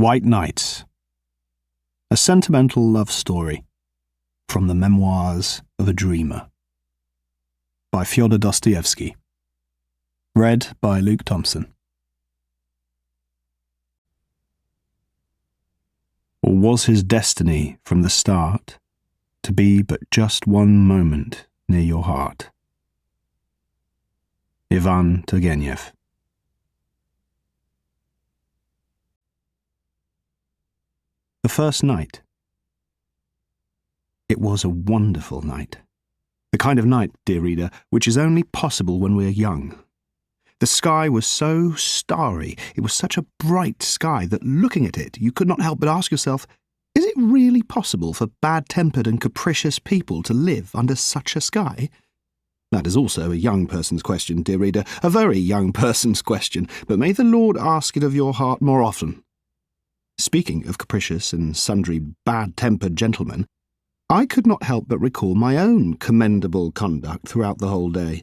White Nights. A sentimental love story from the memoirs of a dreamer. By Fyodor Dostoyevsky. Read by Luke Thompson. Or was his destiny from the start to be but just one moment near your heart? Ivan Turgenev. The first night. It was a wonderful night. The kind of night, dear reader, which is only possible when we are young. The sky was so starry, it was such a bright sky that looking at it, you could not help but ask yourself, is it really possible for bad-tempered and capricious people to live under such a sky? That is also a young person's question, dear reader, a very young person's question, but may the Lord ask it of your heart more often. Speaking of capricious and sundry bad-tempered gentlemen, I could not help but recall my own commendable conduct throughout the whole day.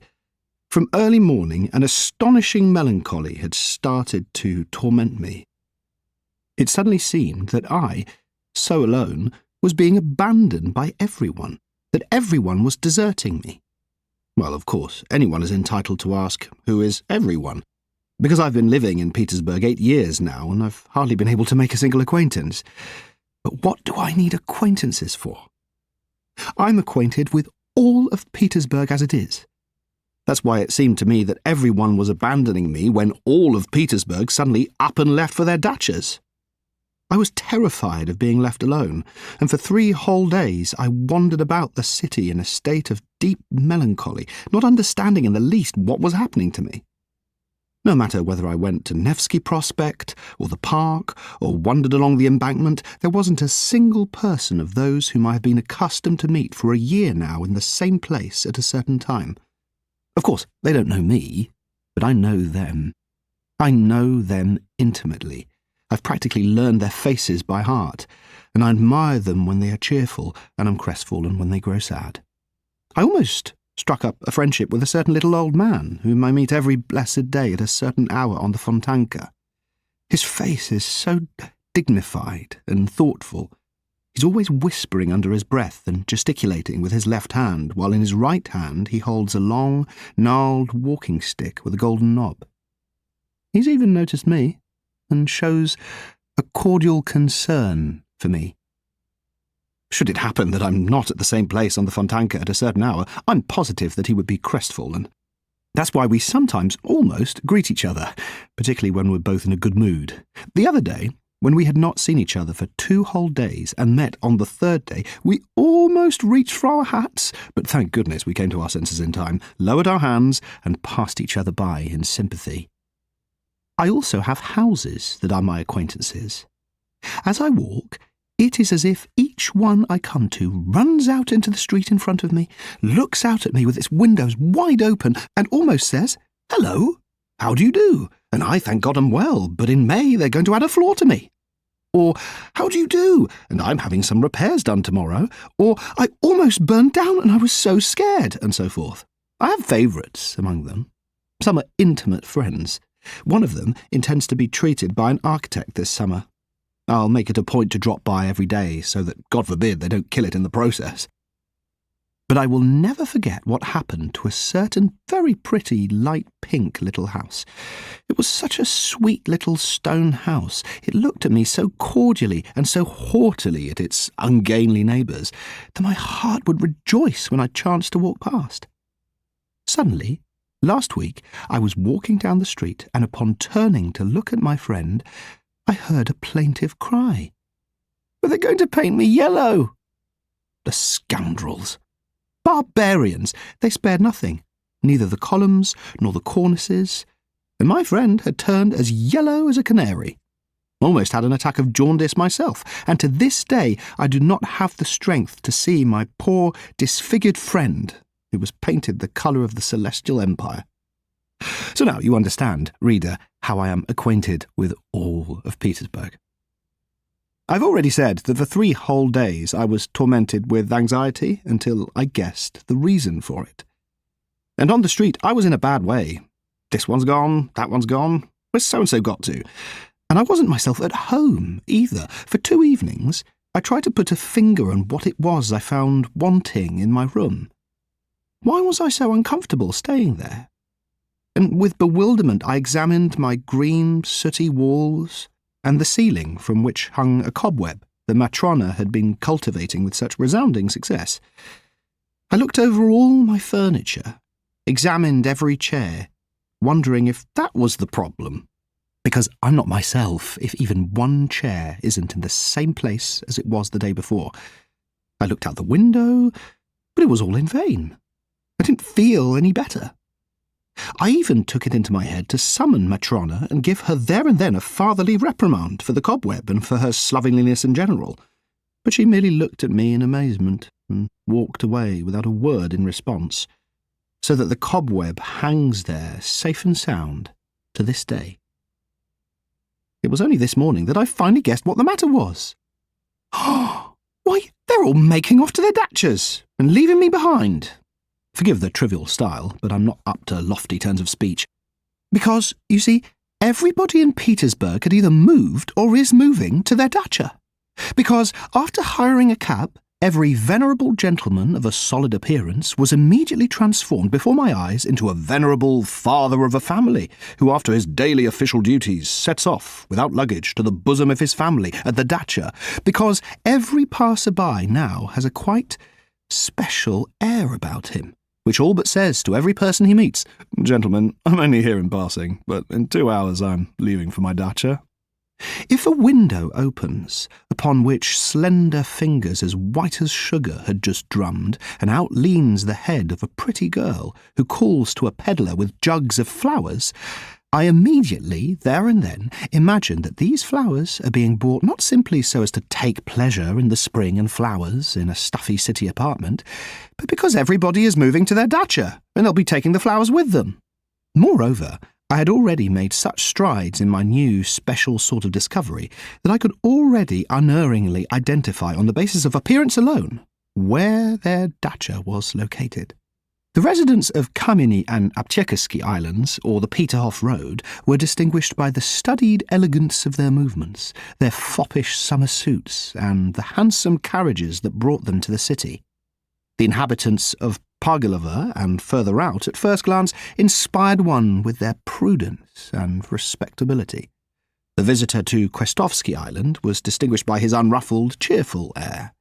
From early morning, an astonishing melancholy had started to torment me. It suddenly seemed that I, so alone, was being abandoned by everyone, that everyone was deserting me. Well, of course, anyone is entitled to ask, who is everyone? Because I've been living in Petersburg 8 years now, and I've hardly been able to make a single acquaintance. But what do I need acquaintances for? I'm acquainted with all of Petersburg as it is. That's why it seemed to me that everyone was abandoning me when all of Petersburg suddenly up and left for their dachas. I was terrified of being left alone, and for 3 whole days I wandered about the city in a state of deep melancholy, not understanding in the least what was happening to me. No matter whether I went to Nevsky Prospect, or the park, or wandered along the embankment, there wasn't a single person of those whom I have been accustomed to meet for a year now in the same place at a certain time. Of course, they don't know me, but I know them. I know them intimately. I've practically learned their faces by heart, and I admire them when they are cheerful, and am crestfallen when they grow sad. I almost struck up a friendship with a certain little old man, whom I meet every blessed day at a certain hour on the Fontanka. His face is so dignified and thoughtful. He's always whispering under his breath and gesticulating with his left hand, while in his right hand he holds a long, gnarled walking stick with a golden knob. He's even noticed me, and shows a cordial concern for me. Should it happen that I'm not at the same place on the Fontanka at a certain hour, I'm positive that he would be crestfallen. That's why we sometimes almost greet each other, particularly when we're both in a good mood. The other day, when we had not seen each other for 2 whole days and met on the 3rd day, we almost reached for our hats, but thank goodness we came to our senses in time, lowered our hands, and passed each other by in sympathy. I also have houses that are my acquaintances. As I walk, it is as if each one I come to runs out into the street in front of me, looks out at me with its windows wide open, and almost says, "Hello, how do you do? And I thank God I'm well, but in May they're going to add a floor to me." Or, "How do you do? And I'm having some repairs done tomorrow." Or, "I almost burned down and I was so scared," and so forth. I have favourites among them. Some are intimate friends. One of them intends to be treated by an architect this summer. I'll make it a point to drop by every day, so that, God forbid, they don't kill it in the process. But I will never forget what happened to a certain very pretty light pink little house. It was such a sweet little stone house. It looked at me so cordially and so haughtily at its ungainly neighbours that my heart would rejoice when I chanced to walk past. Suddenly, last week, I was walking down the street, and upon turning to look at my friend, I heard a plaintive cry. "But they're going to paint me yellow!" The scoundrels! Barbarians! They spared nothing, neither the columns nor the cornices, and my friend had turned as yellow as a canary. Almost had an attack of jaundice myself, and to this day I do not have the strength to see my poor, disfigured friend, who was painted the colour of the Celestial Empire. So now you understand, reader, how I am acquainted with all of Petersburg. I've already said that for 3 whole days I was tormented with anxiety until I guessed the reason for it. And on the street I was in a bad way. This one's gone, that one's gone. Where's so-and-so got to? And I wasn't myself at home either. For 2 evenings, I tried to put a finger on what it was I found wanting in my room. Why was I so uncomfortable staying there? And with bewilderment I examined my green, sooty walls and the ceiling from which hung a cobweb the Matrona had been cultivating with such resounding success. I looked over all my furniture, examined every chair, wondering if that was the problem. Because I'm not myself if even one chair isn't in the same place as it was the day before. I looked out the window, but it was all in vain. I didn't feel any better. I even took it into my head to summon Matrona and give her there and then a fatherly reprimand for the cobweb and for her slovenliness in general. But she merely looked at me in amazement and walked away without a word in response, so that the cobweb hangs there safe and sound to this day. It was only this morning that I finally guessed what the matter was. Why, they're all making off to their dachas and leaving me behind. Forgive the trivial style, but I'm not up to lofty turns of speech. Because, you see, everybody in Petersburg had either moved or is moving to their dacha. Because, after hiring a cab, every venerable gentleman of a solid appearance was immediately transformed before my eyes into a venerable father of a family, who after his daily official duties sets off, without luggage, to the bosom of his family at the dacha, because every passer-by now has a quite special air about him, which all but says to every person he meets, "Gentlemen, I'm only here in passing, but in 2 hours I'm leaving for my dacha." If a window opens, upon which slender fingers as white as sugar had just drummed, and out leans the head of a pretty girl who calls to a peddler with jugs of flowers, I immediately, there and then, imagine that these flowers are being bought not simply so as to take pleasure in the spring and flowers in a stuffy city apartment, but because everybody is moving to their dacha, and they'll be taking the flowers with them. Moreover, I had already made such strides in my new special sort of discovery that I could already unerringly identify on the basis of appearance alone where their dacha was located. The residents of Kameny and Aptyekersky Islands, or the Peterhof Road, were distinguished by the studied elegance of their movements, their foppish summer suits, and the handsome carriages that brought them to the city. The inhabitants of Pargilova and further out, at first glance, inspired one with their prudence and respectability. The visitor to Krestovsky Island was distinguished by his unruffled, cheerful air.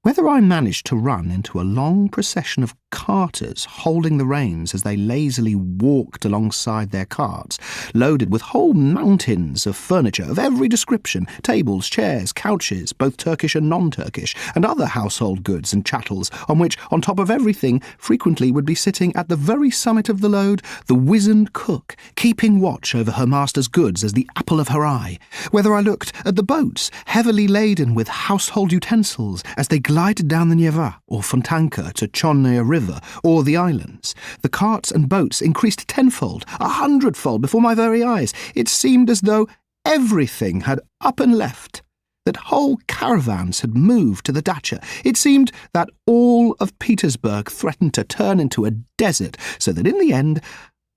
Whether I managed to run into a long procession of carters holding the reins as they lazily walked alongside their carts, loaded with whole mountains of furniture of every description, tables, chairs, couches, both Turkish and non-Turkish, and other household goods and chattels, on which, on top of everything, frequently would be sitting at the very summit of the load the wizened cook, keeping watch over her master's goods as the apple of her eye. Whether I looked at the boats, heavily laden with household utensils, as they glided down the Neva or Fontanka to Chonnaya River or the islands, the carts and boats increased tenfold, 100-fold before my very eyes. It seemed as though everything had up and left, that whole caravans had moved to the dacha. It seemed that all of Petersburg threatened to turn into a desert, so that in the end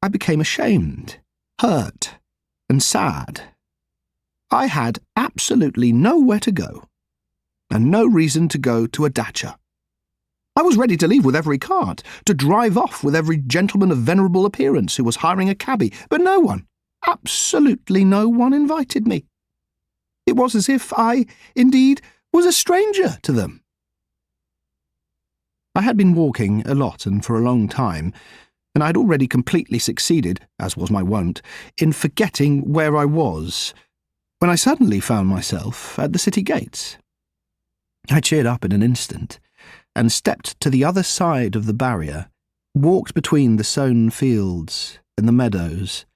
I became ashamed, hurt, and sad. I had absolutely nowhere to go, and no reason to go to a dacha. I was ready to leave with every cart, to drive off with every gentleman of venerable appearance who was hiring a cabby, but no one, absolutely no one, invited me. It was as if I, indeed, was a stranger to them. I had been walking a lot and for a long time, and I had already completely succeeded, as was my wont, in forgetting where I was, when I suddenly found myself at the city gates. I cheered up in an instant, and stepped to the other side of the barrier, walked between the sown fields and the meadows,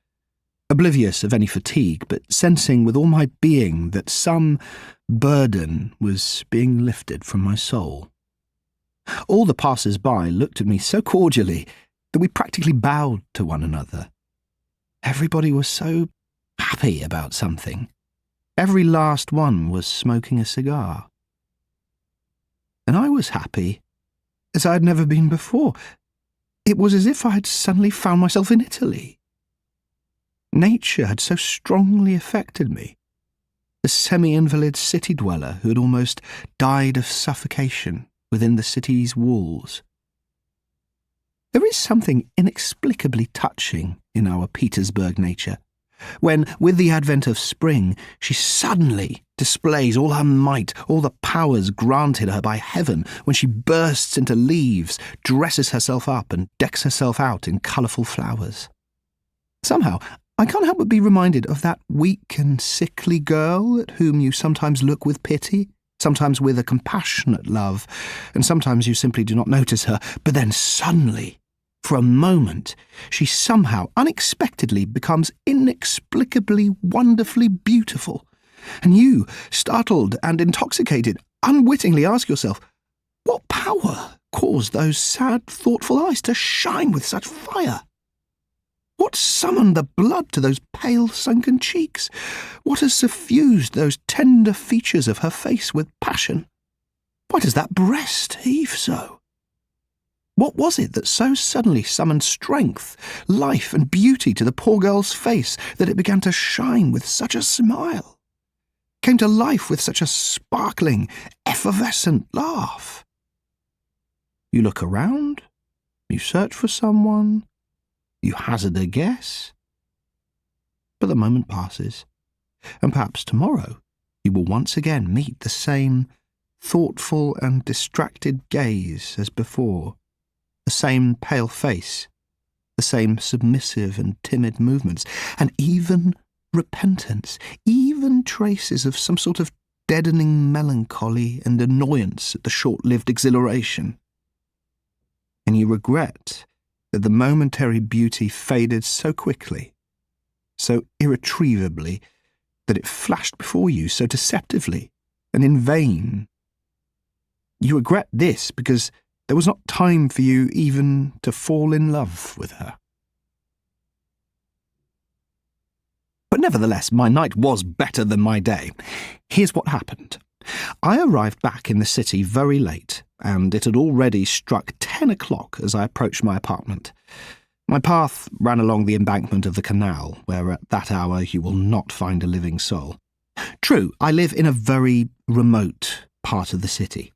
oblivious of any fatigue, but sensing with all my being that some burden was being lifted from my soul. All the passers-by looked at me so cordially that we practically bowed to one another. Everybody was so happy about something. Every last one was smoking a cigar. And I was happy as I had never been before. It was as if I had suddenly found myself in Italy. Nature had so strongly affected me. The semi-invalid city dweller who had almost died of suffocation within the city's walls. There is something inexplicably touching in our Petersburg nature, when, with the advent of spring, she suddenly displays all her might, all the powers granted her by heaven, when she bursts into leaves, dresses herself up, and decks herself out in colourful flowers. Somehow, I can't help but be reminded of that weak and sickly girl at whom you sometimes look with pity, sometimes with a compassionate love, and sometimes you simply do not notice her, but then suddenly, for a moment, she somehow, unexpectedly, becomes inexplicably, wonderfully beautiful. And you, startled and intoxicated, unwittingly ask yourself, what power caused those sad, thoughtful eyes to shine with such fire? What summoned the blood to those pale, sunken cheeks? What has suffused those tender features of her face with passion? Why does that breast heave so? What was it that so suddenly summoned strength, life, and beauty to the poor girl's face that it began to shine with such a smile, came to life with such a sparkling, effervescent laugh? You look around, you search for someone, you hazard a guess. But the moment passes, and perhaps tomorrow you will once again meet the same thoughtful and distracted gaze as before, the same pale face, the same submissive and timid movements, and even repentance, even traces of some sort of deadening melancholy and annoyance at the short-lived exhilaration. And you regret that the momentary beauty faded so quickly, so irretrievably, that it flashed before you so deceptively and in vain. You regret this because there was not time for you even to fall in love with her. But nevertheless, my night was better than my day. Here's what happened. I arrived back in the city very late, and it had already struck 10 o'clock as I approached my apartment. My path ran along the embankment of the canal, where at that hour you will not find a living soul. True, I live in a very remote part of the city.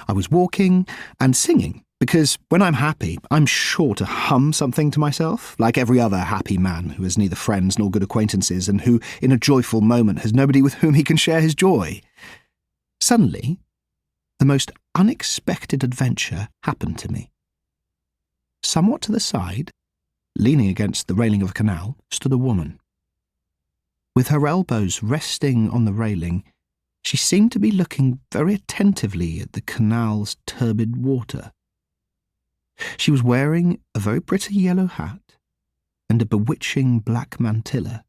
I was walking and singing, because when I'm happy, I'm sure to hum something to myself, like every other happy man who has neither friends nor good acquaintances, and who, in a joyful moment, has nobody with whom he can share his joy. Suddenly, the most unexpected adventure happened to me. Somewhat to the side, leaning against the railing of a canal, stood a woman. With her elbows resting on the railing, she seemed to be looking very attentively at the canal's turbid water. She was wearing a very pretty yellow hat and a bewitching black mantilla.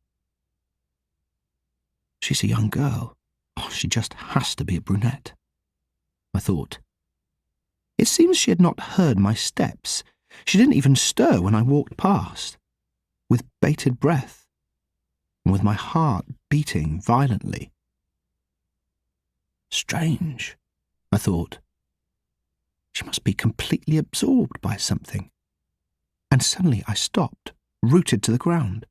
She's a young girl. Oh, she just has to be a brunette, I thought. It seems she had not heard my steps. She didn't even stir when I walked past, with bated breath, and with my heart beating violently. Strange, I thought. She must be completely absorbed by something. And suddenly I stopped, rooted to the ground.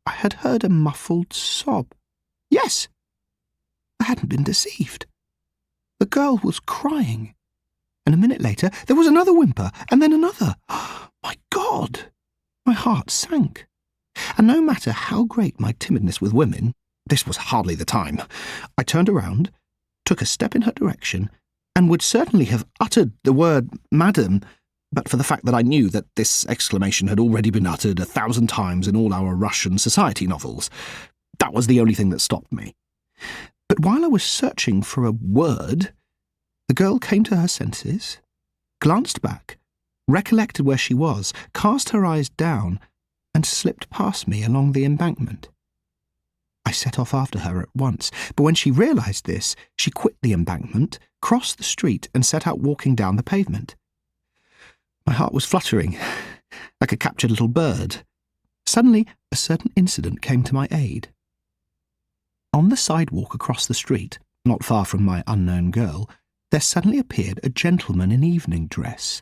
I had heard a muffled sob. Yes! I hadn't been deceived. The girl was crying, and a minute later there was another whimper, and then another. My God! My heart sank. And no matter how great my timidness with women, this was hardly the time. I turned around, took a step in her direction, and would certainly have uttered the word "Madam," but for the fact that I knew that this exclamation had already been uttered 1,000 times in all our Russian society novels. That was the only thing that stopped me. But while I was searching for a word, the girl came to her senses, glanced back, recollected where she was, cast her eyes down, and slipped past me along the embankment. I set off after her at once, but when she realised this, she quit the embankment, crossed the street, and set out walking down the pavement. My heart was fluttering, like a captured little bird. Suddenly, a certain incident came to my aid. On the sidewalk across the street, not far from my unknown girl, there suddenly appeared a gentleman in evening dress,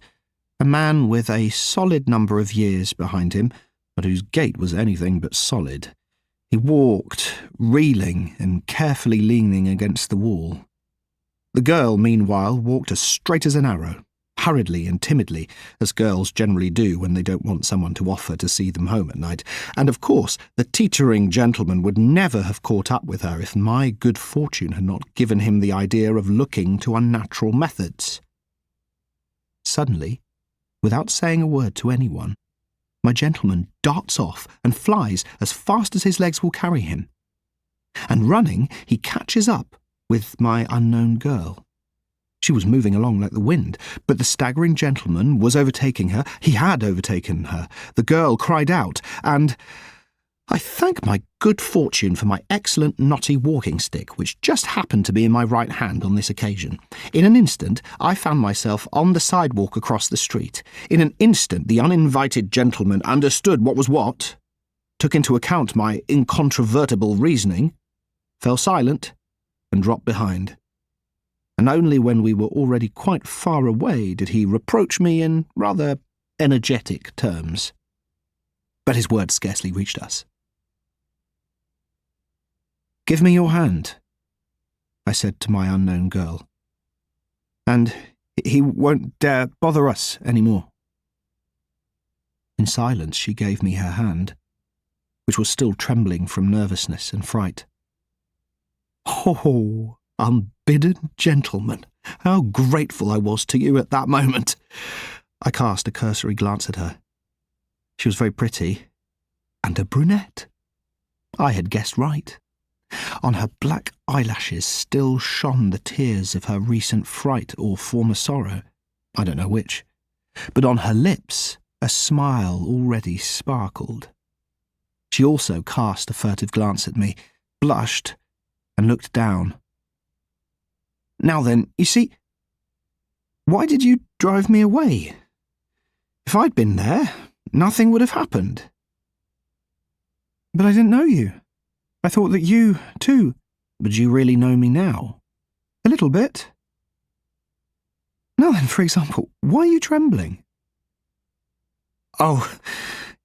a man with a solid number of years behind him, but whose gait was anything but solid. He walked, reeling and carefully leaning against the wall. The girl, meanwhile, walked as straight as an arrow, hurriedly and timidly, as girls generally do when they don't want someone to offer to see them home at night, and of course the teetering gentleman would never have caught up with her if my good fortune had not given him the idea of looking to unnatural methods. Suddenly, without saying a word to anyone, my gentleman darts off and flies as fast as his legs will carry him. And running, he catches up with my unknown girl. She was moving along like the wind, but the staggering gentleman was overtaking her. He had overtaken her. The girl cried out, and I thank my good fortune for my excellent knotty walking stick, which just happened to be in my right hand on this occasion. In an instant, I found myself on the sidewalk across the street. In an instant, the uninvited gentleman understood what was what, took into account my incontrovertible reasoning, fell silent, and dropped behind. And only when we were already quite far away did he reproach me in rather energetic terms. But his words scarcely reached us. "Give me your hand," I said to my unknown girl, "and he won't dare bother us any more." In silence she gave me her hand, which was still trembling from nervousness and fright. Oh, unbidden gentleman, how grateful I was to you at that moment! I cast a cursory glance at her. She was very pretty, and a brunette. I had guessed right. On her black eyelashes still shone the tears of her recent fright or former sorrow, I don't know which, but on her lips a smile already sparkled. She also cast a furtive glance at me, blushed, and looked down. "Now then, you see, why did you drive me away? If I'd been there, nothing would have happened." "But I didn't know you. I thought that you, too—" "But you really know me now?" "A little bit." "Now then, for example, why are you trembling?" "Oh,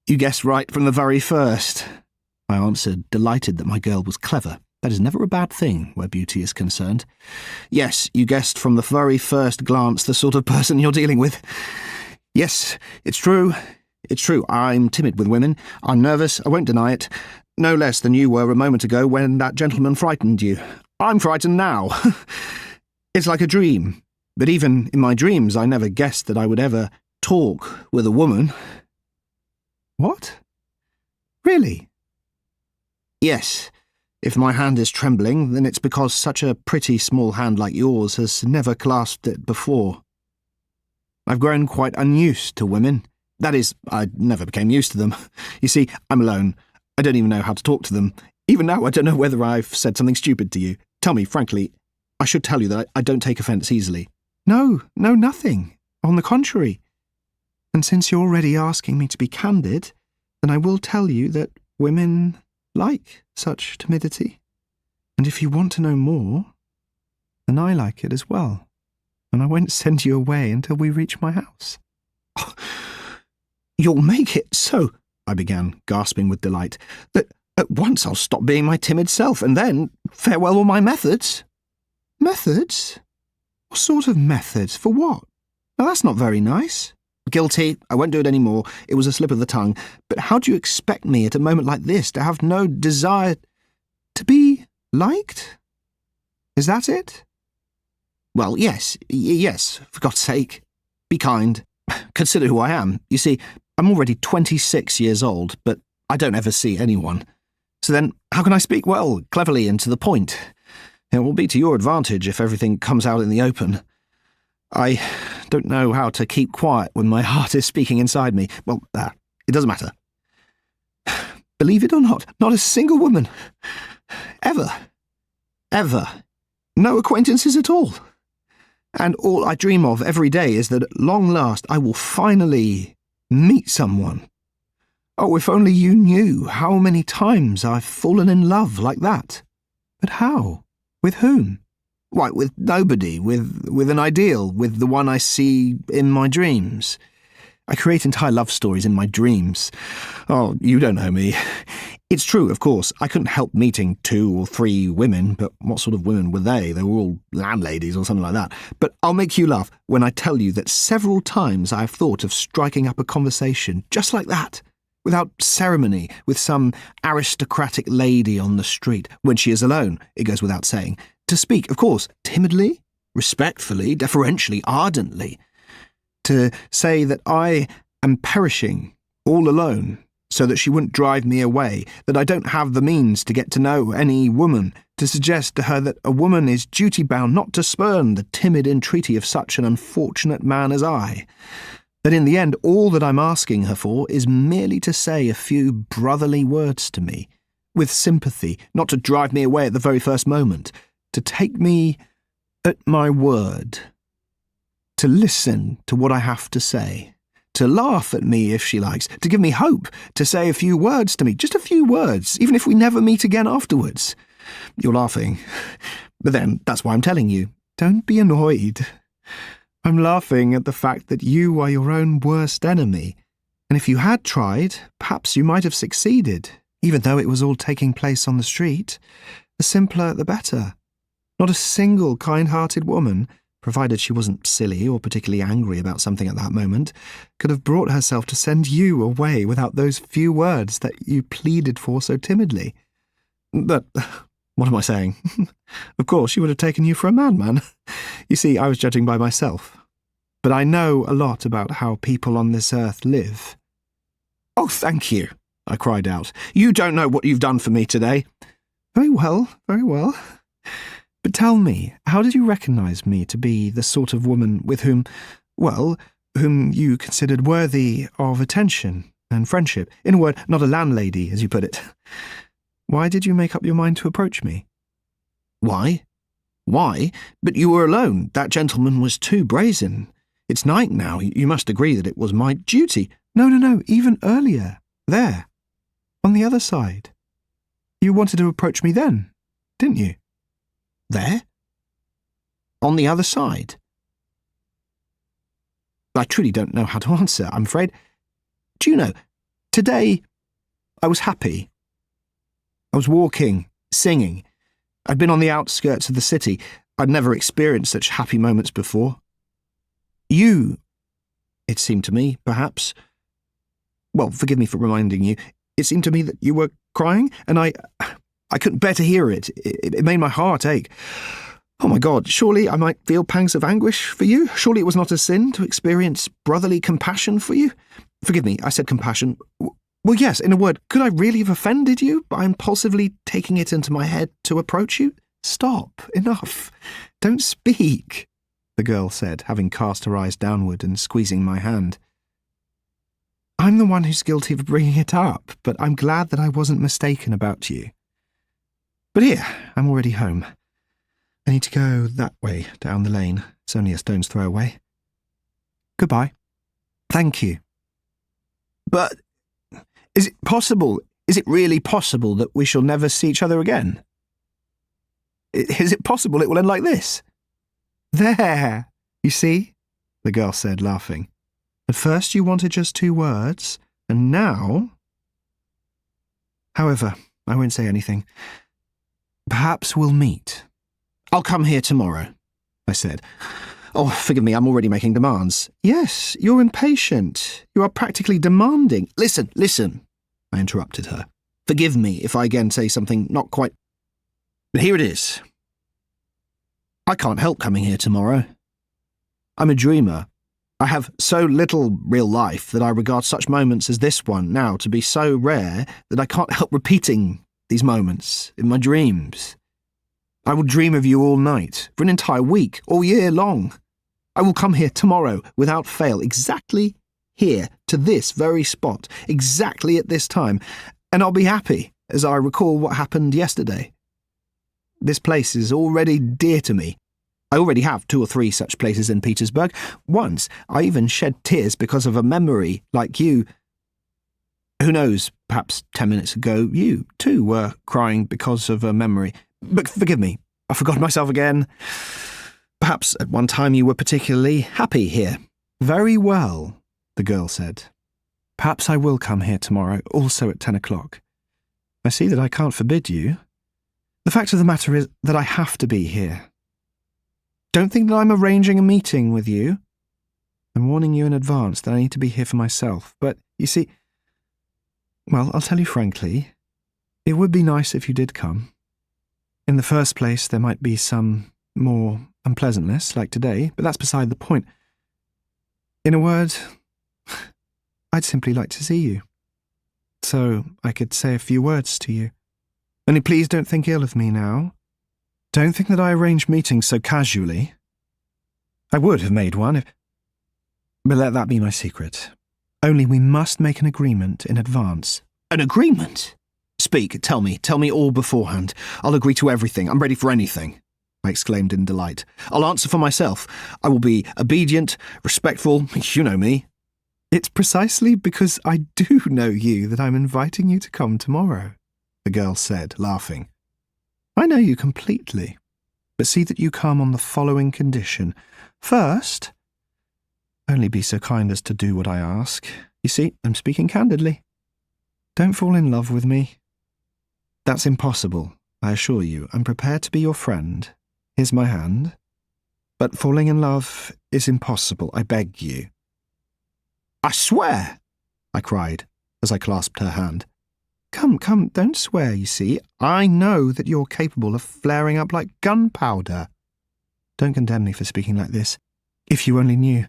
you guessed right from the very first," I answered, delighted that my girl was clever. That is never a bad thing where beauty is concerned. "Yes, you guessed from the very first glance the sort of person you're dealing with. Yes, it's true. It's true. I'm timid with women. I'm nervous. I won't deny it. No less than you were a moment ago when that gentleman frightened you. I'm frightened now. It's like a dream. But even in my dreams, I never guessed that I would ever talk with a woman." "What? Really?" "Yes. If my hand is trembling, then it's because such a pretty small hand like yours has never clasped it before. I've grown quite unused to women. That is, I never became used to them. You see, I'm alone. I don't even know how to talk to them. Even now, I don't know whether I've said something stupid to you. Tell me, frankly, I should tell you that I don't take offence easily." No, nothing. On the contrary. And since you're already asking me to be candid, then I will tell you that women like such timidity. And if you want to know more, then I like it as well. And I won't send you away until we reach my house. "Oh, you'll make it so," I began, gasping with delight, "that at once I'll stop being my timid self, and then farewell all my methods." "Methods? What sort of methods? For what? Now that's not very nice." "Guilty. I won't do it any more. It was a slip of the tongue. But how do you expect me at a moment like this to have no desire—" "To be liked? Is that it?" "Well, yes, for God's sake. Be kind. Consider who I am. You see, I'm already 26 years old, but I don't ever see anyone. So then, how can I speak well, cleverly, and to the point? It will be to your advantage if everything comes out in the open. I don't know how to keep quiet when my heart is speaking inside me. Well, it doesn't matter. Believe it or not a single woman. Ever. No acquaintances at all. And all I dream of every day is that at long last I will finally meet someone. Oh, if only you knew how many times I've fallen in love like that." "But how? With whom?" "Why, with nobody, with an ideal, with the one I see in my dreams. I create entire love stories in my dreams. Oh, you don't know me. It's true, of course, I couldn't help meeting 2 or 3 women, but what sort of women were they? They were all landladies or something like that. But I'll make you laugh when I tell you that several times I've thought of striking up a conversation just like that, without ceremony, with some aristocratic lady on the street, when she is alone, it goes without saying, to speak, of course, timidly, respectfully, deferentially, ardently, to say that I am perishing all alone, so that she wouldn't drive me away, that I don't have the means to get to know any woman, to suggest to her that a woman is duty-bound not to spurn the timid entreaty of such an unfortunate man as I, that in the end all that I'm asking her for is merely to say a few brotherly words to me, with sympathy, not to drive me away at the very first moment, to take me at my word, to listen to what I have to say, to laugh at me if she likes, to give me hope, to say a few words to me, just a few words, even if we never meet again afterwards. You're laughing. But then, that's why I'm telling you. Don't be annoyed. I'm laughing at the fact that you are your own worst enemy, and if you had tried, perhaps you might have succeeded, even though it was all taking place on the street. The simpler the better. Not a single kind-hearted woman, provided she wasn't silly or particularly angry about something at that moment, could have brought herself to send you away without those few words that you pleaded for so timidly. But what am I saying? Of course, she would have taken you for a madman. You see, I was judging by myself. But I know a lot about how people on this earth live. Oh, thank you, I cried out. You don't know what you've done for me today. Very well, very well. But tell me, how did you recognise me to be the sort of woman with whom you considered worthy of attention and friendship? In a word, not a landlady, as you put it. Why did you make up your mind to approach me? Why? Why? But you were alone. That gentleman was too brazen. It's night now. You must agree that it was my duty. No, even earlier. There. On the other side. You wanted to approach me then, didn't you? There? On the other side? I truly don't know how to answer, I'm afraid. Do you know, today I was happy. I was walking, singing. I'd been on the outskirts of the city. I'd never experienced such happy moments before. You, it seemed to me, perhaps. Well, forgive me for reminding you. It seemed to me that you were crying, and I couldn't bear to hear it. It made my heart ache. Oh my God, surely I might feel pangs of anguish for you? Surely it was not a sin to experience brotherly compassion for you? Forgive me, I said compassion. Well, yes, in a word, could I really have offended you by impulsively taking it into my head to approach you? Stop, enough. Don't speak, the girl said, having cast her eyes downward and squeezing my hand. I'm the one who's guilty of bringing it up, but I'm glad that I wasn't mistaken about you. But here, I'm already home. I need to go that way, down the lane. It's only a stone's throw away. Goodbye. Thank you. But is it possible, is it really possible that we shall never see each other again? Is it possible it will end like this? There, you see, the girl said, laughing. At first you wanted just 2 words, and now... However, I won't say anything. Perhaps we'll meet. I'll come here tomorrow, I said. Oh, forgive me, I'm already making demands. Yes, you're impatient. You are practically demanding. Listen, I interrupted her. Forgive me if I again say something not quite... But here it is. I can't help coming here tomorrow. I'm a dreamer. I have so little real life that I regard such moments as this one now to be so rare that I can't help repeating these moments in my dreams. I will dream of you all night, for an entire week, all year long. I will come here tomorrow without fail, exactly here, to this very spot, exactly at this time, and I'll be happy as I recall what happened yesterday. This place is already dear to me. I already have 2 or 3 such places in Petersburg. Once, I even shed tears because of a memory like you. Who knows, perhaps 10 minutes ago you, too, were crying because of a memory. But forgive me, I forgot myself again. Perhaps at one time you were particularly happy here. Very well. the girl said. "Perhaps I will come here tomorrow, also at 10 o'clock. I see that I can't forbid you. The fact of the matter is that I have to be here. Don't think that I'm arranging a meeting with you. I'm warning you in advance that I need to be here for myself. But, you see, well, I'll tell you frankly, it would be nice if you did come. In the first place, there might be some more unpleasantness, like today, but that's beside the point. In a word, I'd simply like to see you, so I could say a few words to you. Only please don't think ill of me now. Don't think that I arrange meetings so casually. I would have made one if... But let that be my secret. Only we must make an agreement in advance." "An agreement? Speak, tell me all beforehand. I'll agree to everything. I'm ready for anything," I exclaimed in delight. "I'll answer for myself. I will be obedient, respectful. You know me." "It's precisely because I do know you that I'm inviting you to come tomorrow," the girl said, laughing. "I know you completely, but see that you come on the following condition. First, only be so kind as to do what I ask. You see, I'm speaking candidly. Don't fall in love with me. That's impossible, I assure you. I'm prepared to be your friend. Here's my hand. But falling in love is impossible, I beg you." "I swear!" I cried, as I clasped her hand. Come, don't swear, you see. I know that you're capable of flaring up like gunpowder. Don't condemn me for speaking like this. If you only knew.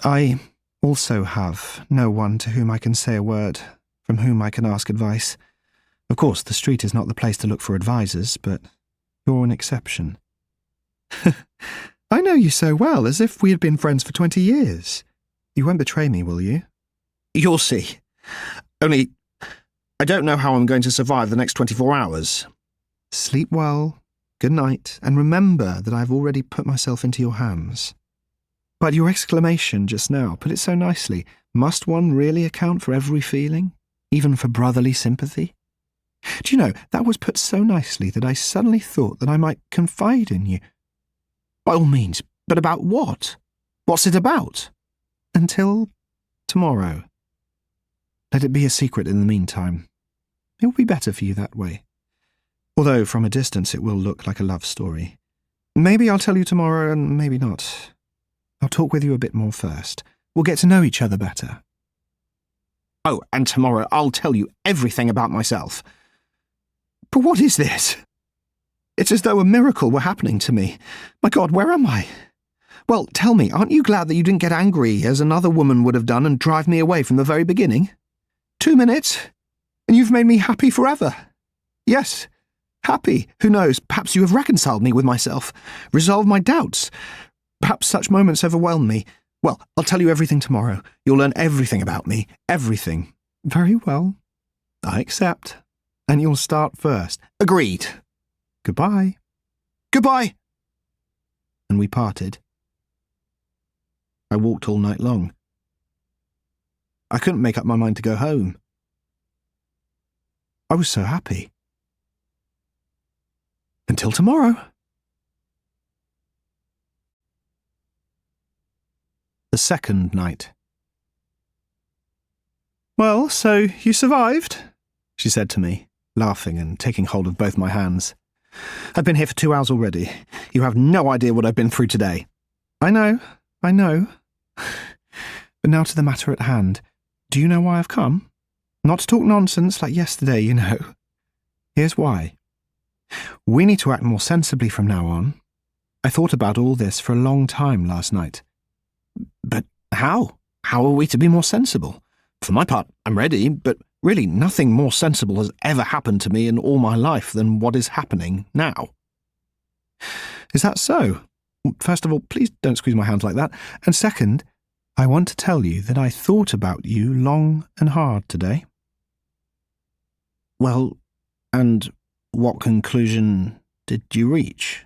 I also have no one to whom I can say a word, from whom I can ask advice. Of course, the street is not the place to look for advisers, but you're an exception." "I know you so well, as if we had been friends for 20 years. You won't betray me, will you?" "You'll see. Only, I don't know how I'm going to survive the next 24 hours. "Sleep well, good night, and remember that I've already put myself into your hands." "But your exclamation just now put it so nicely. Must one really account for every feeling, even for brotherly sympathy? Do you know, that was put so nicely that I suddenly thought that I might confide in you." "By all means, but about what? What's it about?" "Until tomorrow. Let it be a secret in the meantime. It will be better for you that way. Although from a distance it will look like a love story. Maybe I'll tell you tomorrow and maybe not. I'll talk with you a bit more first. We'll get to know each other better." "Oh, and tomorrow I'll tell you everything about myself. But what is this? It's as though a miracle were happening to me. My God, where am I? Well, tell me, aren't you glad that you didn't get angry as another woman would have done and drive me away from the very beginning? 2 minutes, and you've made me happy forever. Yes, happy. Who knows, perhaps you have reconciled me with myself, resolved my doubts. Perhaps such moments overwhelm me. Well, I'll tell you everything tomorrow. You'll learn everything about me. Everything." "Very well. I accept. And you'll start first." "Agreed. Goodbye." "Goodbye." And we parted. I walked all night long. I couldn't make up my mind to go home. I was so happy. Until tomorrow. The second night. "Well, so you survived?" she said to me, laughing and taking hold of both my hands. "I've been here for 2 hours already. You have no idea what I've been through today." I know. But now to the matter at hand. Do you know why I've come? Not to talk nonsense like yesterday, you know. Here's why. We need to act more sensibly from now on. I thought about all this for a long time last night. But how? How are we to be more sensible? For my part, I'm ready, but really nothing more sensible has ever happened to me in all my life than what is happening now. Is that so? First of all, please don't squeeze my hands like that. And second, I want to tell you that I thought about you long and hard today. Well, and what conclusion did you reach?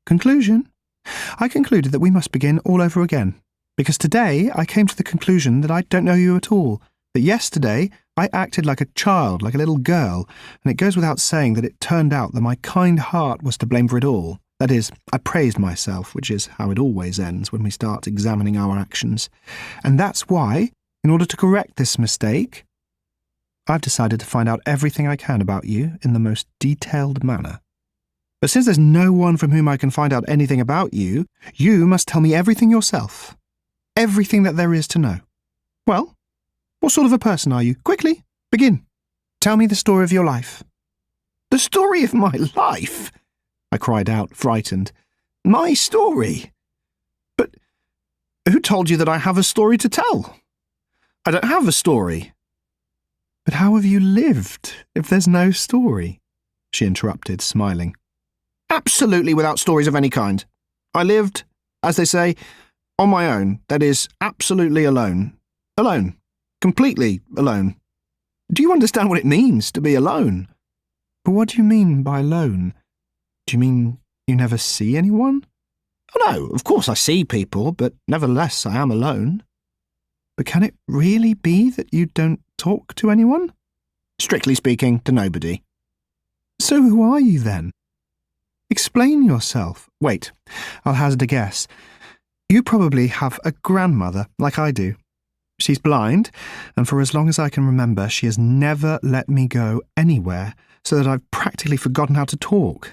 Conclusion? I concluded that we must begin all over again, because today I came to the conclusion that I don't know you at all, that yesterday I acted like a child, like a little girl, and it goes without saying that it turned out that my kind heart was to blame for it all. That is, I praised myself, which is how it always ends when we start examining our actions. And that's why, in order to correct this mistake, I've decided to find out everything I can about you in the most detailed manner. But since there's no one from whom I can find out anything about you, you must tell me everything yourself. Everything that there is to know. Well, what sort of a person are you? Quickly, begin. Tell me the story of your life. The story of my life? I cried out, frightened. My story? But who told you that I have a story to tell? I don't have a story. But how have you lived if there's no story? She interrupted, smiling. Absolutely without stories of any kind. I lived, as they say, on my own, that is, absolutely alone. Alone. Completely alone. Do you understand what it means to be alone? But what do you mean by alone? Do you mean you never see anyone? Oh, no, of course I see people, but nevertheless I am alone. But can it really be that you don't talk to anyone? Strictly speaking, to nobody. So who are you then? Explain yourself. Wait, I'll hazard a guess. You probably have a grandmother, like I do. She's blind, and for as long as I can remember, she has never let me go anywhere, so that I've practically forgotten how to talk.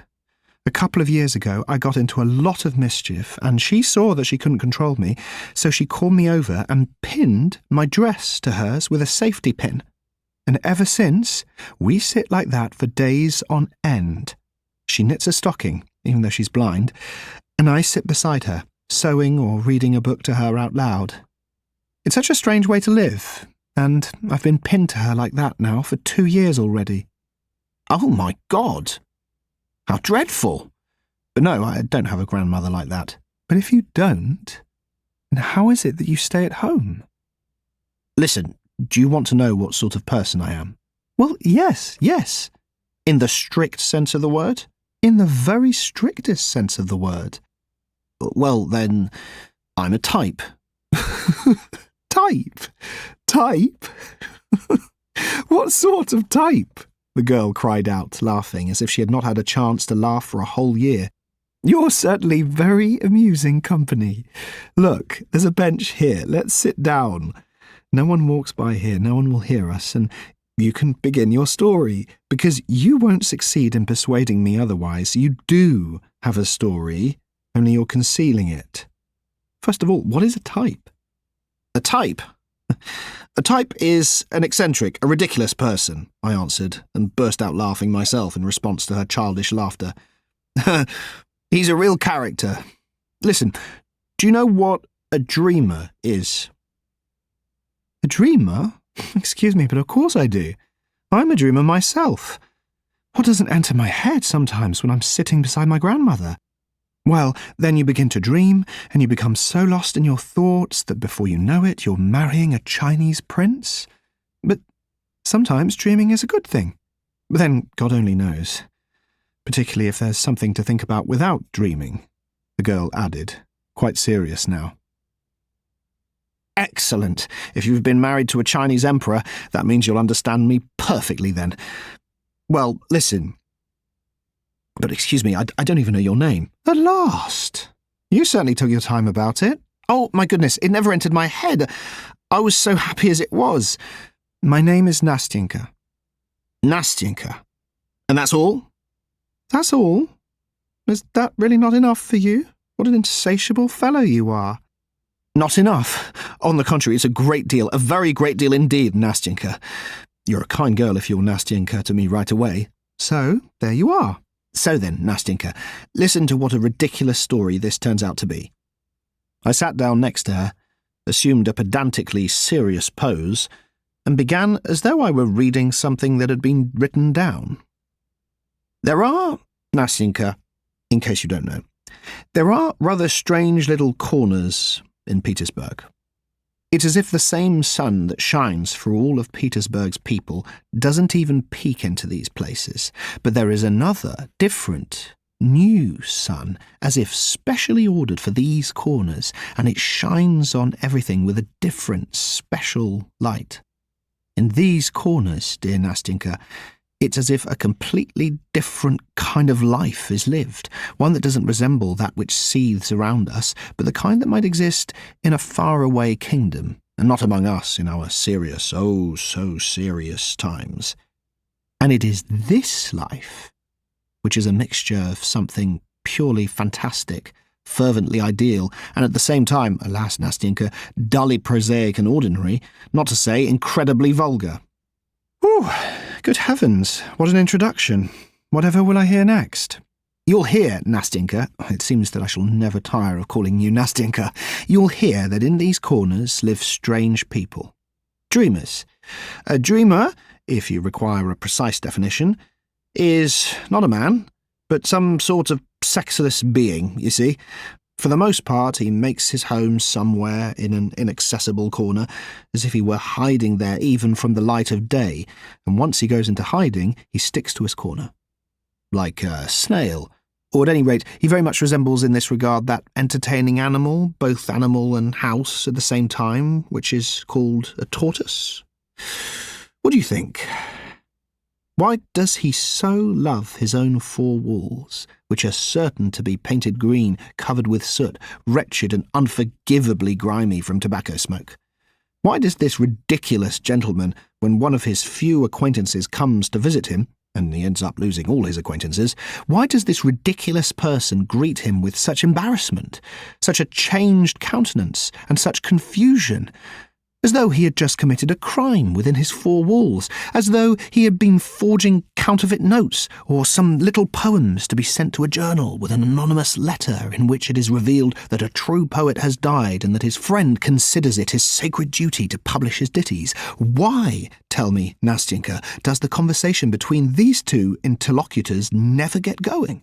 A couple of years ago, I got into a lot of mischief, and she saw that she couldn't control me, so she called me over and pinned my dress to hers with a safety pin. And ever since, we sit like that for days on end. She knits a stocking, even though she's blind, and I sit beside her, sewing or reading a book to her out loud. It's such a strange way to live, and I've been pinned to her like that now for 2 years already. Oh, my God! How dreadful! But no, I don't have a grandmother like that. But if you don't, then how is it that you stay at home? Listen, do you want to know what sort of person I am? Well, yes. In the strict sense of the word? In the very strictest sense of the word. Well, then, I'm a type. Type? What sort of type? The girl cried out, laughing, as if she had not had a chance to laugh for a whole year. You're certainly very amusing company. Look, there's a bench here. Let's sit down. No one walks by here, no one will hear us, and you can begin your story, because you won't succeed in persuading me otherwise. You do have a story, only you're concealing it. First of all, what is a type? A type? A type is an eccentric, a ridiculous person, I answered, and burst out laughing myself in response to her childish laughter. He's a real character. Listen, do you know what a dreamer is? A dreamer? Excuse me, but of course I do. I'm a dreamer myself. What doesn't enter my head sometimes when I'm sitting beside my grandmother? Well, then you begin to dream, and you become so lost in your thoughts that before you know it, you're marrying a Chinese prince. But sometimes dreaming is a good thing. But then God only knows. Particularly if there's something to think about without dreaming, the girl added, quite serious now. Excellent. If you've been married to a Chinese emperor, that means you'll understand me perfectly then. Well, listen. But excuse me, I don't even know your name. At last! You certainly took your time about it. Oh, my goodness, it never entered my head. I was so happy as it was. My name is Nastyenka. Nastyenka? And that's all? That's all? Is that really not enough for you? What an insatiable fellow you are. Not enough. On the contrary, it's a great deal, a very great deal indeed, Nastyenka. You're a kind girl if you're Nastyenka to me right away. So, there you are. So then, Nastyenka, listen to what a ridiculous story this turns out to be. I sat down next to her, assumed a pedantically serious pose, and began as though I were reading something that had been written down. There are, Nastyenka, in case you don't know, there are rather strange little corners in Petersburg. It's as if the same sun that shines for all of Petersburg's people doesn't even peek into these places, but there is another, different, new sun, as if specially ordered for these corners, and it shines on everything with a different, special light. In these corners, dear Nastyenka, It's as if a completely different kind of life is lived, one that doesn't resemble that which seethes around us, but the kind that might exist in a faraway kingdom, and not among us in our serious, oh so serious times. And it is this life, which is a mixture of something purely fantastic, fervently ideal, and at the same time, alas, Nastenka, dully prosaic and ordinary, not to say incredibly vulgar. Whew, good heavens, what an introduction. Whatever will I hear next? You'll hear, Nastenka, it seems that I shall never tire of calling you Nastenka, you'll hear that in these corners live strange people. Dreamers. A dreamer, if you require a precise definition, is not a man, but some sort of sexless being, you see. For the most part, he makes his home somewhere in an inaccessible corner, as if he were hiding there even from the light of day, and once he goes into hiding, he sticks to his corner. Like a snail, or at any rate, he very much resembles in this regard that entertaining animal, both animal and house at the same time, which is called a tortoise. What do you think? Why does he so love his own four walls, which are certain to be painted green, covered with soot, wretched and unforgivably grimy from tobacco smoke? Why does this ridiculous gentleman, when one of his few acquaintances comes to visit him, and he ends up losing all his acquaintances, why does this ridiculous person greet him with such embarrassment, such a changed countenance, and such confusion? As though he had just committed a crime within his four walls, as though he had been forging counterfeit notes or some little poems to be sent to a journal with an anonymous letter in which it is revealed that a true poet has died and that his friend considers it his sacred duty to publish his ditties. Why, tell me, Nastenka, does the conversation between these two interlocutors never get going?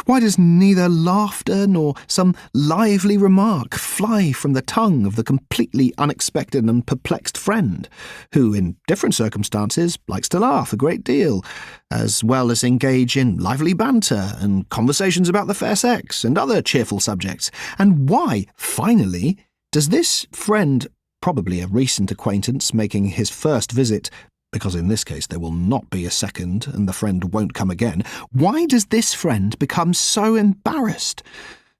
Why does neither laughter nor some lively remark fly from the tongue of the completely unexpected and perplexed friend, who, in different circumstances, likes to laugh a great deal, as well as engage in lively banter and conversations about the fair sex and other cheerful subjects? And why, finally, does this friend, probably a recent acquaintance making his first visit, because in this case there will not be a second and the friend won't come again, why does this friend become so embarrassed,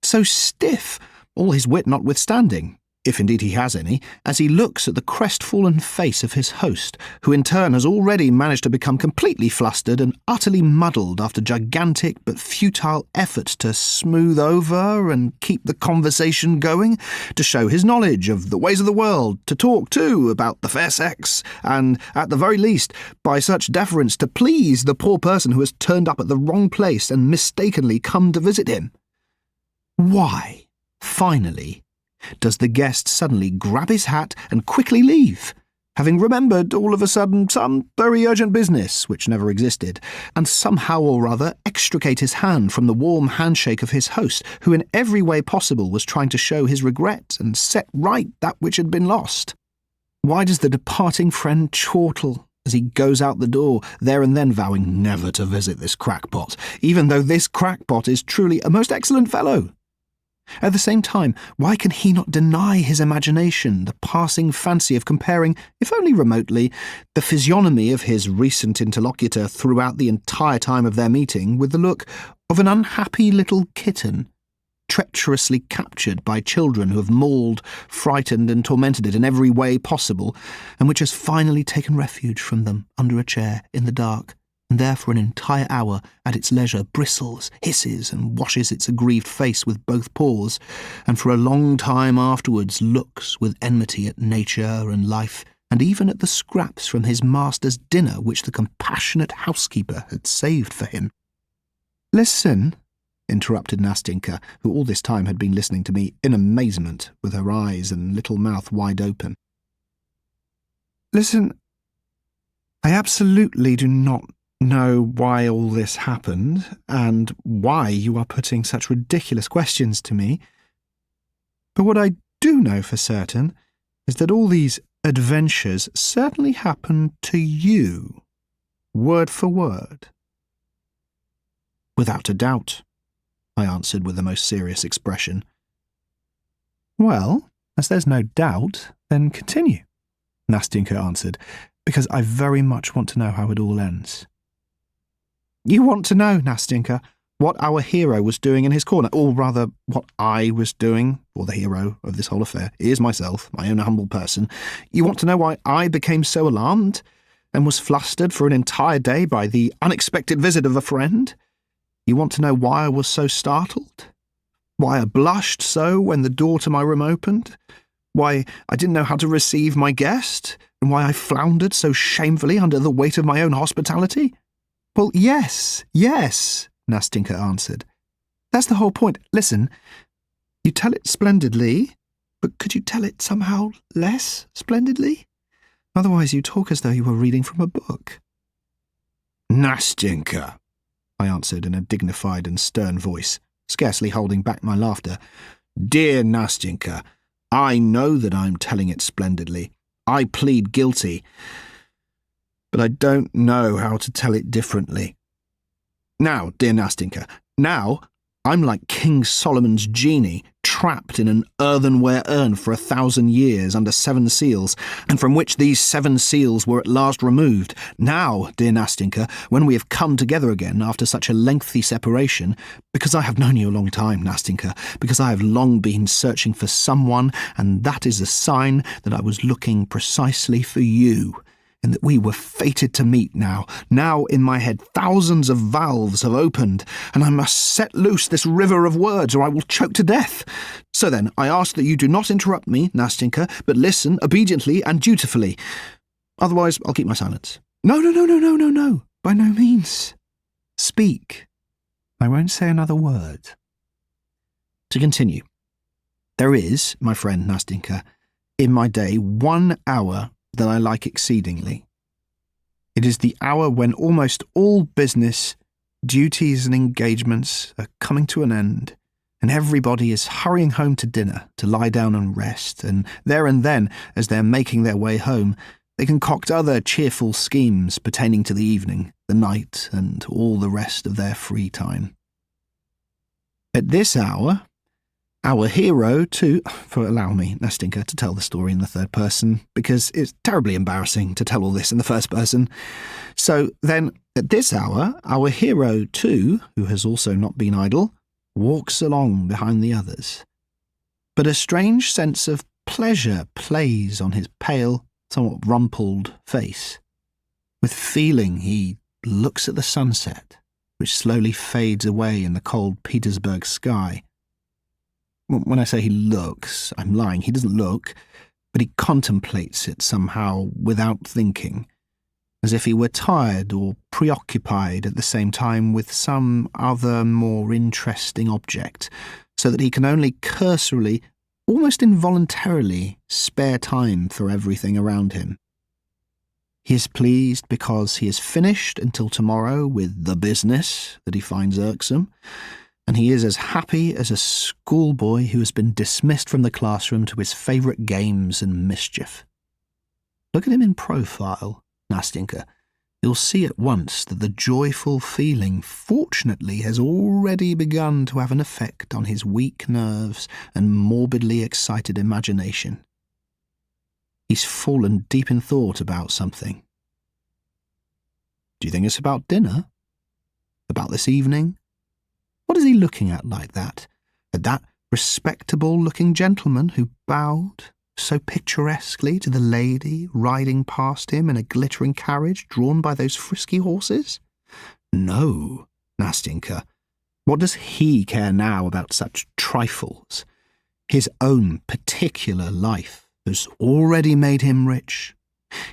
so stiff, all his wit notwithstanding, if indeed he has any, as he looks at the crestfallen face of his host, who in turn has already managed to become completely flustered and utterly muddled after gigantic but futile efforts to smooth over and keep the conversation going, to show his knowledge of the ways of the world, to talk, too, about the fair sex, and, at the very least, by such deference to please the poor person who has turned up at the wrong place and mistakenly come to visit him? Why, finally, does the guest suddenly grab his hat and quickly leave, having remembered all of a sudden some very urgent business which never existed, and somehow or other extricate his hand from the warm handshake of his host, who in every way possible was trying to show his regret and set right that which had been lost? Why does the departing friend chortle as he goes out the door, there and then vowing never to visit this crackpot, even though this crackpot is truly a most excellent fellow? At the same time, why can he not deny his imagination the passing fancy of comparing, if only remotely, the physiognomy of his recent interlocutor throughout the entire time of their meeting with the look of an unhappy little kitten, treacherously captured by children who have mauled, frightened and tormented it in every way possible, and which has finally taken refuge from them under a chair in the dark, and there for an entire hour at its leisure bristles, hisses, and washes its aggrieved face with both paws, and for a long time afterwards looks with enmity at nature and life, and even at the scraps from his master's dinner which the compassionate housekeeper had saved for him. "Listen," interrupted Nastenka, who all this time had been listening to me in amazement, with her eyes and little mouth wide open. "Listen, I absolutely do not know why all this happened, and why you are putting such ridiculous questions to me. But what I do know for certain is that all these adventures certainly happened to you, word for word." "Without a doubt," I answered with the most serious expression. "Well, as there's no doubt, then continue," Nastenka answered, "because I very much want to know how it all ends." You want to know, Nastinka, what our hero was doing in his corner, or rather, what I was doing, for the hero of this whole affair is myself, my own humble person. You want to know why I became so alarmed and was flustered for an entire day by the unexpected visit of a friend? You want to know why I was so startled? Why I blushed so when the door to my room opened? Why I didn't know how to receive my guest? And why I floundered so shamefully under the weight of my own hospitality? Well, yes, Nastinka answered. That's the whole point. Listen, you tell it splendidly, but could you tell it somehow less splendidly? Otherwise you talk as though you were reading from a book. Nastinka, I answered in a dignified and stern voice, scarcely holding back my laughter. Dear Nastinka, I know that I'm telling it splendidly. I plead guilty, but I don't know how to tell it differently. Now, dear Nastinka, now I'm like King Solomon's genie, trapped in an earthenware urn for 1,000 years under 7 seals, and from which these 7 seals were at last removed. Now, dear Nastinka, when we have come together again after such a lengthy separation, because I have known you a long time, Nastinka, because I have long been searching for someone, and that is a sign that I was looking precisely for you, and that we were fated to meet now. Now in my head thousands of valves have opened, and I must set loose this river of words, or I will choke to death. So then, I ask that you do not interrupt me, Nastinka, but listen obediently and dutifully. Otherwise, I'll keep my silence. No, by no means. Speak. I won't say another word. To continue, there is, my friend Nastinka, in my day 1 hour that I like exceedingly. It is the hour when almost all business, duties and engagements are coming to an end, and everybody is hurrying home to dinner to lie down and rest, and there and then, as they're making their way home, they concoct other cheerful schemes pertaining to the evening, the night, and all the rest of their free time. At this hour, our hero, too, for allow me, Nastinka, to tell the story in the third person, because it's terribly embarrassing to tell all this in the first person. So then, at this hour, our hero, too, who has also not been idle, walks along behind the others. But a strange sense of pleasure plays on his pale, somewhat rumpled face. With feeling he looks at the sunset, which slowly fades away in the cold Petersburg sky. When I say he looks, I'm lying. He doesn't look, but he contemplates it somehow without thinking, as if he were tired or preoccupied at the same time with some other more interesting object, so that he can only cursorily, almost involuntarily, spare time for everything around him. He is pleased because he has finished until tomorrow with the business that he finds irksome, and he is as happy as a schoolboy who has been dismissed from the classroom to his favourite games and mischief. Look at him in profile, Nastinka. You'll see at once that the joyful feeling fortunately has already begun to have an effect on his weak nerves and morbidly excited imagination. He's fallen deep in thought about something. Do you think it's about dinner? About this evening? What is he looking at like that? At that respectable-looking gentleman who bowed so picturesquely to the lady riding past him in a glittering carriage drawn by those frisky horses? No, Nastinka. What does he care now about such trifles? His own particular life has already made him rich.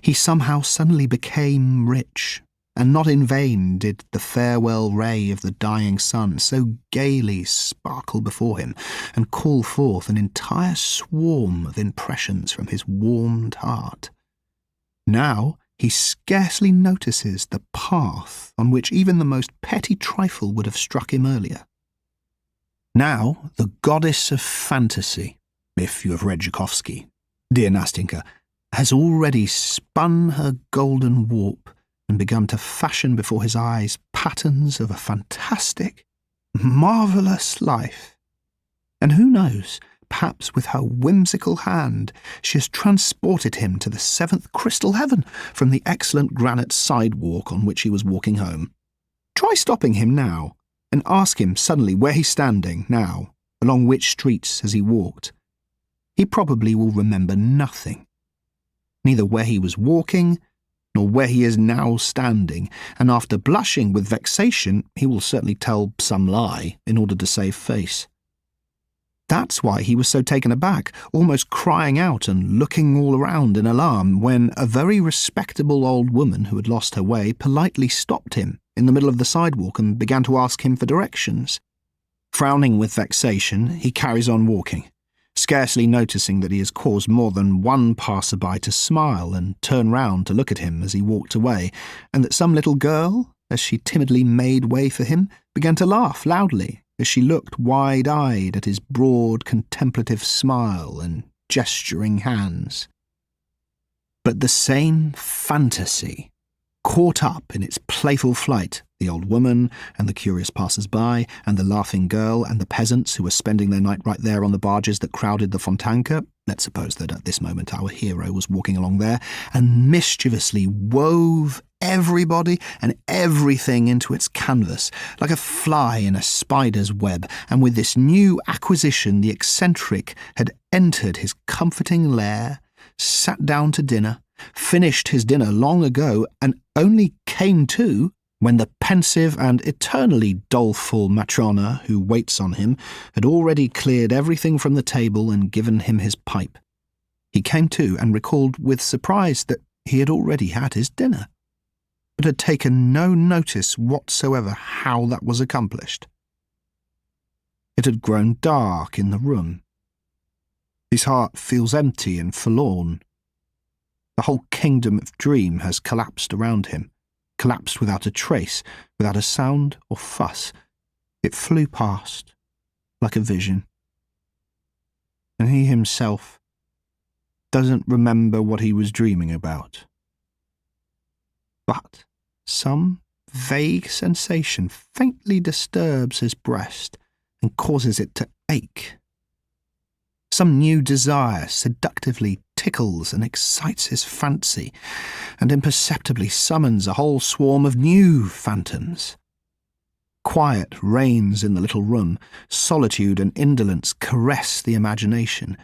He somehow suddenly became rich, and not in vain did the farewell ray of the dying sun so gaily sparkle before him and call forth an entire swarm of impressions from his warmed heart. Now he scarcely notices the path on which even the most petty trifle would have struck him earlier. Now the goddess of fantasy, if you have read Tchaikovsky, dear Nastinka, has already spun her golden warp and begun to fashion before his eyes patterns of a fantastic, marvellous life. And who knows, perhaps with her whimsical hand she has transported him to the 7th crystal heaven from the excellent granite sidewalk on which he was walking home. Try stopping him now, and ask him suddenly where he's standing now, along which streets has he walked. He probably will remember nothing. Neither where he was walking, nor where he is now standing, and after blushing with vexation, he will certainly tell some lie in order to save face. That's why he was so taken aback, almost crying out and looking all around in alarm, when a very respectable old woman who had lost her way politely stopped him in the middle of the sidewalk and began to ask him for directions. Frowning with vexation, he carries on walking, scarcely noticing that he has caused more than one passerby to smile and turn round to look at him as he walked away, and that some little girl, as she timidly made way for him, began to laugh loudly as she looked wide-eyed at his broad, contemplative smile and gesturing hands. But the same fantasy, caught up in its playful flight, the old woman and the curious passers-by and the laughing girl and the peasants who were spending their night right there on the barges that crowded the Fontanka, let's suppose that at this moment our hero was walking along there, and mischievously wove everybody and everything into its canvas, like a fly in a spider's web, and with this new acquisition the eccentric had entered his comforting lair, sat down to dinner, finished his dinner long ago, and only came to when the pensive and eternally doleful Matrona who waits on him had already cleared everything from the table and given him his pipe. He came to and recalled with surprise that he had already had his dinner, but had taken no notice whatsoever how that was accomplished. It had grown dark in the room. His heart feels empty and forlorn. The whole kingdom of dream has collapsed around him, collapsed without a trace, without a sound or fuss. It flew past, like a vision. And he himself doesn't remember what he was dreaming about. But some vague sensation faintly disturbs his breast and causes it to ache. Some new desire seductively tickles and excites his fancy, and imperceptibly summons a whole swarm of new phantoms. Quiet reigns in the little room. Solitude and indolence caress the imagination.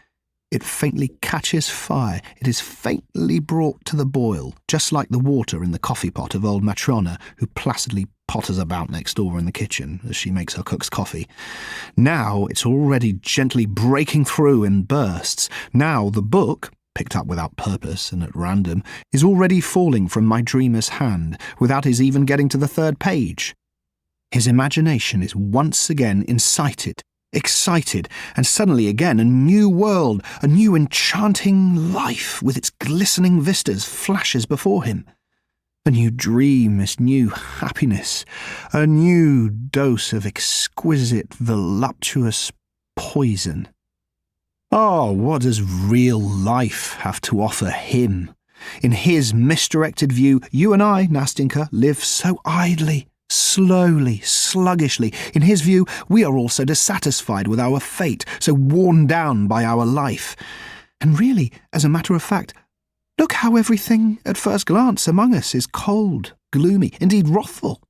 It faintly catches fire. It is faintly brought to the boil, just like the water in the coffee pot of old Matrona, who placidly potters about next door in the kitchen as she makes her cook's coffee. Now it's already gently breaking through in bursts. Now the book, picked up without purpose and at random, is already falling from my dreamer's hand, without his even getting to the third page. His imagination is once again incited, excited, and suddenly again a new world, a new enchanting life with its glistening vistas flashes before him. A new dream is new happiness, a new dose of exquisite, voluptuous poison. Oh, what does real life have to offer him? In his misdirected view, you and I, Nastyenka, live so idly, slowly, sluggishly. In his view, we are all so dissatisfied with our fate, so worn down by our life. And really, as a matter of fact, look how everything, at first glance, among us is cold, gloomy, indeed wrathful.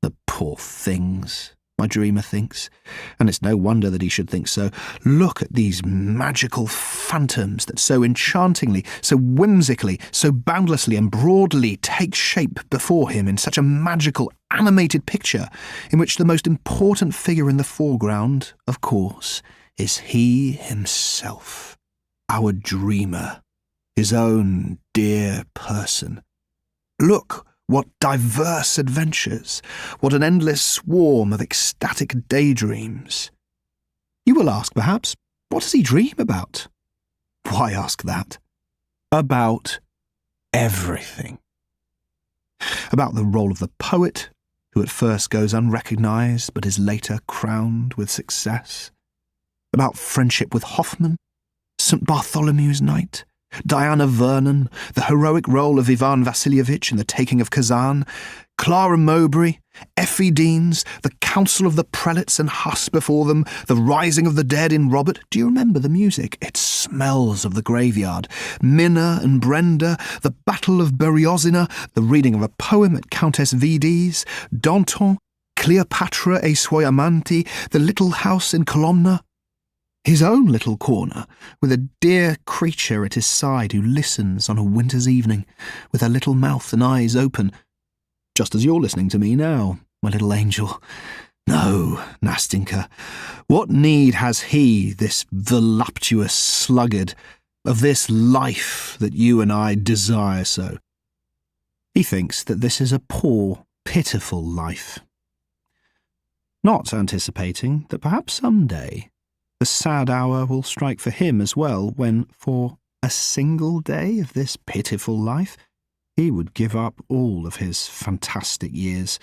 The poor things, my dreamer thinks, and it's no wonder that he should think so. Look at these magical phantoms that so enchantingly, so whimsically, so boundlessly and broadly take shape before him in such a magical, animated picture, in which the most important figure in the foreground, of course, is he himself, our dreamer, his own dear person. Look, what diverse adventures, what an endless swarm of ecstatic daydreams. You will ask, perhaps, what does he dream about? Why ask that? About everything. About the role of the poet, who at first goes unrecognized but is later crowned with success. About friendship with Hoffman, St. Bartholomew's Night, Diana Vernon, the heroic role of Ivan Vassilievich in the taking of Kazan, Clara Mowbray, Effie Deans, the council of the prelates and Huss before them, the rising of the dead in Robert. Do you remember the music? It smells of the graveyard. Minna and Brenda, the battle of Berezina, the reading of a poem at Countess Vidi's, Danton, Cleopatra e suoi amanti, the little house in Colomna. His own little corner, with a dear creature at his side who listens on a winter's evening, with her little mouth and eyes open, just as you're listening to me now, my little angel. No, Nastinka, what need has he, this voluptuous sluggard, of this life that you and I desire so? He thinks that this is a poor, pitiful life, not anticipating that perhaps some day the sad hour will strike for him as well, when, for a single day of this pitiful life, he would give up all of his fantastic years,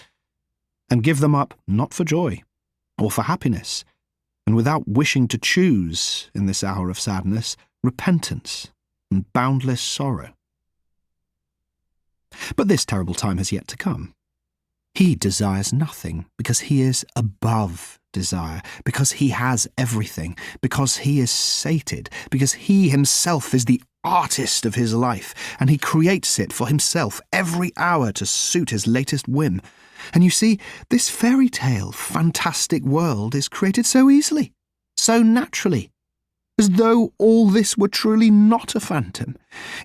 and give them up not for joy or for happiness, and without wishing to choose, in this hour of sadness, repentance and boundless sorrow. But this terrible time has yet to come. He desires nothing, because he is above desire, because he has everything, because he is sated, because he himself is the artist of his life, and he creates it for himself every hour to suit his latest whim. And you see, this fairy tale, fantastic world is created so easily, so naturally, as though all this were truly not a phantom.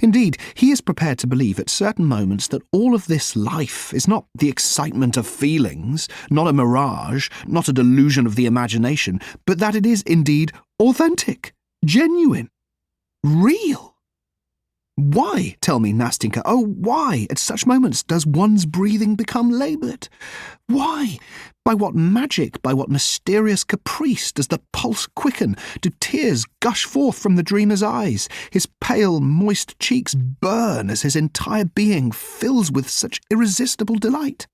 Indeed, he is prepared to believe at certain moments that all of this life is not the excitement of feelings, not a mirage, not a delusion of the imagination, but that it is indeed authentic, genuine, real. Why, tell me, Nastinka, oh, why, at such moments, does one's breathing become laboured? Why? By what magic, by what mysterious caprice does the pulse quicken? Do tears gush forth from the dreamer's eyes? His pale, moist cheeks burn as his entire being fills with such irresistible delight?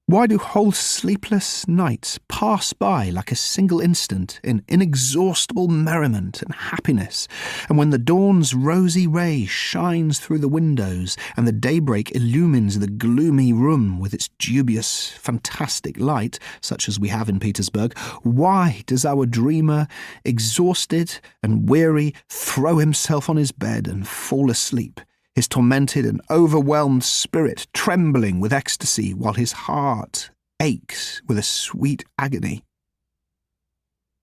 Why do whole sleepless nights pass by like a single instant in inexhaustible merriment and happiness, and when the dawn's rosy ray shines through the windows and the daybreak illumines the gloomy room with its dubious, fantastic light, such as we have in Petersburg, why does our dreamer, exhausted and weary, throw himself on his bed and fall asleep, his tormented and overwhelmed spirit trembling with ecstasy, while his heart aches with a sweet agony?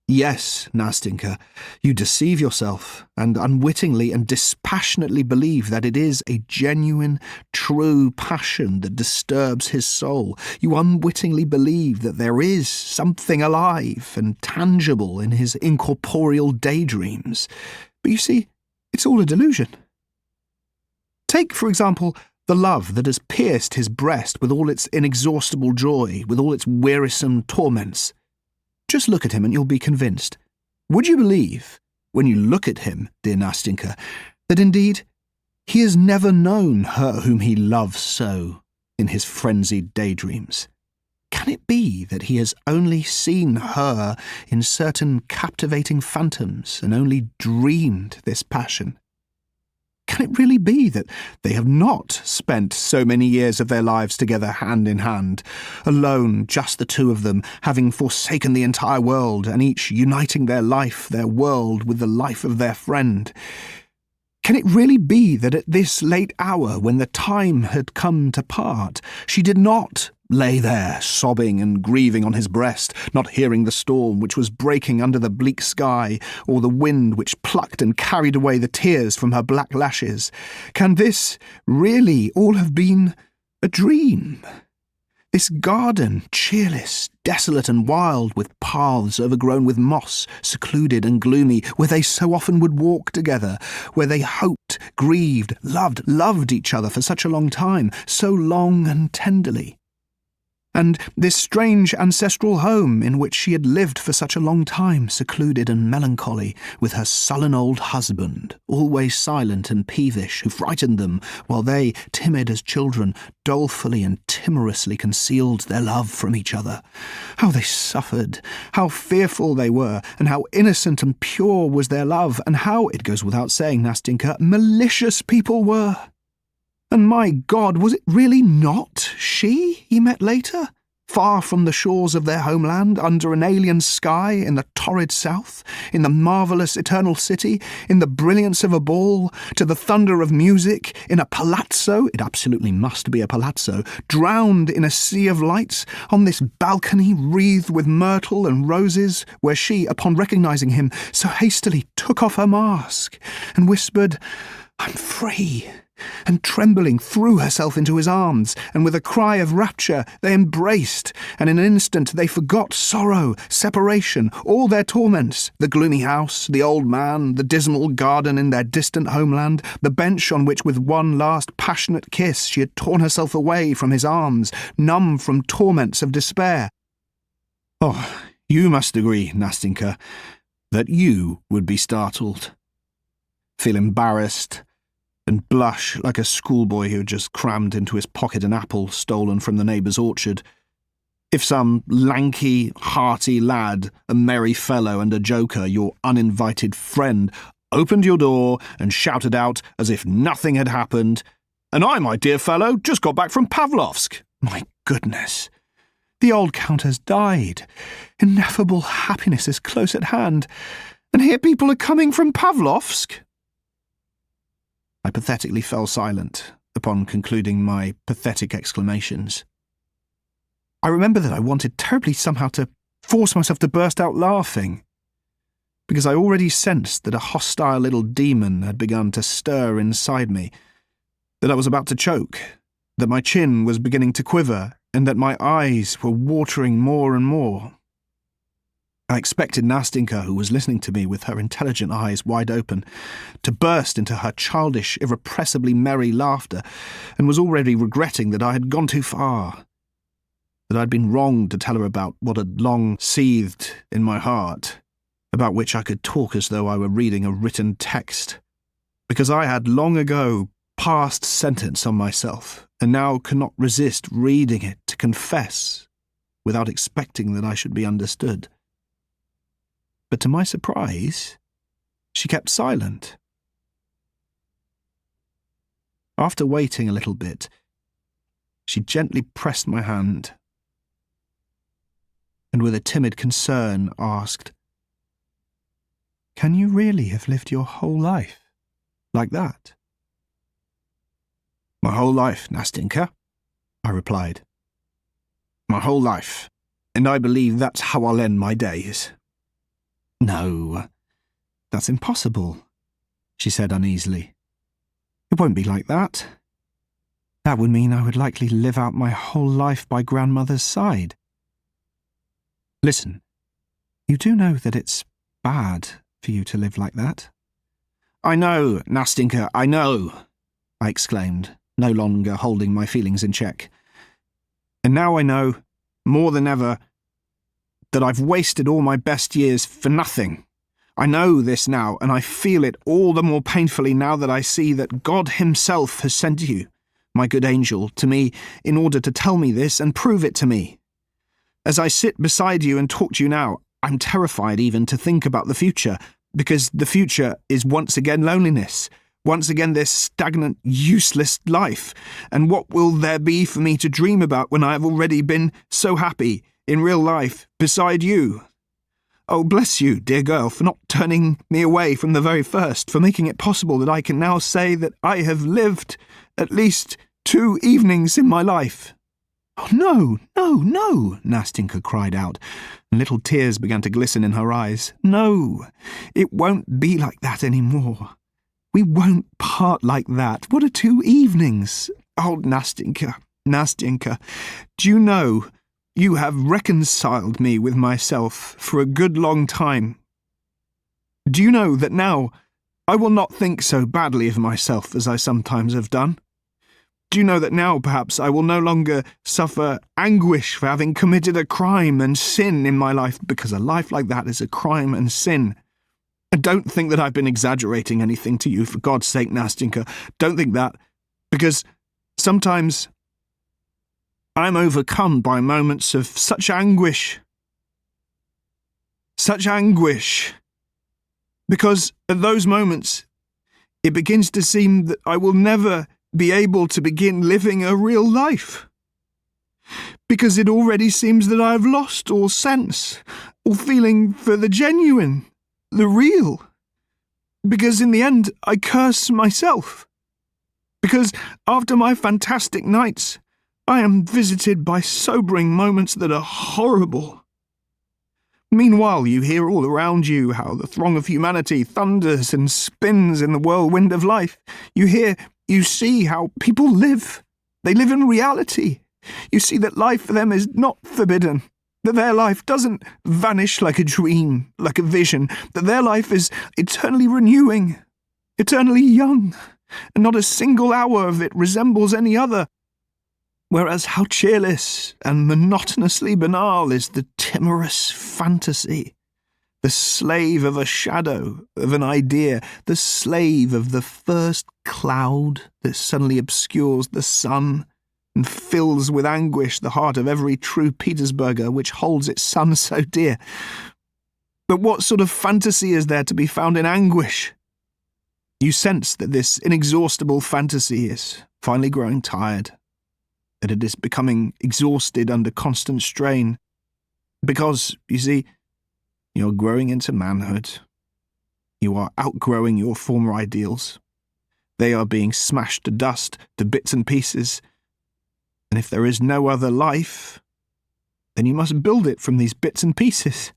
Yes, Nastinka, you deceive yourself, and unwittingly and dispassionately believe that it is a genuine, true passion that disturbs his soul. You unwittingly believe that there is something alive and tangible in his incorporeal daydreams. But you see, it's all a delusion. Take, for example, the love that has pierced his breast with all its inexhaustible joy, with all its wearisome torments. Just look at him and you'll be convinced. Would you believe, when you look at him, dear Nastinka, that indeed he has never known her whom he loves so in his frenzied daydreams? Can it be that he has only seen her in certain captivating phantoms and only dreamed this passion? Can it really be that they have not spent so many years of their lives together hand in hand, alone, just the two of them, having forsaken the entire world, and each uniting their life, their world, with the life of their friend? Can it really be that at this late hour, when the time had come to part, she did not lay there, sobbing and grieving on his breast, not hearing the storm which was breaking under the bleak sky, or the wind which plucked and carried away the tears from her black lashes? Can this really all have been a dream? This garden, cheerless, desolate and wild, with paths overgrown with moss, secluded and gloomy, where they so often would walk together, where they hoped, grieved, loved each other for such a long time, so long and tenderly. And this strange ancestral home in which she had lived for such a long time, secluded and melancholy, with her sullen old husband, always silent and peevish, who frightened them, while they, timid as children, dolefully and timorously concealed their love from each other. How they suffered, how fearful they were, and how innocent and pure was their love, and how, it goes without saying, Nastinka, malicious people were. And my God, was it really not she? he met later? Far from the shores of their homeland, under an alien sky, in the torrid south, in the marvellous eternal city, in the brilliance of a ball, to the thunder of music, in a palazzo, it absolutely must be a palazzo, drowned in a sea of lights, on this balcony wreathed with myrtle and roses, where she, upon recognising him, so hastily took off her mask, and whispered, "I'm free," and trembling threw herself into his arms, and with a cry of rapture they embraced, and in an instant they forgot sorrow, separation, all their torments, the gloomy house, the old man, the dismal garden in their distant homeland, the bench on which with one last passionate kiss she had torn herself away from his arms, numb from torments of despair. Oh, you must agree, Nastinka, that you would be startled, feel embarrassed, and blush like a schoolboy who had just crammed into his pocket an apple stolen from the neighbour's orchard, if some lanky, hearty lad, a merry fellow and a joker, your uninvited friend, opened your door and shouted out as if nothing had happened, "And I, my dear fellow, just got back from Pavlovsk." My goodness! The old count has died. Ineffable happiness is close at hand. And here people are coming from Pavlovsk. I pathetically fell silent upon concluding my pathetic exclamations. I remember that I wanted terribly somehow to force myself to burst out laughing, because I already sensed that a hostile little demon had begun to stir inside me, that I was about to choke, that my chin was beginning to quiver, and that my eyes were watering more and more. I expected Nastinka, who was listening to me with her intelligent eyes wide open, to burst into her childish, irrepressibly merry laughter, and was already regretting that I had gone too far, that I had been wrong to tell her about what had long seethed in my heart, about which I could talk as though I were reading a written text, because I had long ago passed sentence on myself, and now could not resist reading it to confess, without expecting that I should be understood. But to my surprise, she kept silent. After waiting a little bit, she gently pressed my hand, and with a timid concern asked, "Can you really have lived your whole life like that?" "My whole life, Nastinka," I replied. "My whole life, and I believe that's how I'll end my days." "No, that's impossible," she said uneasily. "It won't be like that. That would mean I would likely live out my whole life by grandmother's side. Listen, you do know that it's bad for you to live like that?" "I know, Nastinka, I know," I exclaimed, no longer holding my feelings in check. "And now I know, more than ever, that I've wasted all my best years for nothing. I know this now, and I feel it all the more painfully now that I see that God himself has sent you, my good angel, to me in order to tell me this and prove it to me. As I sit beside you and talk to you now, I'm terrified even to think about the future, because the future is once again loneliness, once again this stagnant, useless life, and what will there be for me to dream about when I have already been so happy in real life, beside you? Oh, bless you, dear girl, for not turning me away from the very first, for making it possible that I can now say that I have lived at least 2 evenings in my life." "Oh, no, no, no," Nastinka cried out, and little tears began to glisten in her eyes. "No, it won't be like that any more. We won't part like that. What are 2 evenings? Oh, Nastinka, Nastinka, do you know, you have reconciled me with myself for a good long time. Do you know that now I will not think so badly of myself as I sometimes have done? Do you know that now perhaps I will no longer suffer anguish for having committed a crime and sin in my life, because a life like that is a crime and sin? And don't think that I've been exaggerating anything to you, for God's sake, Nastinka. Don't think that, because sometimes I'm overcome by moments of such anguish, because at those moments it begins to seem that I will never be able to begin living a real life. because it already seems that I have lost all sense, all feeling for the genuine, the real. Because in the end I curse myself. Because after my fantastic nights, I am visited by sobering moments that are horrible. Meanwhile, you hear all around you how the throng of humanity thunders and spins in the whirlwind of life. You see how people live. They live in reality. You see that life for them is not forbidden, that their life doesn't vanish like a dream, like a vision, that their life is eternally renewing, eternally young, and not a single hour of it resembles any other. Whereas how cheerless and monotonously banal is the timorous fantasy, the slave of a shadow, of an idea, the slave of the first cloud that suddenly obscures the sun and fills with anguish the heart of every true Petersburger which holds its sun so dear. But what sort of fantasy is there to be found in anguish? You sense that this inexhaustible fantasy is finally growing tired, that it is becoming exhausted under constant strain, because, you see, you're growing into manhood. You are outgrowing your former ideals. They are being smashed to dust, to bits and pieces, and if there is no other life, then you must build it from these bits and pieces.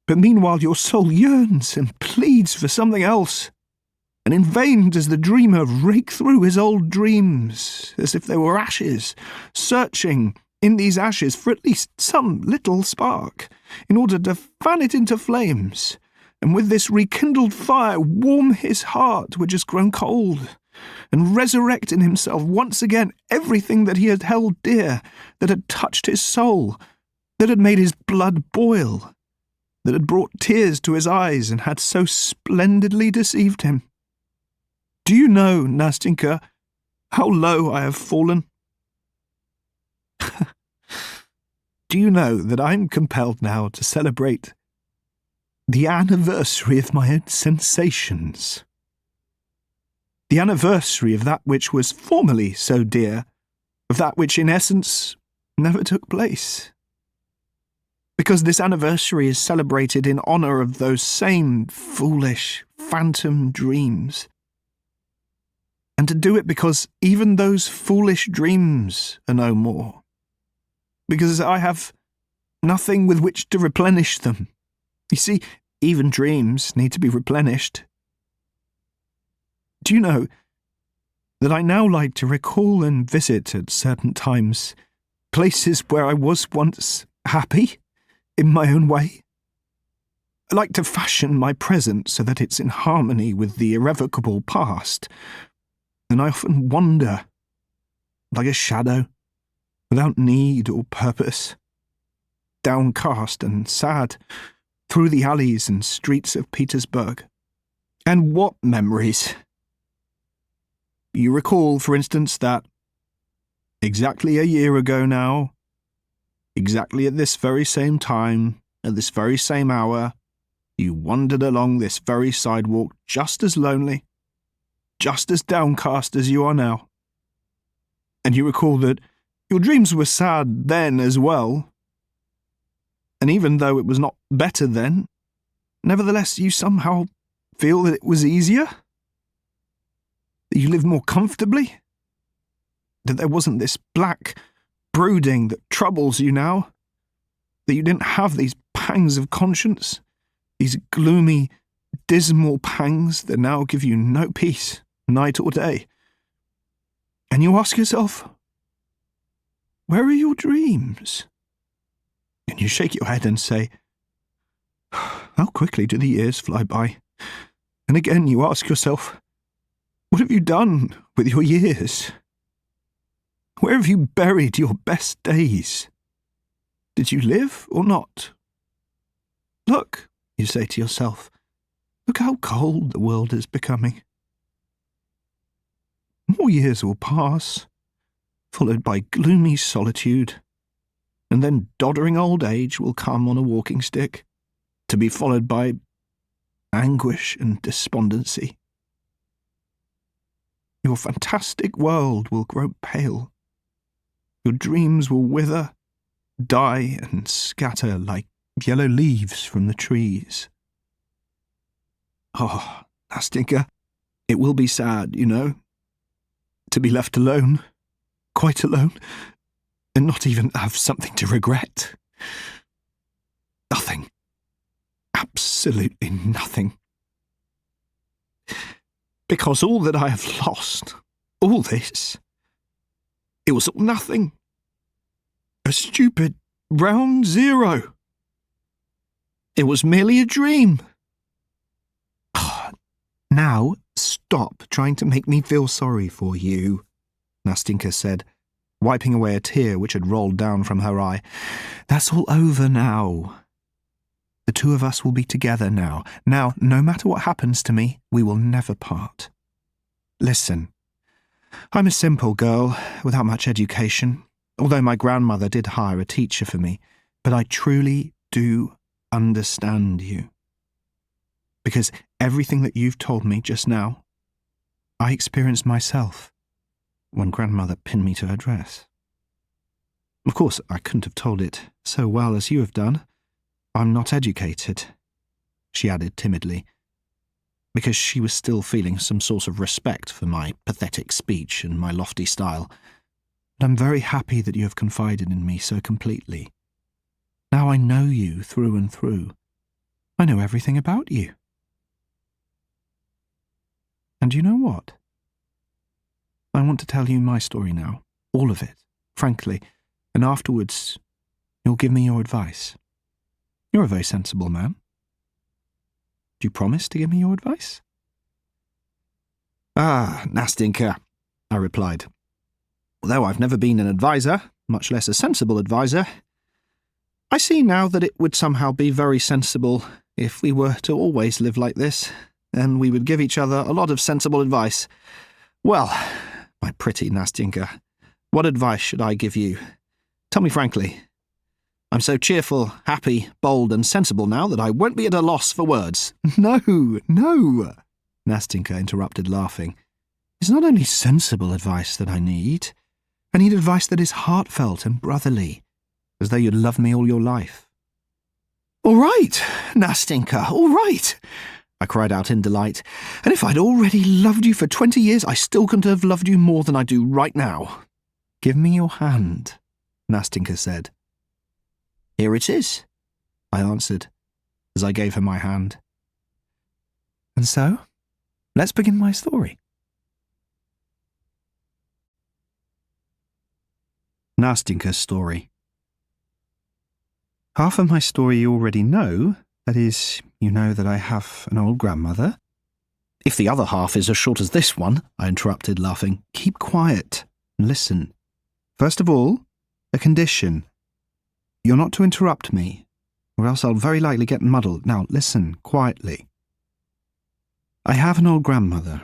But meanwhile your soul yearns and pleads for something else, and in vain does the dreamer rake through his old dreams as if they were ashes, searching in these ashes for at least some little spark, in order to fan it into flames, and with this rekindled fire warm his heart which has grown cold, and resurrect in himself once again everything that he had held dear, that had touched his soul, that had made his blood boil, that had brought tears to his eyes and had so splendidly deceived him. Do you know, Nastenka, how low I have fallen? Do you know that I am compelled now to celebrate the anniversary of my own sensations? The anniversary of that which was formerly so dear, of that which in essence never took place. Because this anniversary is celebrated in honour of those same foolish, phantom dreams. And to do it because even those foolish dreams are no more. Because I have nothing with which to replenish them. You see, even dreams need to be replenished. Do you know that I now like to recall and visit at certain times places where I was once happy in my own way? I like to fashion my present so that it's in harmony with the irrevocable past, and I often wander, like a shadow, without need or purpose, downcast and sad, through the alleys and streets of Petersburg. And what memories! You recall, for instance, that exactly a year ago now, exactly at this very same time, at this very same hour, you wandered along this very sidewalk just as lonely, just as downcast as you are now. And you recall that your dreams were sad then as well, and even though it was not better then, nevertheless you somehow feel that it was easier, that you lived more comfortably, that there wasn't this black brooding that troubles you now, that you didn't have these pangs of conscience, these gloomy, dismal pangs that now give you no peace, night or day. And you ask yourself, where are your dreams? And you shake your head and say, how quickly do the years fly by? And again you ask yourself, what have you done with your years? Where have you buried your best days? Did you live or not? Look, you say to yourself, look how cold the world is becoming. More years will pass, followed by gloomy solitude, and then doddering old age will come on a walking stick, to be followed by anguish and despondency. Your fantastic world will grow pale, Your dreams will wither, die and scatter like yellow leaves from the trees. Oh, Nastinka, it will be sad, you know, to be left alone, quite alone, and not even have something to regret. Nothing. Absolutely nothing. Because all that I have lost, all this, it was all nothing. A stupid round zero. It was merely a dream. Now, stop trying to make me feel sorry for you, Nastinka said, wiping away a tear which had rolled down from her eye. That's all over now. The two of us will be together now. Now, no matter what happens to me, we will never part. Listen, I'm a simple girl without much education, although my grandmother did hire a teacher for me, but I truly do understand you. Because everything that you've told me just now, I experienced myself when grandmother pinned me to her dress. Of course, I couldn't have told it so well as you have done. I'm not educated, she added timidly, because she was still feeling some sort of respect for my pathetic speech and my lofty style. But I'm very happy that you have confided in me so completely. Now I know you through and through. I know everything about you. And you know what? I want to tell you my story now, all of it, frankly, and afterwards you'll give me your advice. You're a very sensible man. Do you promise to give me your advice? Ah, Nastinka, I replied. Although I've never been an adviser, much less a sensible adviser, I see now that it would somehow be very sensible if we were to always live like this, and we would give each other a lot of sensible advice. Well, my pretty Nastinka, what advice should I give you? Tell me frankly. I'm so cheerful, happy, bold, and sensible now that I won't be at a loss for words. No, Nastinka interrupted, laughing. It's not only sensible advice that I need advice that is heartfelt and brotherly, as though you'd loved me all your life. All right, Nastinka, all right, I cried out in delight. And if I'd already loved you for 20 years, I still couldn't have loved you more than I do right now. Give me your hand, Nastinka said. Here it is, I answered, as I gave her my hand. And so, let's begin my story. Nastinka's story. Half of my story you already know, that is, you know that I have an old grandmother. If the other half is as short as this one, I interrupted, laughing, keep quiet and listen. First of all, a condition. You're not to interrupt me, or else I'll very likely get muddled. Now, listen quietly. I have an old grandmother.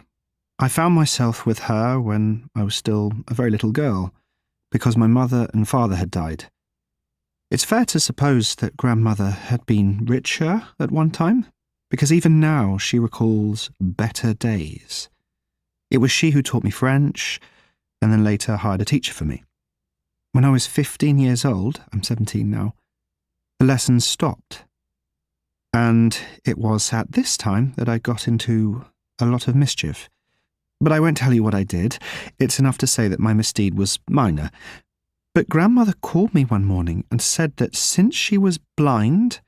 I found myself with her when I was still a very little girl, because my mother and father had died. It's fair to suppose that grandmother had been richer at one time, because even now she recalls better days. It was she who taught me French, and then later hired a teacher for me. When I was 15 years old, I'm 17 now, the lessons stopped. And it was at this time that I got into a lot of mischief. But I won't tell you what I did. It's enough to say that my misdeed was minor. But grandmother called me one morning and said that since she was blind,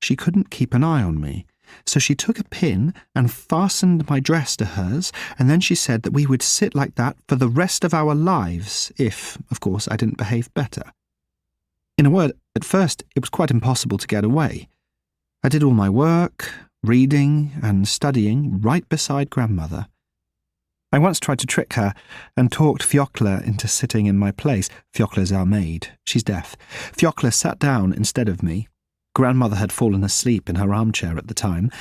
she couldn't keep an eye on me. So she took a pin and fastened my dress to hers, and then she said that we would sit like that for the rest of our lives if, of course, I didn't behave better. In a word, at first it was quite impossible to get away. I did all my work, reading and studying right beside grandmother. I once tried to trick her and talked Fyodor into sitting in my place. Fyodor's our maid. She's deaf. Fyodor sat down instead of me. Grandmother had fallen asleep in her armchair at the time,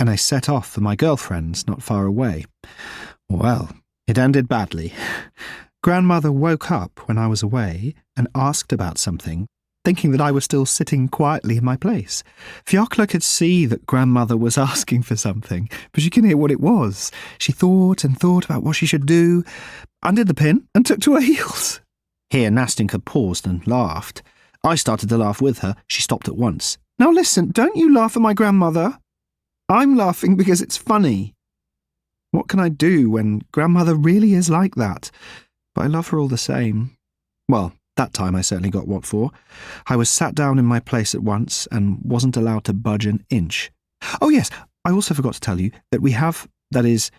and I set off for my girlfriend's not far away. Well, it ended badly. Grandmother woke up when I was away and asked about something, thinking that I was still sitting quietly in my place. Fyodor could see that grandmother was asking for something, but she couldn't hear what it was. She thought and thought about what she should do, undid the pin, and took to her heels. Here Nastinka paused and laughed. I started to laugh with her. She stopped at once. Now listen, don't you laugh at my grandmother. I'm laughing because it's funny. What can I do when grandmother really is like that? But I love her all the same. Well, that time I certainly got what for. I was sat down in my place at once and wasn't allowed to budge an inch. Oh yes, I also forgot to tell you that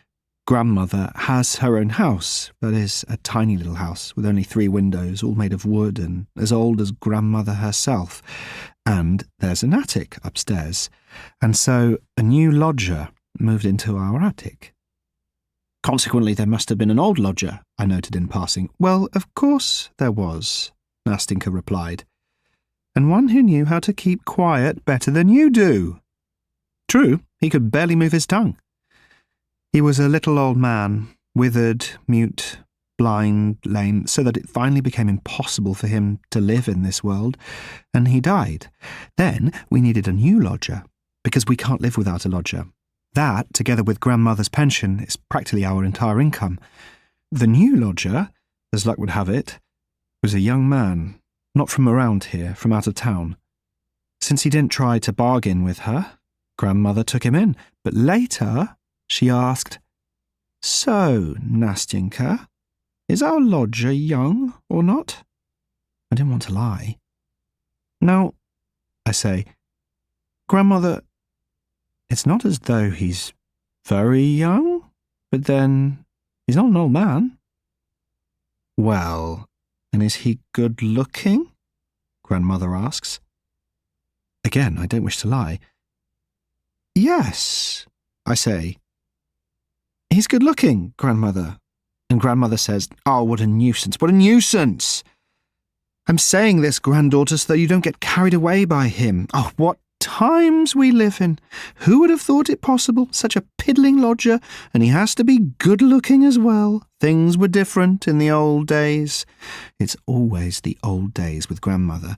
grandmother has her own house. That is, a tiny little house with only 3 windows, all made of wood and as old as grandmother herself. And there's an attic upstairs. And so a new lodger moved into our attic. Consequently, there must have been an old lodger, I noted in passing. Well, of course there was, Nastinka replied. And one who knew how to keep quiet better than you do. True, he could barely move his tongue. He was a little old man, withered, mute, blind, lame, so that it finally became impossible for him to live in this world, and he died. Then we needed a new lodger, because we can't live without a lodger. That, together with grandmother's pension, is practically our entire income. The new lodger, as luck would have it, was a young man, not from around here, from out of town. Since he didn't try to bargain with her, grandmother took him in, but later she asked, "So, Nastinka, is our lodger young or not?" I didn't want to lie. "No," I say, "Grandmother, it's not as though he's very young, but then he's not an old man." "Well, and is he good-looking?" grandmother asks. Again, I don't wish to lie. "Yes," I say. "He's good-looking, grandmother." And grandmother says, "Oh, what a nuisance, what a nuisance! I'm saying this, granddaughter, so that you don't get carried away by him. Oh, what times we live in! Who would have thought it possible? Such a piddling lodger, and he has to be good-looking as well. Things were different in the old days." It's always the old days with grandmother.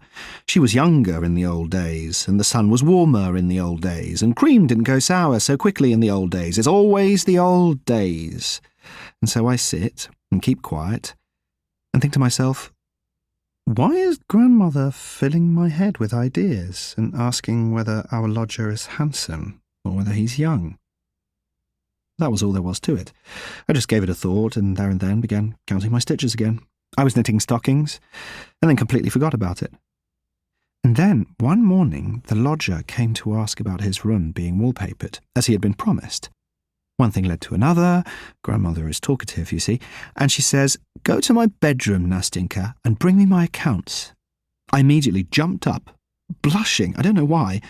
She was younger in the old days, and the sun was warmer in the old days, and cream didn't go sour so quickly in the old days. It's always the old days. And so I sit and keep quiet and think to myself, why is grandmother filling my head with ideas and asking whether our lodger is handsome or whether he's young? That was all there was to it. I just gave it a thought and there and then began counting my stitches again. I was knitting stockings and then completely forgot about it. And then one morning the lodger came to ask about his room being wallpapered, as he had been promised. One thing led to another. Grandmother is talkative, you see, and she says, "Go to my bedroom, Nastinka, and bring me my accounts." I immediately jumped up, blushing, I don't know why,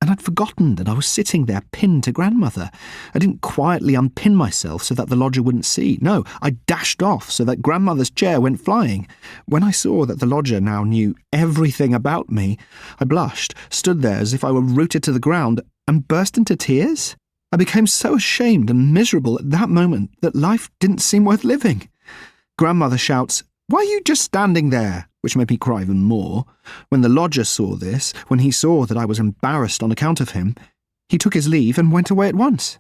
and I'd forgotten that I was sitting there pinned to grandmother. I didn't quietly unpin myself so that the lodger wouldn't see. No, I dashed off so that grandmother's chair went flying. When I saw that the lodger now knew everything about me, I blushed, stood there as if I were rooted to the ground, and burst into tears. I became so ashamed and miserable at that moment that life didn't seem worth living. Grandmother shouts, "Why are you just standing there?" which made me cry even more. When the lodger saw this, when he saw that I was embarrassed on account of him, he took his leave and went away at once.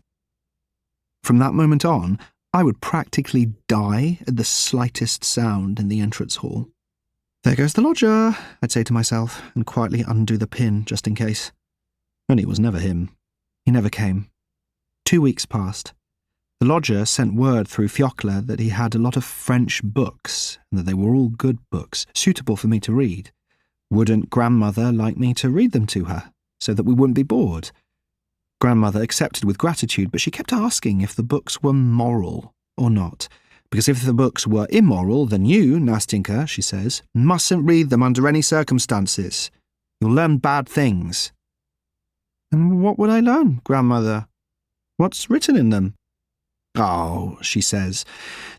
From that moment on, I would practically die at the slightest sound in the entrance hall. "There goes the lodger," I'd say to myself, and quietly undo the pin just in case. Only it was never him. He never came. 2 weeks passed. The lodger sent word through Fyodor that he had a lot of French books, and that they were all good books, suitable for me to read. Wouldn't grandmother like me to read them to her, so that we wouldn't be bored? Grandmother accepted with gratitude, but she kept asking if the books were moral or not, because if the books were immoral, then you, Nastinka, she says, mustn't read them under any circumstances. You'll learn bad things. And what would I learn, grandmother? What's written in them? "Oh," she says,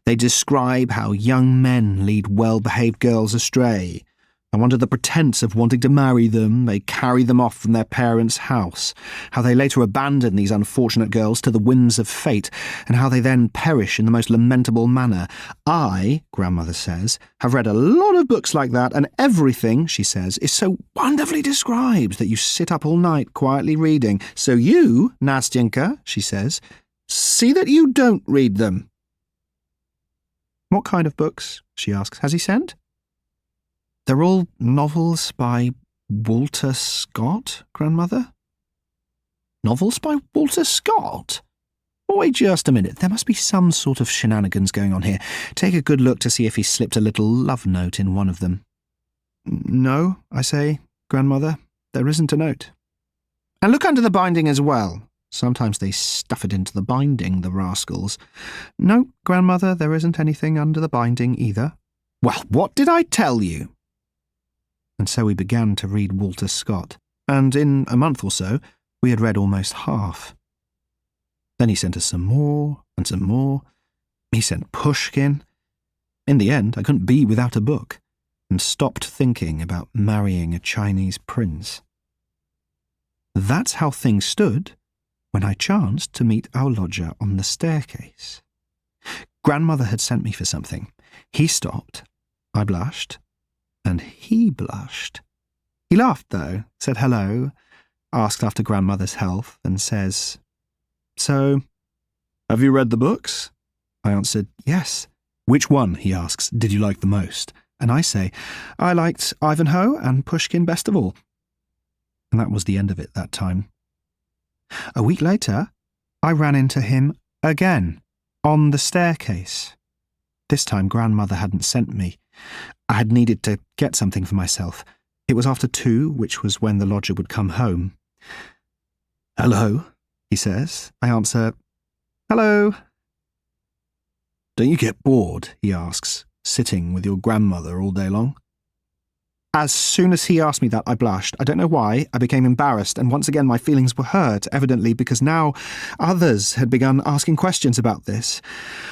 "they describe how young men lead well-behaved girls astray, and under the pretence of wanting to marry them, they carry them off from their parents' house, how they later abandon these unfortunate girls to the whims of fate, and how they then perish in the most lamentable manner. I," grandmother says, "have read a lot of books like that, and everything," she says, "is so wonderfully described that you sit up all night quietly reading. So you, Nastinka," she says, "see that you don't read them." "What kind of books?" she asks. "Has he sent?" They're all novels by Walter Scott, Grandmother? Novels by Walter Scott? Wait just a minute. There must be some sort of shenanigans going on here. Take a good look to see if he slipped a little love note in one of them. No, I say, Grandmother, there isn't a note. And look under the binding as well. Sometimes they stuff it into the binding, the rascals. No, Grandmother, there isn't anything under the binding either. Well, what did I tell you? And so we began to read Walter Scott, and in a month or so we had read almost half. Then he sent us some more and some more. He sent Pushkin. In the end, I couldn't be without a book, and stopped thinking about marrying a Chinese prince. That's how things stood when I chanced to meet our lodger on the staircase. Grandmother had sent me for something. He stopped. I blushed. And he blushed. He laughed, though, said hello, asked after Grandmother's health, and says, "So, have you read the books?" I answered, "Yes." "Which one," he asks, "did you like the most?" And I say, "I liked Ivanhoe and Pushkin best of all." And that was the end of it that time. A week later, I ran into him again, on the staircase. This time Grandmother hadn't sent me. I had needed to get something for myself. It was after 2, which was when the lodger would come home. "Hello," he says. I answer, "Hello." "Don't you get bored," he asks, "sitting with your grandmother all day long?" As soon as he asked me that, I blushed. I don't know why. I became embarrassed, and once again my feelings were hurt, evidently because now others had begun asking questions about this.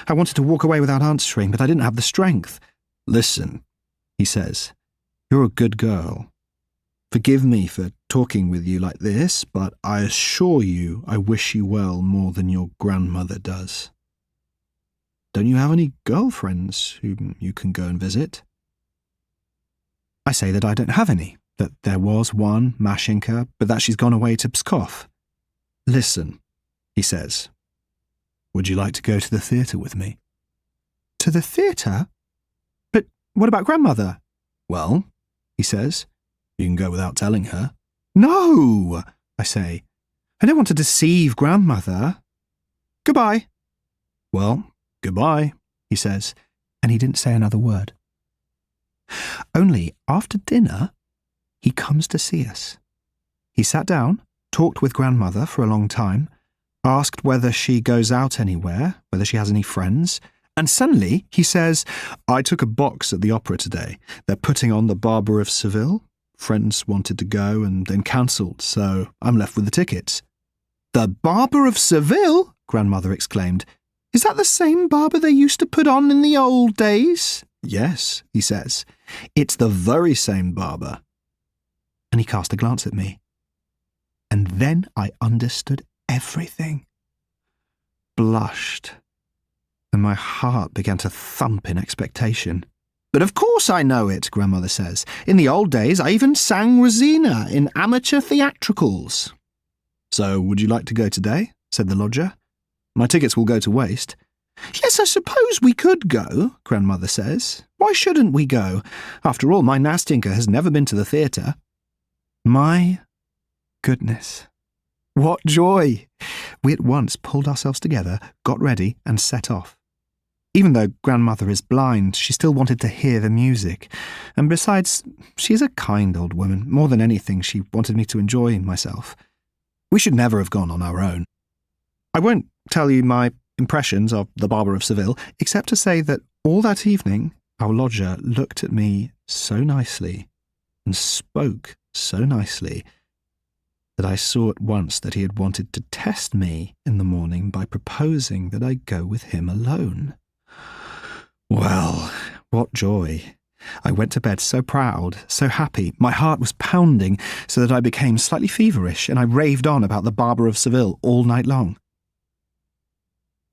I wanted to walk away without answering, but I didn't have the strength. "Listen," he says, "you're a good girl. Forgive me for talking with you like this, but I assure you I wish you well more than your grandmother does. Don't you have any girlfriends whom you can go and visit?" I say that I don't have any, that there was one, Mashinka, but that she's gone away to Pskov. "Listen," he says, "would you like to go to the theatre with me?" "To the theatre? But what about Grandmother?" "Well," he says, "you can go without telling her." "No," I say. "I don't want to deceive Grandmother. Goodbye." "Well, goodbye," he says, and he didn't say another word. Only after dinner, he comes to see us. He sat down, talked with Grandmother for a long time, asked whether she goes out anywhere, whether she has any friends, and suddenly he says, "I took a box at the opera today. They're putting on The Barber of Seville. Friends wanted to go and then cancelled, so I'm left with the tickets." "The Barber of Seville?" Grandmother exclaimed. "Is that the same barber they used to put on in the old days?" "Yes," he says. "It's the very same barber." And he cast a glance at me. And then I understood everything. Blushed. And my heart began to thump in expectation. "But of course I know it," Grandmother says. "In the old days I even sang Rosina in amateur theatricals." "So would you like to go today?" said the lodger. "My tickets will go to waste." "Yes, I suppose we could go," Grandmother says. "Why shouldn't we go? After all, my Nastinka has never been to the theatre." My goodness. What joy! We at once pulled ourselves together, got ready, and set off. Even though Grandmother is blind, she still wanted to hear the music. And besides, she is a kind old woman. More than anything, she wanted me to enjoy myself. We should never have gone on our own. I won't tell you my impressions of The Barber of Seville, except to say that all that evening our lodger looked at me so nicely and spoke so nicely that I saw at once that he had wanted to test me in the morning by proposing that I go with him alone. Well, what joy! I went to bed so proud, so happy, my heart was pounding so that I became slightly feverish, and I raved on about The Barber of Seville all night long.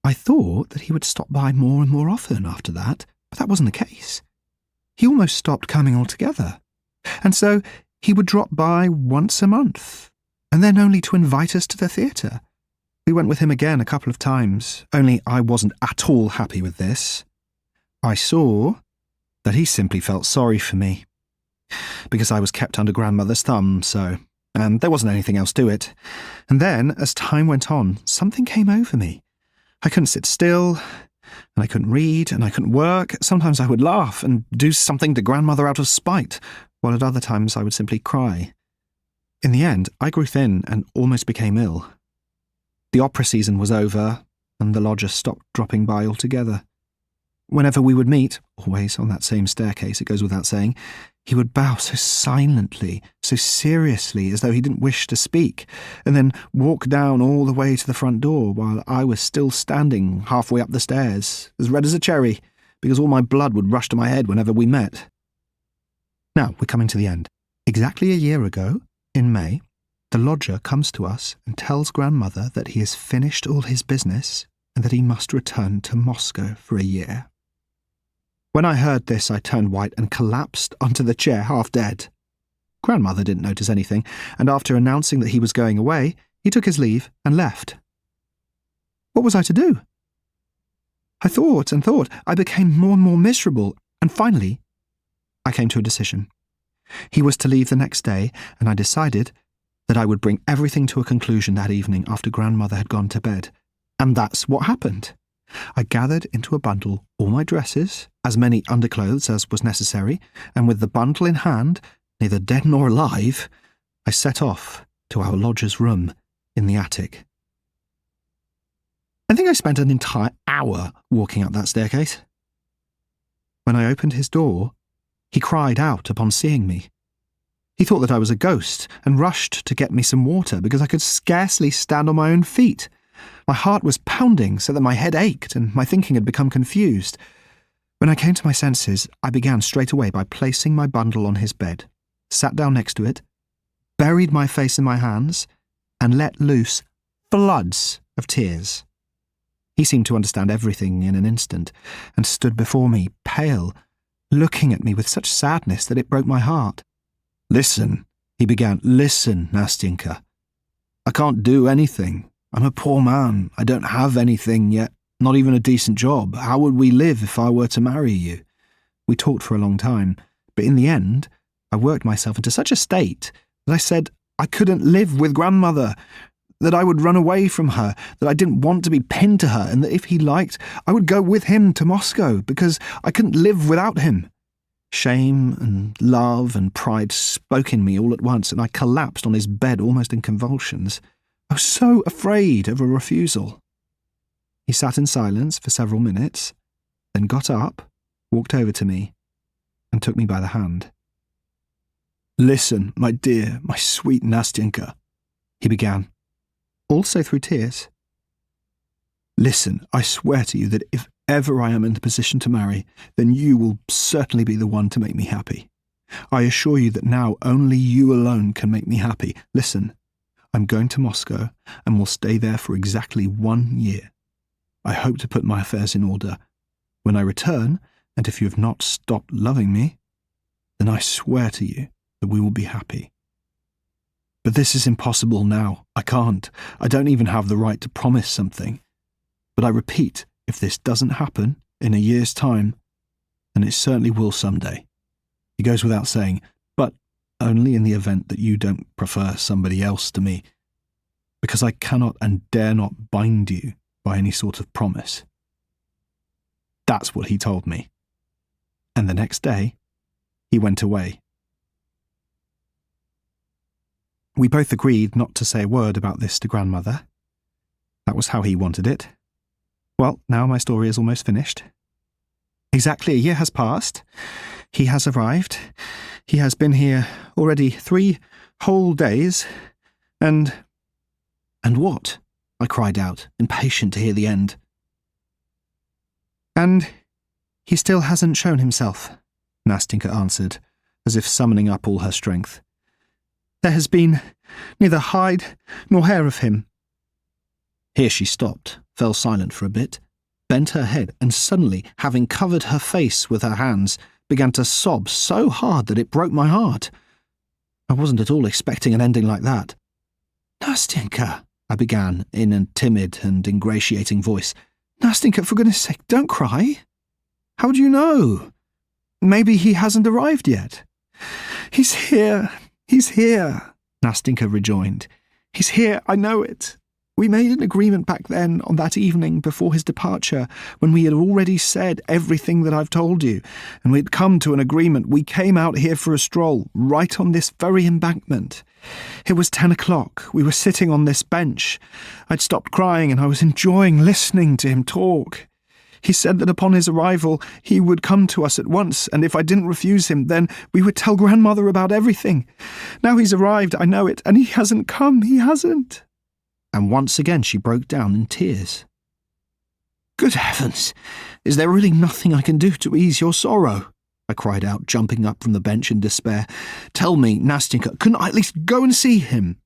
I thought that he would stop by more and more often after that, but that wasn't the case. He almost stopped coming altogether, and so he would drop by once a month, and then only to invite us to the theatre. We went with him again a couple of times, only I wasn't at all happy with this. I saw that he simply felt sorry for me. because I was kept under grandmother's thumb, and there wasn't anything else to it. And then, as time went on, something came over me. I couldn't sit still, and I couldn't read, and I couldn't work. Sometimes I would laugh and do something to grandmother out of spite, while at other times I would simply cry. In the end, I grew thin and almost became ill. The opera season was over, and the lodger stopped dropping by altogether. Whenever we would meet, always on that same staircase, it goes without saying, he would bow so silently, so seriously, as though he didn't wish to speak, and then walk down all the way to the front door while I was still standing halfway up the stairs, as red as a cherry, because all my blood would rush to my head whenever we met. Now, we're coming to the end. Exactly a year ago, in May, the lodger comes to us and tells grandmother that he has finished all his business and that he must return to Moscow for a year. When I heard this, I turned white and collapsed onto the chair, half dead. Grandmother didn't notice anything, and after announcing that he was going away, he took his leave and left. What was I to do? I thought and thought. I became more and more miserable, and finally, I came to a decision. He was to leave the next day, and I decided that I would bring everything to a conclusion that evening after grandmother had gone to bed. And that's what happened. I gathered into a bundle all my dresses, as many underclothes as was necessary, and with the bundle in hand, neither dead nor alive, I set off to our lodger's room in the attic. I think I spent an entire hour walking up that staircase. When I opened his door, he cried out upon seeing me. He thought that I was a ghost and rushed to get me some water because I could scarcely stand on my own feet. My heart was pounding so that my head ached and my thinking had become confused. When I came to my senses, I began straight away by placing my bundle on his bed, sat down next to it, buried my face in my hands, and let loose floods of tears. He seemed to understand everything in an instant and stood before me, pale, looking at me with such sadness that it broke my heart. "Listen," he began. "Listen, Nastyenka. I can't do anything. I'm a poor man. I don't have anything yet, not even a decent job. How would we live if I were to marry you?" We talked for a long time, but in the end, I worked myself into such a state that I said I couldn't live with grandmother, that I would run away from her, that I didn't want to be pinned to her, and that if he liked, I would go with him to Moscow, because I couldn't live without him. Shame and love and pride spoke in me all at once, and I collapsed on his bed almost in convulsions. I was so afraid of a refusal. He sat in silence for several minutes, then got up, walked over to me, and took me by the hand. "Listen, my dear, my sweet Nastyenka," he began, also through tears. "Listen, I swear to you that if ever I am in the position to marry, then you will certainly be the one to make me happy. I assure you that now only you alone can make me happy. Listen, I'm going to Moscow and will stay there for exactly 1 year. I hope to put my affairs in order. When I return, and if you have not stopped loving me, then I swear to you that we will be happy. But this is impossible now. I can't. I don't even have the right to promise something. But I repeat, if this doesn't happen in a year's time, then it certainly will someday. It goes without saying, but only in the event that you don't prefer somebody else to me, because I cannot and dare not bind you by any sort of promise." That's what he told me. And the next day, he went away. We both agreed not to say a word about this to grandmother. That was how he wanted it. Well, now my story is almost finished. Exactly a year has passed. He has arrived. He has been here already 3 whole days. And what? I cried out, impatient to hear the end. "And he still hasn't shown himself," Nastyenka answered, as if summoning up all her strength. "There has been neither hide nor hair of him." Here she stopped, fell silent for a bit, bent her head, and suddenly, having covered her face with her hands, began to sob so hard that it broke my heart. I wasn't at all expecting an ending like that. "Nastyenka," I began, in a timid and ingratiating voice. "Nastyenka, for goodness sake, don't cry. How do you know? Maybe he hasn't arrived yet. He's here, he's here, Nastinka rejoined. He's here, I know it. We made an agreement back then on that evening before his departure, when we had already said everything that I've told you, and we'd come to an agreement. We came out here for a stroll, right on this very embankment. It was 10 o'clock. We were sitting on this bench. I'd stopped crying and I was enjoying listening to him talk. He said that upon his arrival he would come to us at once, and if I didn't refuse him, then we would tell grandmother about everything. Now he's arrived, I know it, and he hasn't come, he hasn't. And once again she broke down in tears. Good heavens! Is there really nothing I can do to ease your sorrow? I cried out, jumping up from the bench in despair. Tell me, Nastinka, couldn't I at least go and see him?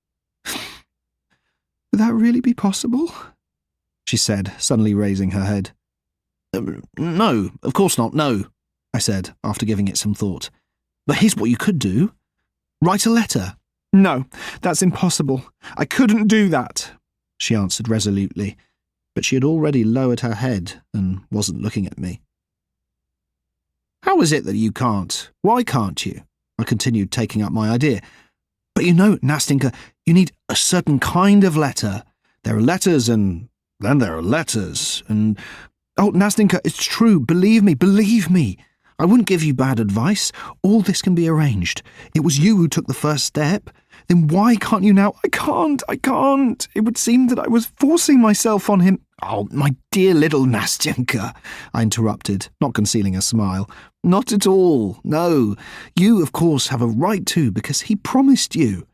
Would that really be possible? She said, suddenly raising her head. No, of course not, no, I said, after giving it some thought. But here's what you could do. Write a letter. No, that's impossible. I couldn't do that, she answered resolutely, but she had already lowered her head and wasn't looking at me. How is it that you can't? Why can't you? I continued, taking up my idea. But you know, Nastinka, you need a certain kind of letter. There are letters and then there are letters and... Oh, Nastinka, it's true. Believe me. I wouldn't give you bad advice. All this can be arranged. It was you who took the first step. Then why can't you now? I can't. It would seem that I was forcing myself on him. Oh, my dear little Nastinka, I interrupted, not concealing a smile. Not at all. No. You, of course, have a right to, because he promised you.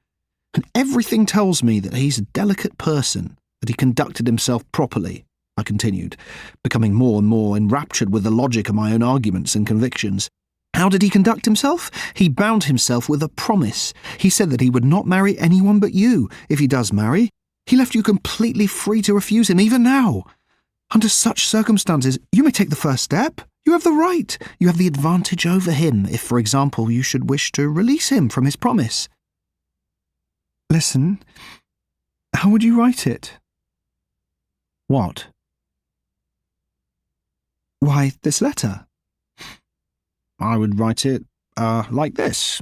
And everything tells me that he's a delicate person, that he conducted himself properly, I continued, becoming more and more enraptured with the logic of my own arguments and convictions. How did he conduct himself? He bound himself with a promise. He said that he would not marry anyone but you, if he does marry. He left you completely free to refuse him, even now. Under such circumstances, you may take the first step. You have the right. You have the advantage over him, if, for example, you should wish to release him from his promise. Listen, how would you write it? What? Why, this letter. I would write it, like this.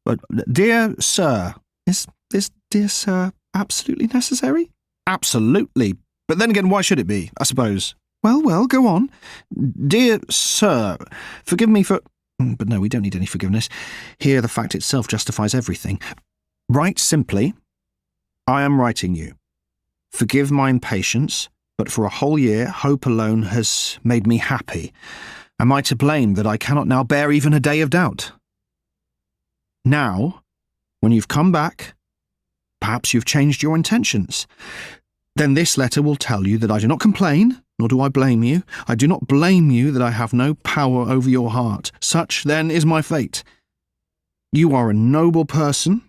But, Dear Sir... Is this Dear Sir absolutely necessary? Absolutely. But then again, why should it be, I suppose? Well, go on. Dear Sir, forgive me for... But no, we don't need any forgiveness. Here the fact itself justifies everything. Write simply, I am writing you. Forgive my impatience, but for a whole year hope alone has made me happy. Am I to blame that I cannot now bear even a day of doubt? Now, when you've come back, perhaps you've changed your intentions. Then this letter will tell you that I do not complain, nor do I blame you. I do not blame you that I have no power over your heart. Such, then, is my fate. You are a noble person.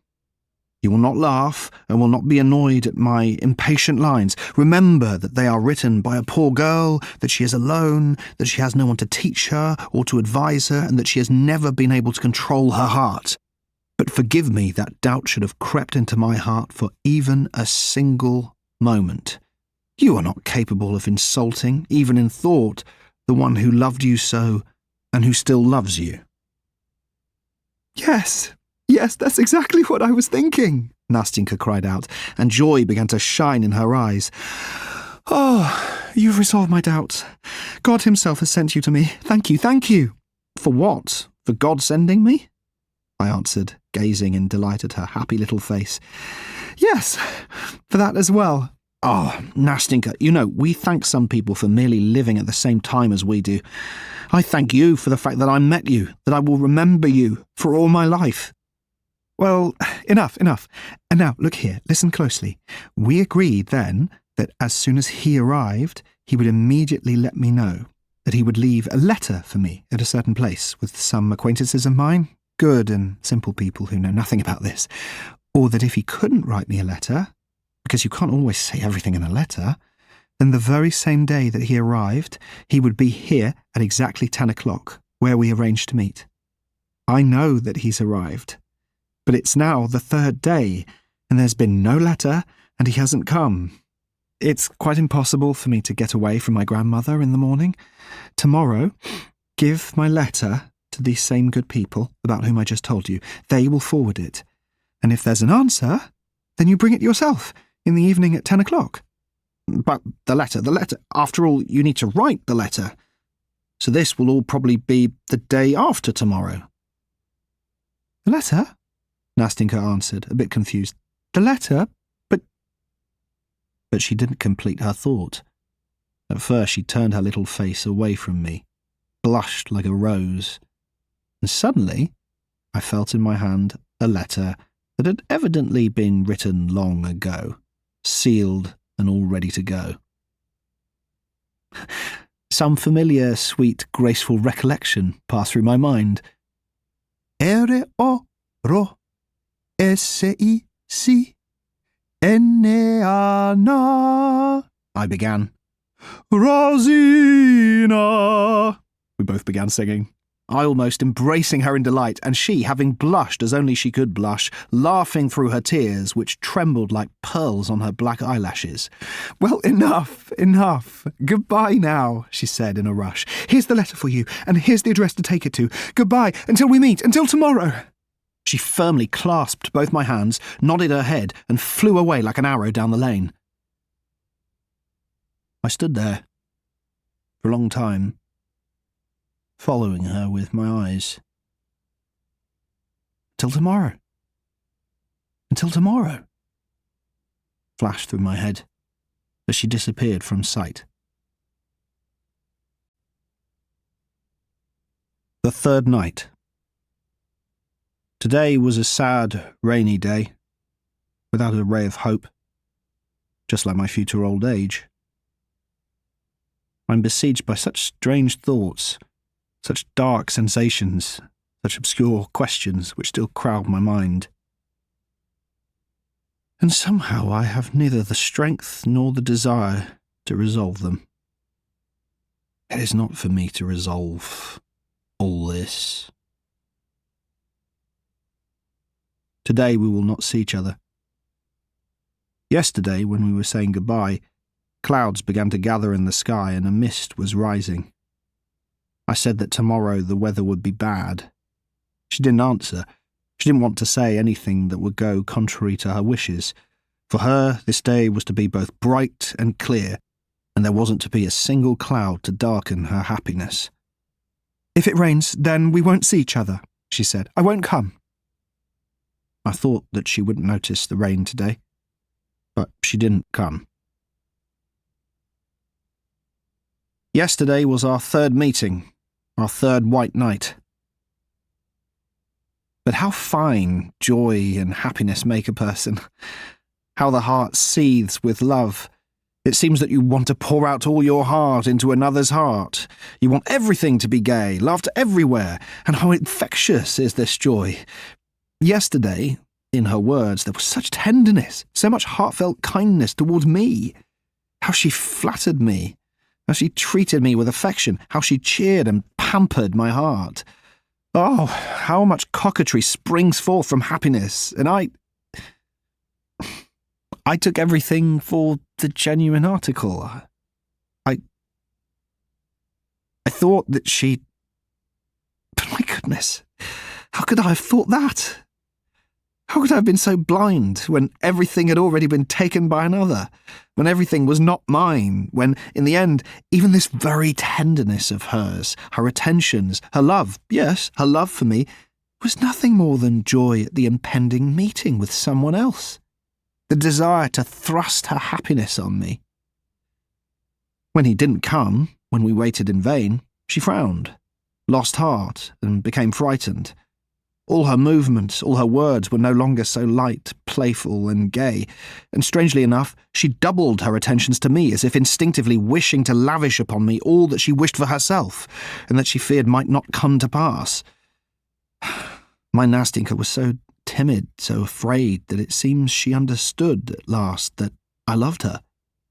You will not laugh and will not be annoyed at my impatient lines. Remember that they are written by a poor girl, that she is alone, that she has no one to teach her or to advise her, and that she has never been able to control her heart. But forgive me that doubt should have crept into my heart for even a single moment. You are not capable of insulting, even in thought, the one who loved you so and who still loves you. Yes, that's exactly what I was thinking, Nastinka cried out, and joy began to shine in her eyes. Oh, you've resolved my doubts. God himself has sent you to me. Thank you. For what? For God sending me? I answered, gazing in delight at her happy little face. Yes, for that as well. Oh, Nastinka, you know, we thank some people for merely living at the same time as we do. I thank you for the fact that I met you, that I will remember you for all my life. Well, enough. And now, look here, listen closely. We agreed then that as soon as he arrived, he would immediately let me know, that he would leave a letter for me at a certain place with some acquaintances of mine, good and simple people who know nothing about this, or that if he couldn't write me a letter, because you can't always say everything in a letter, then the very same day that he arrived, he would be here at exactly 10 o'clock, where we arranged to meet. I know that he's arrived, but it's now the third day, and there's been no letter, and he hasn't come. It's quite impossible for me to get away from my grandmother in the morning. Tomorrow, give my letter to these same good people about whom I just told you. They will forward it. And if there's an answer, then you bring it yourself in the evening at 10 o'clock. But the letter. After all, you need to write the letter. So this will all probably be the day after tomorrow. The letter? Nastinka answered, a bit confused. The letter? But she didn't complete her thought. At first she turned her little face away from me, blushed like a rose, and suddenly I felt in my hand a letter that had evidently been written long ago, sealed and all ready to go. Some familiar, sweet, graceful recollection passed through my mind. R-O-S-I-C-N-A-N-A, I began. Rosina, we both began singing, I almost embracing her in delight, and she, having blushed as only she could blush, laughing through her tears, which trembled like pearls on her black eyelashes. Well, enough. Goodbye now, she said in a rush. Here's the letter for you, and here's the address to take it to. Goodbye, until we meet, until tomorrow. She firmly clasped both my hands, nodded her head, and flew away like an arrow down the lane. I stood there for a long time, following her with my eyes. Until tomorrow, flashed through my head as she disappeared from sight. The third night. Today was a sad, rainy day, without a ray of hope, just like my future old age. I'm besieged by such strange thoughts, such dark sensations, such obscure questions which still crowd my mind. And somehow I have neither the strength nor the desire to resolve them. It is not for me to resolve all this. Today we will not see each other. Yesterday, when we were saying goodbye, clouds began to gather in the sky and a mist was rising. I said that tomorrow the weather would be bad. She didn't answer. She didn't want to say anything that would go contrary to her wishes. For her, this day was to be both bright and clear, and there wasn't to be a single cloud to darken her happiness. If it rains, then we won't see each other, she said. I won't come. I thought that she wouldn't notice the rain today, but she didn't come. Yesterday was our third meeting, our third white night. But how fine joy and happiness make a person. How the heart seethes with love. It seems that you want to pour out all your heart into another's heart. You want everything to be gay, laughter everywhere, and how infectious is this joy. Yesterday, in her words, there was such tenderness, so much heartfelt kindness towards me. How she flattered me, how she treated me with affection, how she cheered and pampered my heart. Oh, how much coquetry springs forth from happiness, and I took everything for the genuine article. I thought that she... But my goodness, how could I have thought that? How could I have been so blind when everything had already been taken by another, when everything was not mine, when, in the end, even this very tenderness of hers, her attentions, her love, yes, her love for me, was nothing more than joy at the impending meeting with someone else, the desire to thrust her happiness on me. When he didn't come, when we waited in vain, she frowned, lost heart, and became frightened. All her movements, all her words were no longer so light, playful, and gay, and strangely enough, she doubled her attentions to me as if instinctively wishing to lavish upon me all that she wished for herself, and that she feared might not come to pass. My Nastinka was so timid, so afraid, that it seems she understood at last that I loved her,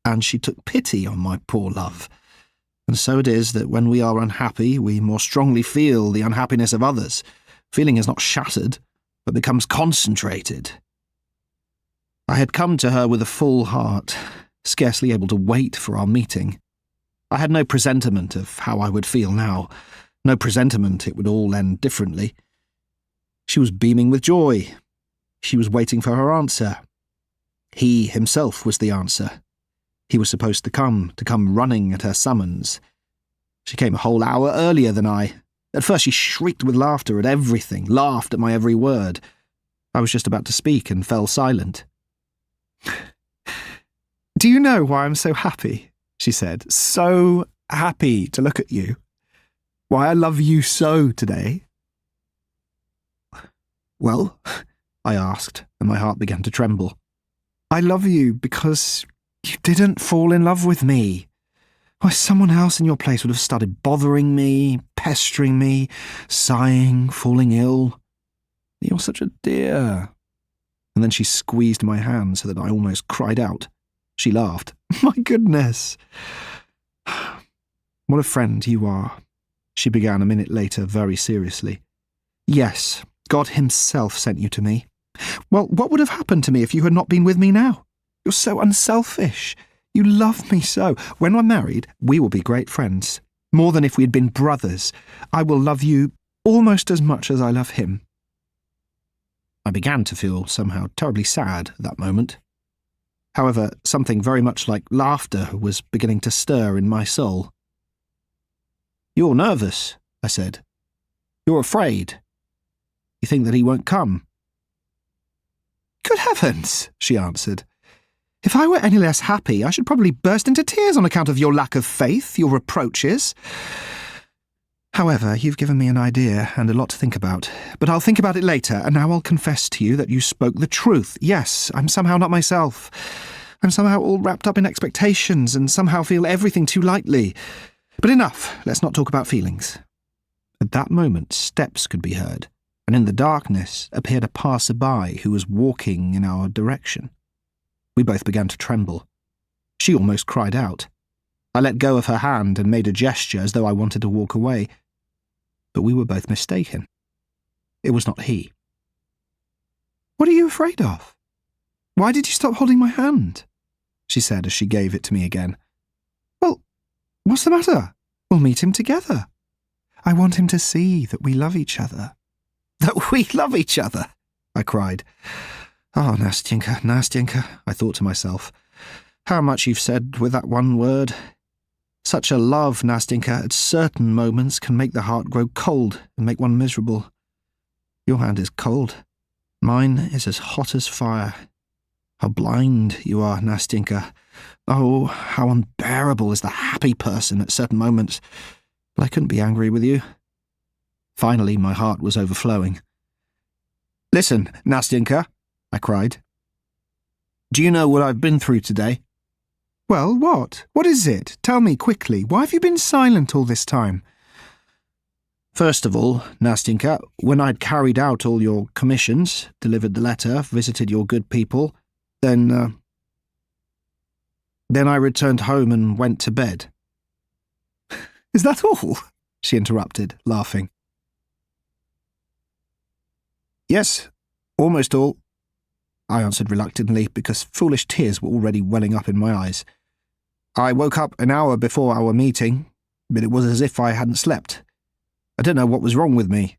and she took pity on my poor love. And so it is that when we are unhappy, we more strongly feel the unhappiness of others. Feeling is not shattered, but becomes concentrated. I had come to her with a full heart, scarcely able to wait for our meeting. I had no presentiment of how I would feel now, No presentiment it would all end differently. She was beaming with joy. She was waiting for her answer. He himself was the answer. He was supposed to come running at her summons. She came a whole hour earlier than I. At first she shrieked with laughter at everything, laughed at my every word. I was just about to speak and fell silent. "Do you know why I'm so happy?" she said. "So happy to look at you. Why I love you so today." "Well?" I asked, and my heart began to tremble. "I love you because you didn't fall in love with me. Why, someone else in your place would have started bothering me, pestering me, sighing, falling ill. You're such a dear." And then she squeezed my hand so that I almost cried out. She laughed. "My goodness. What a friend you are," she began a minute later very seriously. "Yes, God himself sent you to me. Well, what would have happened to me if you had not been with me now? You're so unselfish. You love me so. When we're married, we will be great friends. More than if we had been brothers. I will love you almost as much as I love him." I began to feel somehow terribly sad at that moment. However, something very much like laughter was beginning to stir in my soul. "You're nervous," I said. "You're afraid. You think that he won't come." "Good heavens," she answered. "If I were any less happy, I should probably burst into tears on account of your lack of faith, your reproaches. However, you've given me an idea and a lot to think about. But I'll think about it later, and now I'll confess to you that you spoke the truth. Yes, I'm somehow not myself. I'm somehow all wrapped up in expectations and somehow feel everything too lightly. But enough, let's not talk about feelings." At that moment, steps could be heard, and in the darkness appeared a passer-by who was walking in our direction. We both began to tremble. She almost cried out. I let go of her hand and made a gesture as though I wanted to walk away. But we were both mistaken. It was not he. "What are you afraid of? Why did you stop holding my hand?" she said as she gave it to me again. "Well, what's the matter? We'll meet him together. I want him to see that we love each other." "That we love each other?" I cried. "Oh, Nastyenka, Nastyenka," I thought to myself. "How much you've said with that one word. Such a love, Nastyenka, at certain moments can make the heart grow cold and make one miserable. Your hand is cold. Mine is as hot as fire. How blind you are, Nastyenka. Oh, how unbearable is the happy person at certain moments. But I couldn't be angry with you." Finally, my heart was overflowing. "Listen, Nastyenka," I cried. "Do you know what I've been through today?" "Well, what? What is it? Tell me quickly. Why have you been silent all this time?" "First of all, Nastyenka, when I'd carried out all your commissions, delivered the letter, visited your good people, then I returned home and went to bed." "Is that all?" she interrupted, laughing. "Yes, almost all," I answered reluctantly, because foolish tears were already welling up in my eyes. "I woke up an hour before our meeting, but it was as if I hadn't slept. I don't know what was wrong with me.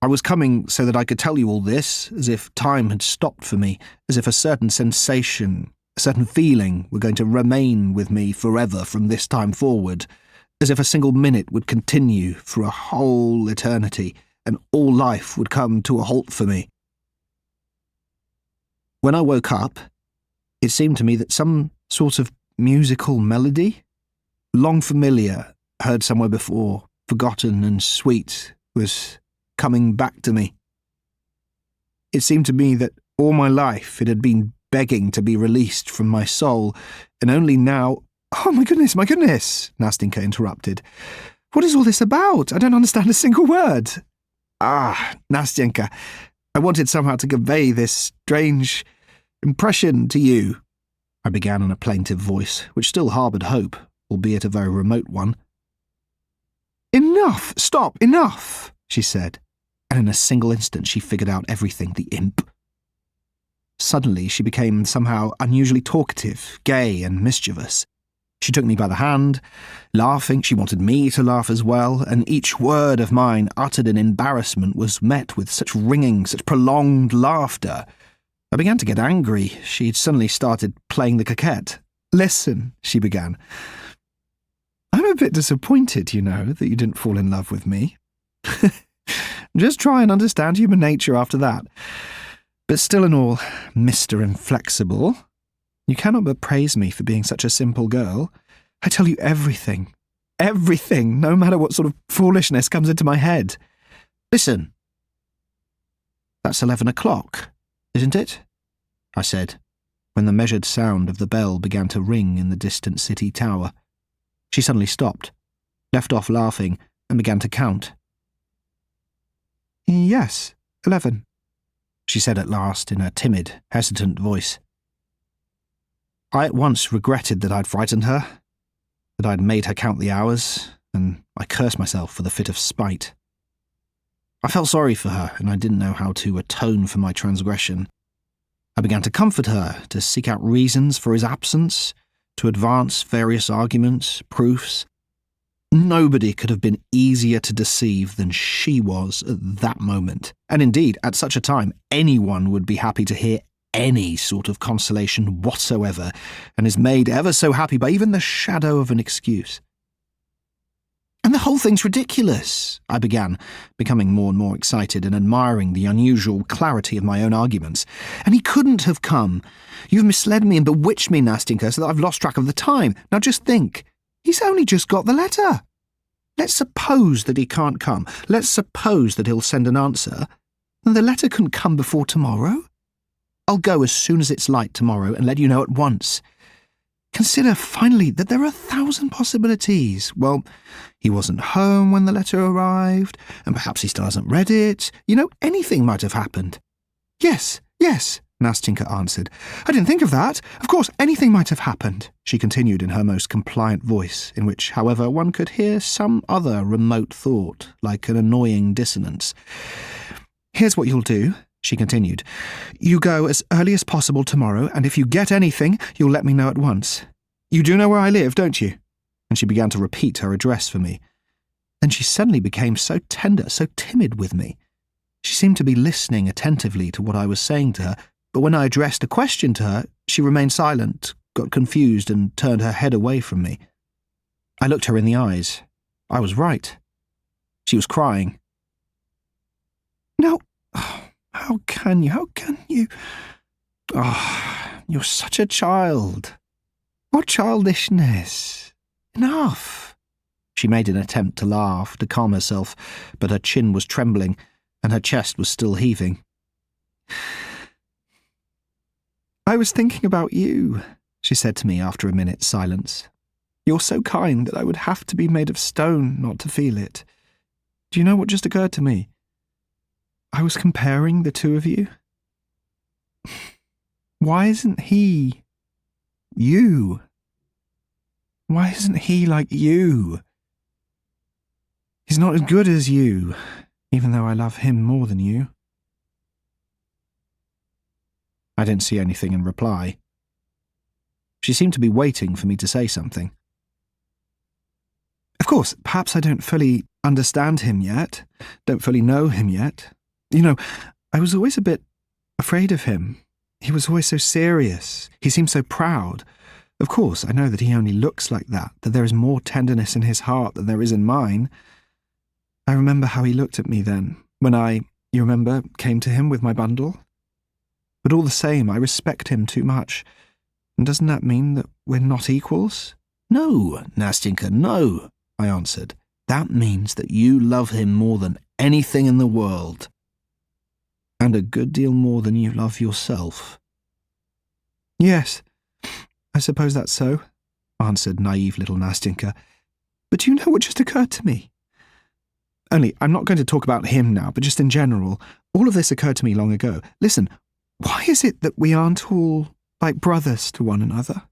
I was coming so that I could tell you all this, as if time had stopped for me, as if a certain sensation, a certain feeling were going to remain with me forever from this time forward, as if a single minute would continue for a whole eternity, and all life would come to a halt for me. When I woke up, it seemed to me that some sort of musical melody, long familiar, heard somewhere before, forgotten and sweet, was coming back to me. It seemed to me that all my life it had been begging to be released from my soul, and only now— "Oh, my goodness, Nastyenka interrupted. "What is all this about? I don't understand a single word." "Ah, Nastyenka, I wanted somehow to convey this strange impression to you," I began in a plaintive voice, which still harboured hope, albeit a very remote one. "Enough! Stop! Enough!" she said, and in a single instant she figured out everything, the imp. Suddenly she became somehow unusually talkative, gay and mischievous. She took me by the hand, laughing. She wanted me to laugh as well, and each word of mine uttered in embarrassment was met with such ringing, such prolonged laughter. I began to get angry. She had suddenly started playing the coquette. "Listen," she began. "I'm a bit disappointed, you know, that you didn't fall in love with me. Just try and understand human nature after that. But still in all, Mr. Inflexible, you cannot but praise me for being such a simple girl. I tell you everything, no matter what sort of foolishness comes into my head. Listen. That's 11 o'clock, isn't it?" I said, when the measured sound of the bell began to ring in the distant city tower. She suddenly stopped, left off laughing, and began to count. "Yes, 11, she said at last in a timid, hesitant voice. I at once regretted that I'd frightened her, that I'd made her count the hours, and I cursed myself for the fit of spite. I felt sorry for her, and I didn't know how to atone for my transgression. I began to comfort her, to seek out reasons for his absence, to advance various arguments, proofs. Nobody could have been easier to deceive than she was at that moment, and indeed, at such a time, anyone would be happy to hear any sort of consolation whatsoever, and is made ever so happy by even the shadow of an excuse. "And the whole thing's ridiculous," I began, becoming more and more excited and admiring the unusual clarity of my own arguments. "And he couldn't have come. You've misled me and bewitched me, Nastinka, so that I've lost track of the time. Now just think. He's only just got the letter. Let's suppose that he can't come. Let's suppose that he'll send an answer. Then the letter couldn't come before tomorrow. I'll go as soon as it's light tomorrow and let you know at once. Consider, finally, that there are 1,000 possibilities. Well, he wasn't home when the letter arrived, and perhaps he still hasn't read it. You know, anything might have happened." Yes, Nastinka answered. "I didn't think of that. Of course, anything might have happened," she continued in her most compliant voice, in which, however, one could hear some other remote thought, like an annoying dissonance. "Here's what you'll do," she continued. "You go as early as possible tomorrow, and if you get anything, you'll let me know at once. You do know where I live, don't you?" And she began to repeat her address for me. Then she suddenly became so tender, so timid with me. She seemed to be listening attentively to what I was saying to her, but when I addressed a question to her, she remained silent, got confused, and turned her head away from me. I looked her in the eyes. I was right. She was crying. "No, how can you? Oh, you're such a child. What childishness. Enough." She made an attempt to laugh, to calm herself, but her chin was trembling, and her chest was still heaving. "I was thinking about you," she said to me after a minute's silence. "You're so kind that I would have to be made of stone not to feel it. Do you know what just occurred to me? I was comparing the two of you. Why isn't he you? Why isn't he like you? He's not as good as you, even though I love him more than you." I didn't see anything in reply. She seemed to be waiting for me to say something. "Of course, perhaps I don't fully understand him yet, don't fully know him yet. You know, I was always a bit afraid of him. He was always so serious. He seemed so proud. Of course, I know that he only looks like that there is more tenderness in his heart than there is in mine. I remember how he looked at me then, when you remember, came to him with my bundle. But all the same, I respect him too much. And doesn't that mean that we're not equals?" "No, Nastinka, no," I answered. "That means that you love him more than anything in the world. And a good deal more than you love yourself." "Yes, I suppose that's so," answered naive little Nastinka. "But do you know what just occurred to me? Only, I'm not going to talk about him now, but just in general. All of this occurred to me long ago. Listen, why is it that we aren't all like brothers to one another?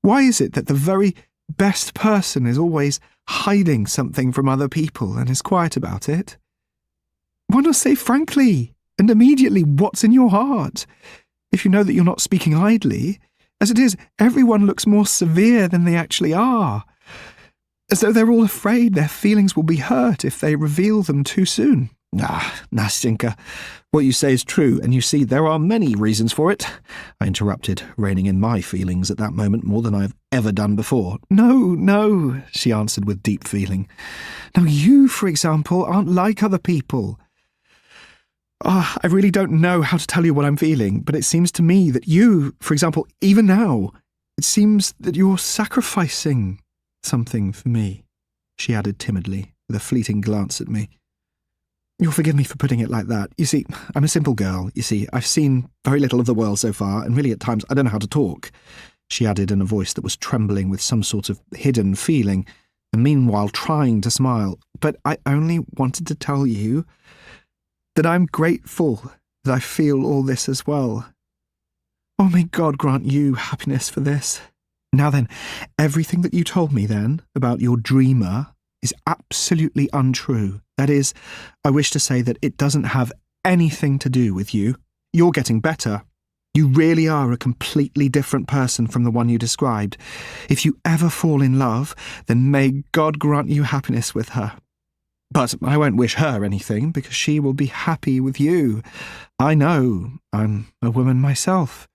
Why is it that the very best person is always hiding something from other people and is quiet about it? Why not say frankly and immediately what's in your heart? If you know that you're not speaking idly, As it is, everyone looks more severe than they actually are. As though they're all afraid their feelings will be hurt if they reveal them too soon. Ah, Nastyenka, what you say is true, and you see there are many reasons for it, I interrupted, reining in my feelings at that moment more than I have ever done before. No, she answered with deep feeling. No, you, for example, aren't like other people. I really don't know how to tell you what I'm feeling, but it seems to me that you, for example, even now, it seems that you're sacrificing something for me, she added timidly, with a fleeting glance at me. You'll forgive me for putting it like that. You see, I'm a simple girl. You see, I've seen very little of the world so far, and really at times I don't know how to talk, she added in a voice that was trembling with some sort of hidden feeling, and meanwhile trying to smile. But I only wanted to tell you that I'm grateful that I feel all this as well. Oh, may God grant you happiness for this. Now then, everything that you told me then about your dreamer is absolutely untrue. That is, I wish to say that it doesn't have anything to do with you. You're getting better. You really are a completely different person from the one you described. If you ever fall in love, then may God grant you happiness with her. But I won't wish her anything, because she will be happy with you. I know, I'm a woman myself,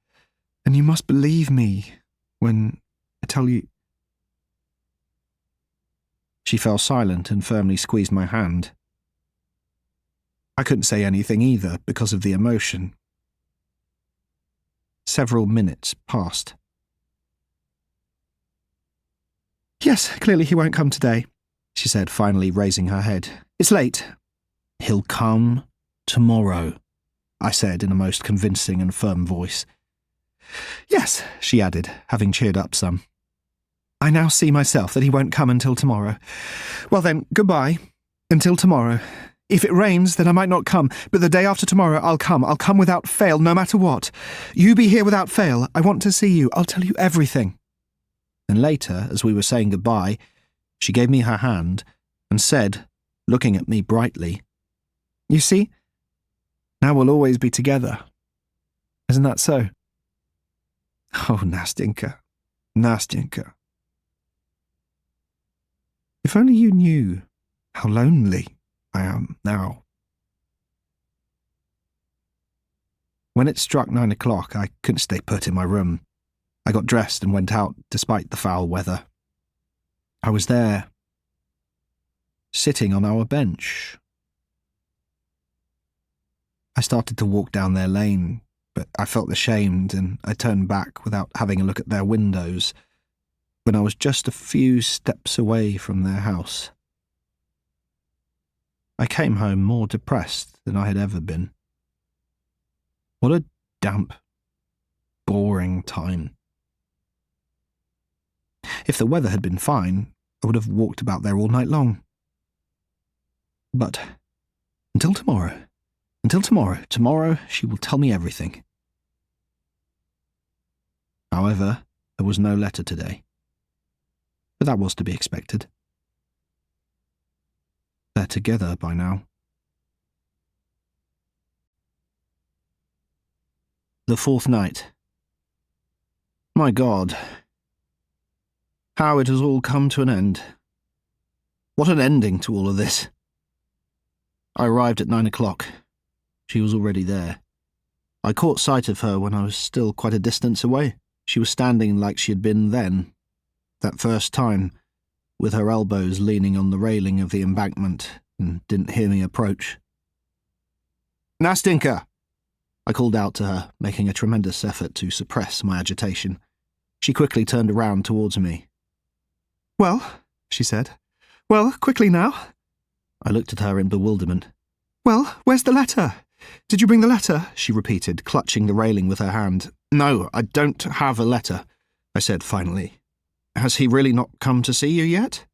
and you must believe me when I tell you. She fell silent and firmly squeezed my hand. I couldn't say anything either because of the emotion. Several minutes passed. Yes, clearly he won't come today, she said, finally raising her head. It's late. He'll come tomorrow, I said in a most convincing and firm voice. Yes, she added, having cheered up some. I now see myself that he won't come until tomorrow. Well then, goodbye. Until tomorrow. If it rains, then I might not come, but the day after tomorrow I'll come. I'll come without fail, no matter what. You be here without fail. I want to see you. I'll tell you everything. And later, as we were saying goodbye, she gave me her hand and said, looking at me brightly, You see? Now we'll always be together. Isn't that so? Oh, Nastyenka, Nastyenka. If only you knew how lonely I am now. When it struck 9 o'clock, I couldn't stay put in my room. I got dressed and went out despite the foul weather. I was there, sitting on our bench. I started to walk down their lane, but I felt ashamed and I turned back without having a look at their windows when I was just a few steps away from their house. I came home more depressed than I had ever been. What a damp, boring time. If the weather had been fine, I would have walked about there all night long. But until tomorrow, tomorrow she will tell me everything. However, there was no letter today. But that was to be expected. They're together by now. The fourth night. My God, how it has all come to an end. What an ending to all of this. I arrived at 9 o'clock. She was already there. I caught sight of her when I was still quite a distance away. She was standing like she had been then, that first time, with her elbows leaning on the railing of the embankment, and didn't hear me approach. Nastyenka! I called out to her, making a tremendous effort to suppress my agitation. She quickly turned around towards me. Well, she said. Well, quickly now. I looked at her in bewilderment. Well, where's the letter? Did you bring the letter? She repeated, clutching the railing with her hand. No, I don't have a letter, I said finally. Has he really not come to see you yet?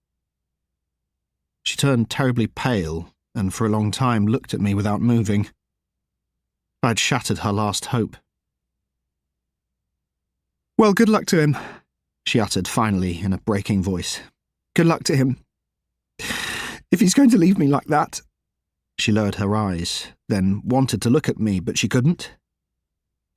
She turned terribly pale and for a long time looked at me without moving. I had shattered her last hope. Well, good luck to him, she uttered finally in a breaking voice. Good luck to him. If he's going to leave me like that. She lowered her eyes, then wanted to look at me, but she couldn't.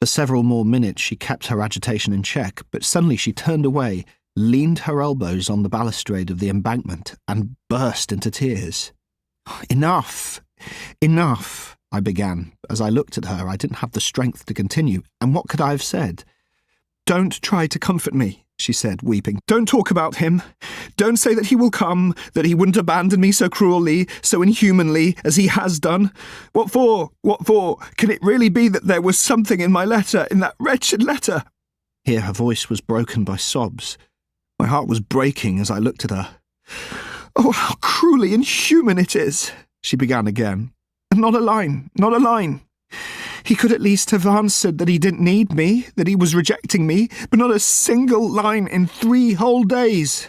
For several more minutes she kept her agitation in check, but suddenly she turned away, leaned her elbows on the balustrade of the embankment, and burst into tears. "Enough! Enough!" I began. As I looked at her, I didn't have the strength to continue, and what could I have said? "Don't try to comfort me," she said, weeping. "Don't talk about him. Don't say that he will come, that he wouldn't abandon me so cruelly, so inhumanly, as he has done. What for? What for? Can it really be that there was something in my letter, in that wretched letter?" Here her voice was broken by sobs. My heart was breaking as I looked at her. "Oh, how cruelly inhuman it is," she began again. "And not a line, not a line. He could at least have answered that he didn't need me, that he was rejecting me, but not a single line in 3 whole days.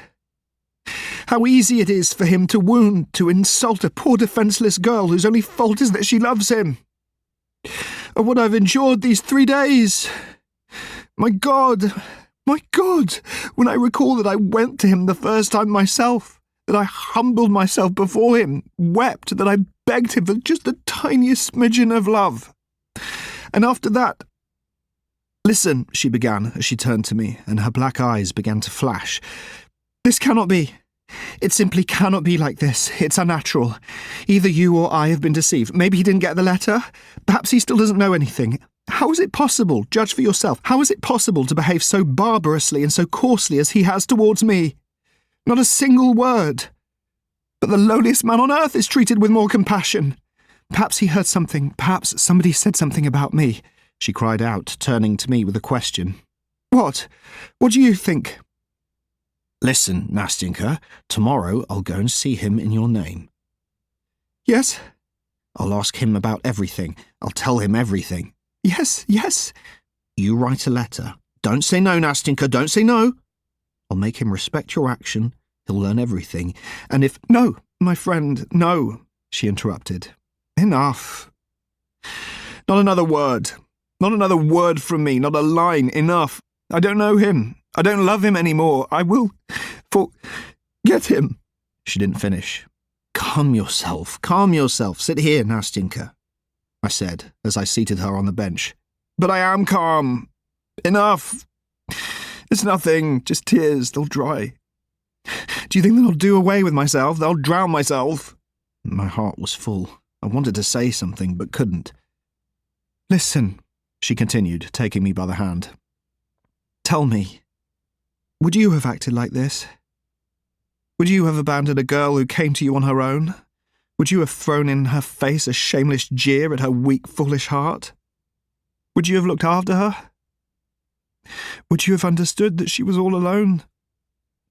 How easy it is for him to wound, to insult a poor defenceless girl whose only fault is that she loves him. Oh, what I've endured these 3 days! My God, when I recall that I went to him the first time myself, that I humbled myself before him, wept, that I begged him for just the tiniest smidgen of love. And after that—" "Listen," she began as she turned to me, and her black eyes began to flash. "This cannot be. It simply cannot be like this. It's unnatural. Either you or I have been deceived. Maybe he didn't get the letter. Perhaps he still doesn't know anything. How is it possible, judge for yourself, how is it possible to behave so barbarously and so coarsely as he has towards me? Not a single word. But the lowliest man on earth is treated with more compassion. Perhaps he heard something, perhaps somebody said something about me," she cried out, turning to me with a question. What? What do you think?" "Listen, Nastyenka, tomorrow I'll go and see him in your name." "Yes?" "I'll ask him about everything. I'll tell him everything." "Yes, yes." "You write a letter. Don't say no, Nastyenka, don't say no. I'll make him respect your action. He'll learn everything. And if—" "No, my friend, no," she interrupted. "Enough. Not another word. Not another word from me, not a line. Enough. I don't know him. I don't love him any more. I will forget him." She didn't finish. Calm yourself. Sit here, Nastyenka," I said, as I seated her on the bench. "But I am calm. Enough. It's nothing, just tears, they'll dry. Do you think that I'll do away with myself? They'll drown myself?" My heart was full. I wanted to say something, but couldn't. "Listen," she continued, taking me by the hand. "Tell me, would you have acted like this? Would you have abandoned a girl who came to you on her own? Would you have thrown in her face a shameless jeer at her weak, foolish heart? Would you have looked after her? Would you have understood that she was all alone?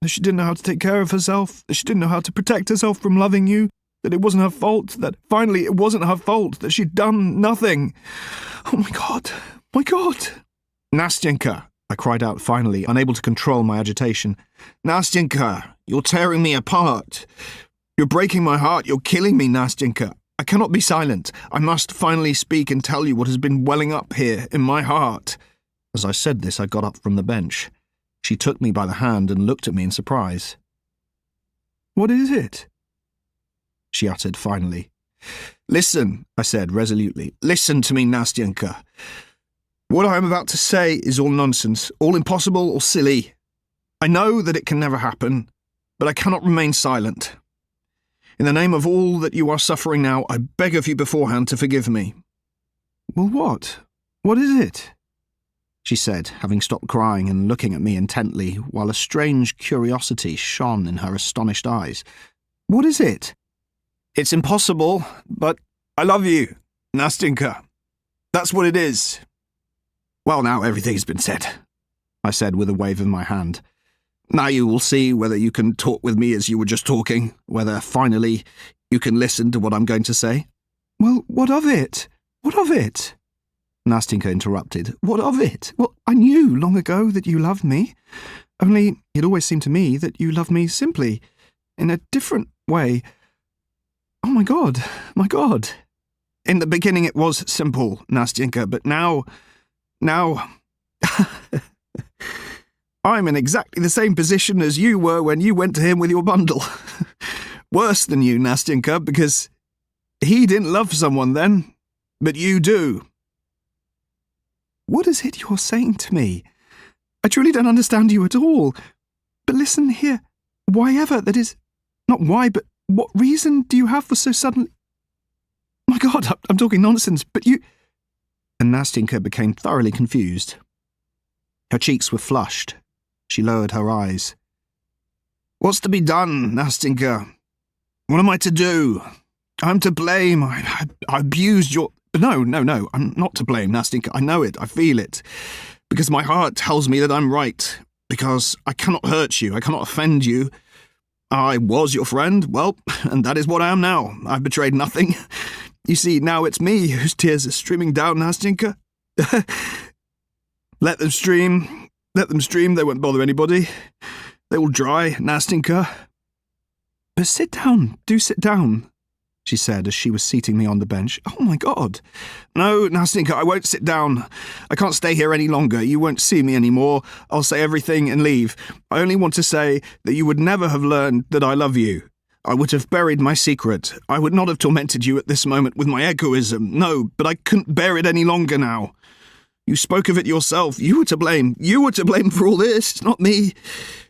That she didn't know how to take care of herself? That she didn't know how to protect herself from loving you? That it wasn't her fault? That finally it wasn't her fault? That she'd done nothing? Oh my God! My God!" "Nastyenka!" I cried out finally, unable to control my agitation. "Nastyenka! You're tearing me apart! You're breaking my heart! You're killing me, Nastyenka! I cannot be silent! I must finally speak and tell you what has been welling up here in my heart!" As I said this, I got up from the bench. She took me by the hand and looked at me in surprise. "What is it?" she uttered finally. "Listen," I said resolutely. "Listen to me, Nastyenka. What I am about to say is all nonsense, all impossible or silly. I know that it can never happen, but I cannot remain silent. In the name of all that you are suffering now, I beg of you beforehand to forgive me." "Well, what? What is it?" she said, having stopped crying and looking at me intently, while a strange curiosity shone in her astonished eyes. "What is it?" "It's impossible, but I love you, Nastyenka. That's what it is." "Well, now everything's been said," I said with a wave of my hand. "Now you will see whether you can talk with me as you were just talking, whether, finally, you can listen to what I'm going to say." "Well, what of it? What of it?" Nastyenka interrupted. "What of it? Well, I knew long ago that you loved me. Only it always seemed to me that you loved me simply, in a different way. Oh, my God, my God. In the beginning it was simple, Nastyenka, but now... I'm in exactly the same position as you were when you went to him with your bundle. Worse than you, Nastyenka, because he didn't love someone then, but you do." What is it you're saying to me? I truly don't understand you at all. But listen here. Why ever, that is, not why, but what reason do you have for so suddenly... My God, I'm talking nonsense, but you... And Nastinka became thoroughly confused. Her cheeks were flushed. She lowered her eyes. What's to be done, Nastinka? What am I to do? I'm to blame. I abused your... No, I'm not to blame, Nastinka. I know it. I feel it. Because my heart tells me that I'm right. Because I cannot hurt you. I cannot offend you. I was your friend. Well, and that is what I am now. I've betrayed nothing. You see, now it's me whose tears are streaming down, Nastinka. Let them stream. Let them stream. They won't bother anybody. They will dry, Nastinka. But sit down. Do sit down, she said as she was seating me on the bench. Oh, my God. No, Nastinka, I won't sit down. I can't stay here any longer. You won't see me any more. I'll say everything and leave. I only want to say that you would never have learned that I love you. I would have buried my secret. I would not have tormented you at this moment with my egoism. No, but I couldn't bear it any longer now. You spoke of it yourself. You were to blame. You were to blame for all this, not me.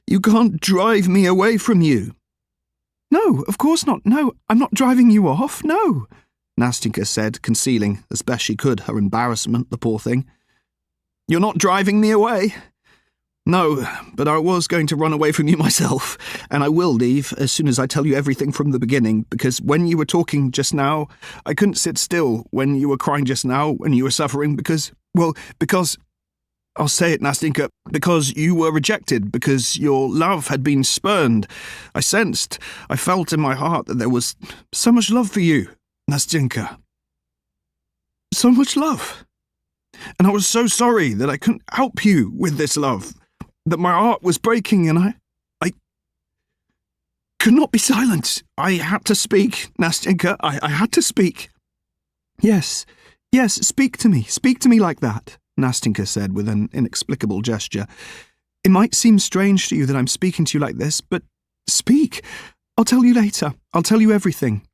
You can't drive me away from you. No, of course not. No, I'm not driving you off. No, Nastinka said, concealing, as best she could, her embarrassment, the poor thing. You're not driving me away? No, but I was going to run away from you myself, and I will leave as soon as I tell you everything from the beginning, because when you were talking just now, I couldn't sit still. When you were crying just now, when you were suffering, because... I'll say it, Nastinka, because you were rejected, because your love had been spurned. I felt in my heart that there was so much love for you, Nastinka. So much love. And I was so sorry that I couldn't help you with this love, that my heart was breaking and I could not be silent. I had to speak, Nastinka. I had to speak. Yes, speak to me like that, Nastinka said with an inexplicable gesture. It might seem strange to you that I'm speaking to you like this, but speak. I'll tell you later. I'll tell you everything.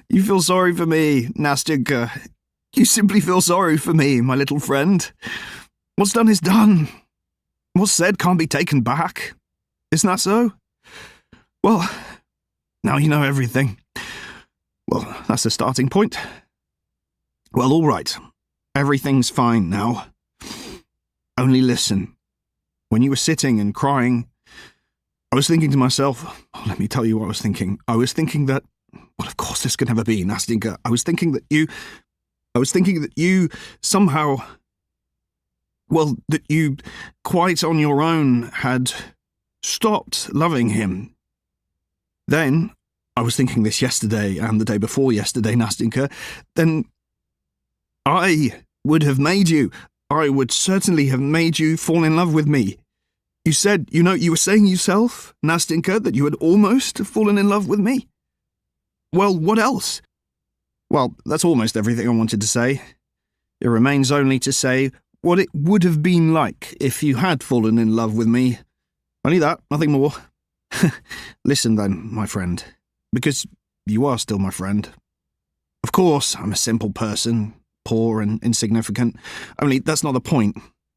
You feel sorry for me, Nastinka. You simply feel sorry for me, my little friend. What's done is done. What's said can't be taken back. Isn't that so? Well, now you know everything. Well, that's a starting point. Well, all right. Everything's fine now. Only listen. When you were sitting and crying, I was thinking to myself, let me tell you what I was thinking. I was thinking that, well, of course this could never be, Nastinka. I was thinking that you somehow, well, that you quite on your own had stopped loving him. Then, I was thinking this yesterday and the day before yesterday, Nastinka, then I would certainly have made you fall in love with me. You said, you were saying yourself, Nastinka, that you had almost fallen in love with me. Well, what else? Well, that's almost everything I wanted to say. It remains only to say what it would have been like if you had fallen in love with me. Only that, nothing more. Listen then, my friend, because you are still my friend. Of course, I'm a simple person, poor and insignificant. Only that's not the point.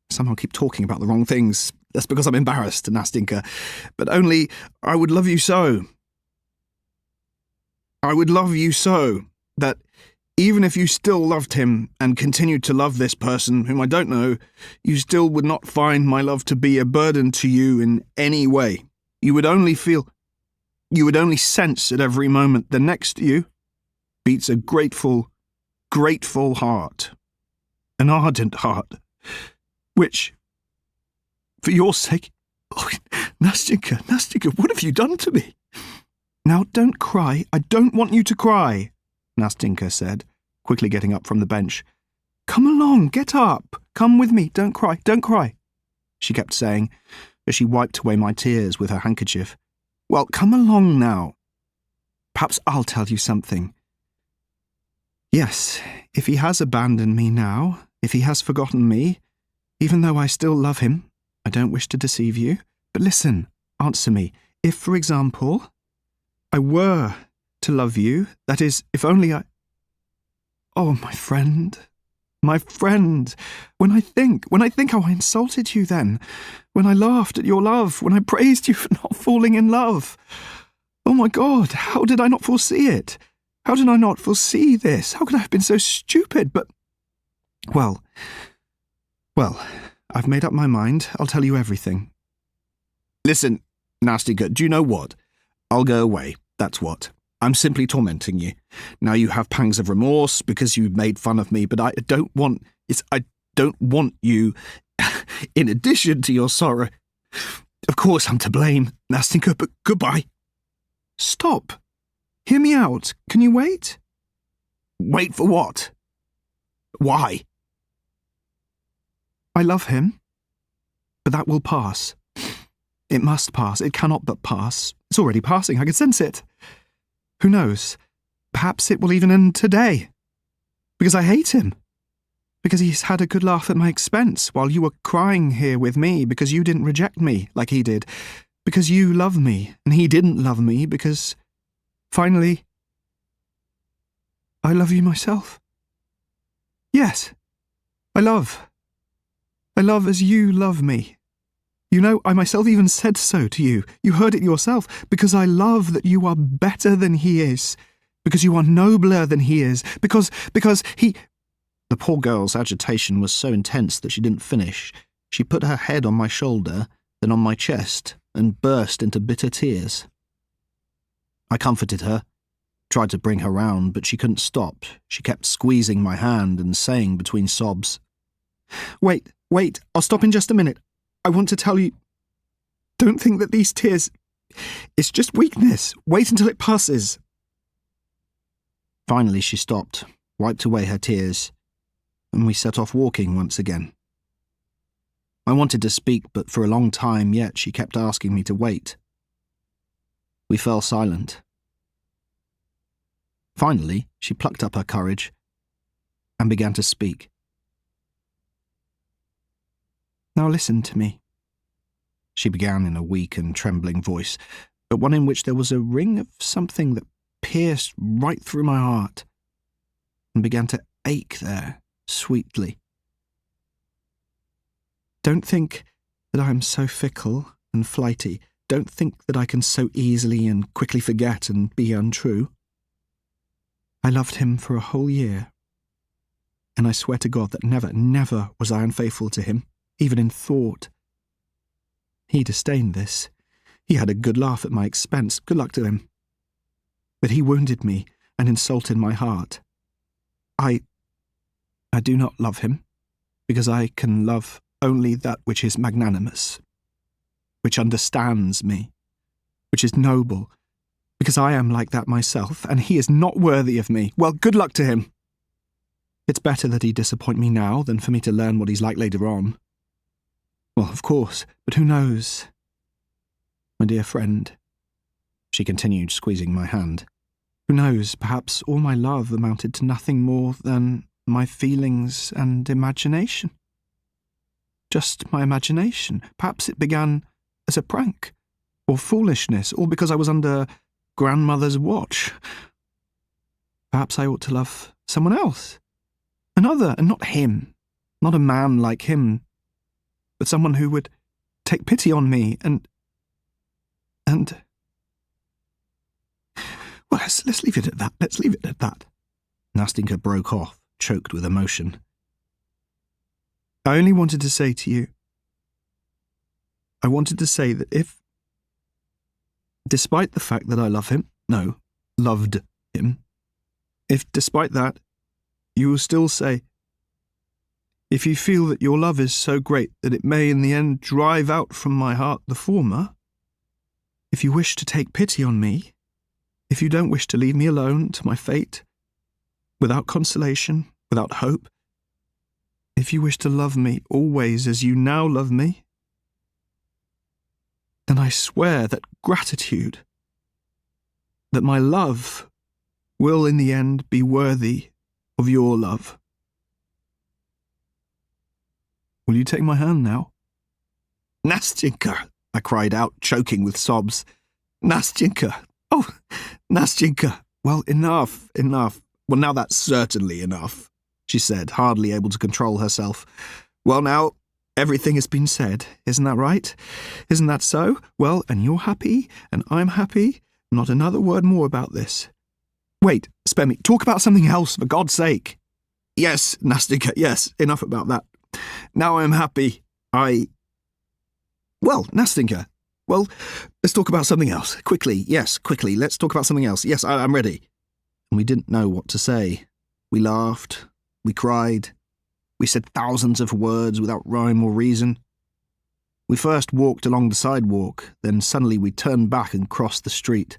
Somehow I keep talking about the wrong things. That's because I'm embarrassed, Nastinka. But only, I would love you so. I would love you so that even if you still loved him and continued to love this person whom I don't know, you still would not find my love to be a burden to you in any way. You would only sense at every moment that next to you beats a grateful heart, an ardent heart, which, for your sake... Oh, Nastinka, what have you done to me? Now, don't cry. I don't want you to cry, Nastinka said, quickly getting up from the bench. Come along, get up. Come with me. Don't cry, she kept saying, as she wiped away my tears with her handkerchief. Well, come along now. Perhaps I'll tell you something. Yes, if he has abandoned me now, if he has forgotten me, even though I still love him, I don't wish to deceive you, but listen, answer me. If, for example, I were to love you, that is, if only I... Oh, my friend, My friend, when I think how I insulted you then, when I laughed at your love, when I praised you for not falling in love. Oh my God, how did I not foresee it? How did I not foresee this? How could I have been so stupid? But, well, I've made up my mind. I'll tell you everything. Listen, Nastinka, do you know what? I'll go away, that's what. I'm simply tormenting you. Now you have pangs of remorse because you made fun of me, but I don't want you, in addition to your sorrow. Of course I'm to blame, Nastinka, but goodbye. Stop. Hear me out. Can you wait? Wait for what? Why? I love him, but that will pass. It must pass. It cannot but pass. It's already passing. I can sense it. Who knows? Perhaps it will even end today. Because I hate him. Because he's had a good laugh at my expense while you were crying here with me because you didn't reject me like he did. Because you love me and he didn't love me because, finally, I love you myself. Yes, I love as you love me. You know, I myself even said so to you. You heard it yourself, because I love that you are better than he is, because you are nobler than he is, because he... The poor girl's agitation was so intense that she didn't finish. She put her head on my shoulder, then on my chest, and burst into bitter tears. I comforted her, tried to bring her round, but she couldn't stop. She kept squeezing my hand and saying between sobs, Wait, I'll stop in just a minute. I want to tell you, don't think that these tears, it's just weakness. Wait until it passes. Finally she stopped, wiped away her tears, and we set off walking once again. I wanted to speak, but for a long time yet she kept asking me to wait. We fell silent. Finally, she plucked up her courage and began to speak. Now listen to me, she began in a weak and trembling voice, but one in which there was a ring of something that pierced right through my heart and began to ache there sweetly. Don't think that I am so fickle and flighty. Don't think that I can so easily and quickly forget and be untrue. I loved him for a whole year, and I swear to God that never was I unfaithful to him, even in thought. He disdained this. He had a good laugh at my expense. Good luck to him. But he wounded me and insulted my heart. I do not love him, because I can love only that which is magnanimous, which understands me, which is noble, because I am like that myself, and he is not worthy of me. Well, good luck to him. It's better that he disappoint me now than for me to learn what he's like later on. Well, of course, but who knows? My dear friend, she continued, squeezing my hand, who knows, perhaps all my love amounted to nothing more than my feelings and imagination. Just my imagination. Perhaps it began as a prank, or foolishness, or because I was under grandmother's watch. Perhaps I ought to love someone else, another, and not him, not a man like him, but someone who would take pity on me and well, let's leave it at that. Let's leave it at that. Nastinka broke off, choked with emotion. I only wanted to say to you, I wanted to say that if, despite the fact that I loved him, if despite that, you will still say, if you feel that your love is so great that it may in the end drive out from my heart the former, if you wish to take pity on me, if you don't wish to leave me alone to my fate, without consolation, without hope, if you wish to love me always as you now love me, then I swear that gratitude, that my love will in the end be worthy of your love. Will you take my hand now? Nastinka, I cried out, choking with sobs. Nastinka! Oh, Nastinka! Well, enough. Well, now that's certainly enough. she said, hardly able to control herself. Well now, everything has been said, isn't that right? Isn't that so? Well, and you're happy, and I'm happy. Not another word more about this. Wait, spare me. Talk about something else, for God's sake. Yes, Nastinka, yes, enough about that. Now I'm happy. Well, Nastinka, well, let's talk about something else. Quickly, yes, quickly, let's talk about something else. Yes, I'm ready. And we didn't know what to say. We laughed. We cried. We said thousands of words without rhyme or reason. We first walked along the sidewalk, then suddenly we turned back and crossed the street.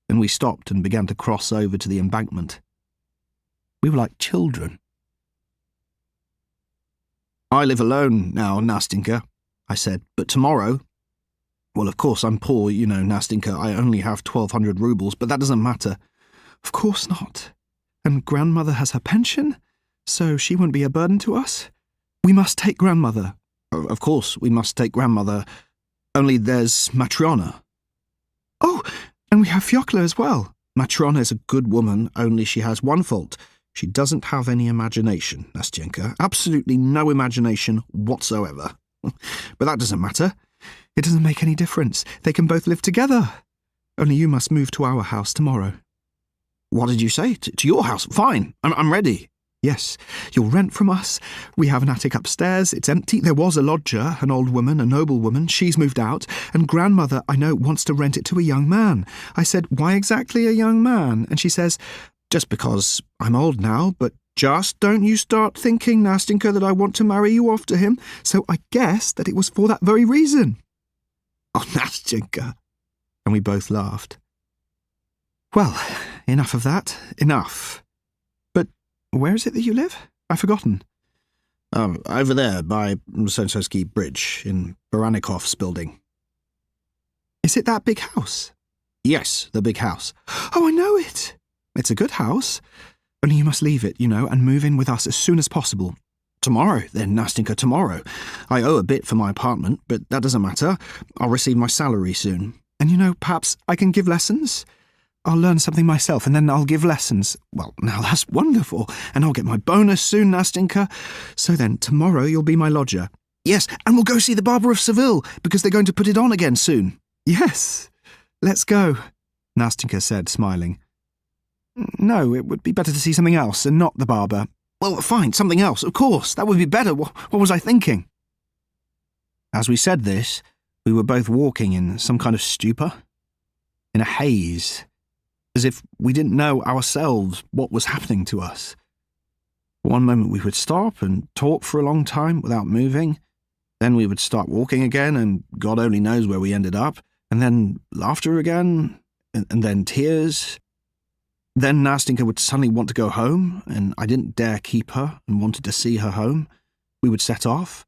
Then we stopped and began to cross over to the embankment. We were like children. I live alone now, Nastinka, I said, but tomorrow... Well, of course, I'm poor, you know, Nastinka. I only have 1,200 rubles, but that doesn't matter. Of course not. And grandmother has her pension, so she won't be a burden to us. We must take grandmother. Of course, we must take grandmother. Only there's Matryona. Oh, and we have Fyokla as well. Matryona is a good woman, only she has one fault. She doesn't have any imagination, Nastenka. Absolutely no imagination whatsoever. But that doesn't matter. It doesn't make any difference. They can both live together. Only you must move to our house tomorrow. What did you say? To your house? Fine. I'm ready. Yes, you'll rent from us. We have an attic upstairs. It's empty. There was a lodger, an old woman, a noble woman. She's moved out. And grandmother, I know, wants to rent it to a young man. I said, why exactly a young man? And she says, just because I'm old now, but just don't you start thinking, Nastinka, that I want to marry you off to him. So I guess that it was for that very reason. Oh, Nastinka. And we both laughed. Well, enough of that. Enough. Where is it that you live? I've forgotten. Over there, by Sonsowski Bridge, in Baranikov's building. Is it that big house? Yes, the big house. Oh, I know it. It's a good house. Only you must leave it, you know, and move in with us as soon as possible. Tomorrow, then, Nastinka, tomorrow. I owe a bit for my apartment, but that doesn't matter. I'll receive my salary soon. And you know, perhaps I can give lessons? I'll learn something myself, and then I'll give lessons. Well, now that's wonderful. And I'll get my bonus soon, Nastinka. So then, tomorrow you'll be my lodger. Yes, and we'll go see the Barber of Seville, because they're going to put it on again soon. Yes, let's go, Nastinka said, smiling. No, it would be better to see something else, and not the barber. Well, fine, something else, of course. That would be better. What was I thinking? As we said this, we were both walking in some kind of stupor, in a haze, as if we didn't know ourselves what was happening to us. One moment we would stop and talk for a long time without moving. Then we would start walking again, and God only knows where we ended up. And then laughter again, and then tears. Then Nastinka would suddenly want to go home, and I didn't dare keep her and wanted to see her home. We would set off.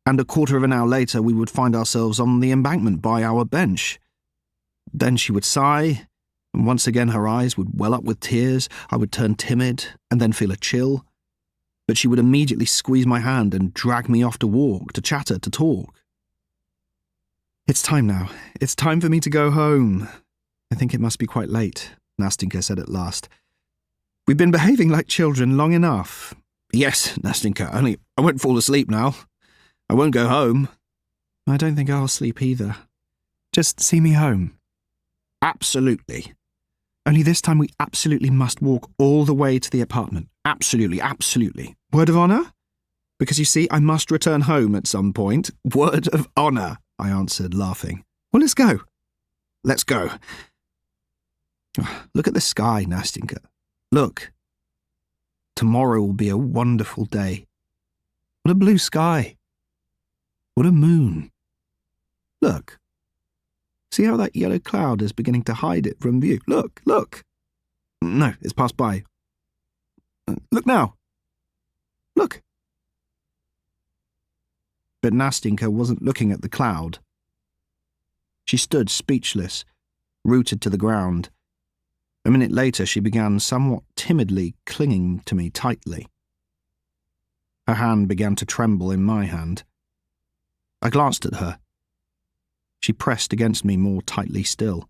And a quarter of an hour later we would find ourselves on the embankment by our bench. Then she would sigh, and once again her eyes would well up with tears. I would turn timid, and then feel a chill. But she would immediately squeeze my hand and drag me off to walk, to chatter, to talk. It's time now. It's time for me to go home. I think it must be quite late, Nastinka said at last. We've been behaving like children long enough. Yes, Nastinka, only I won't fall asleep now. I won't go home. I don't think I'll sleep either. Just see me home. Absolutely. Only this time we absolutely must walk all the way to the apartment. Absolutely, absolutely. Word of honour? Because you see, I must return home at some point. Word of honour, I answered, laughing. Well, let's go. Let's go. Look at the sky, Nastinka. Look. Tomorrow will be a wonderful day. What a blue sky. What a moon. Look. See how that yellow cloud is beginning to hide it from view? Look, look. No, it's passed by. Look now. Look. But Nastinka wasn't looking at the cloud. She stood speechless, rooted to the ground. A minute later she began somewhat timidly clinging to me tightly. Her hand began to tremble in my hand. I glanced at her. She pressed against me more tightly still.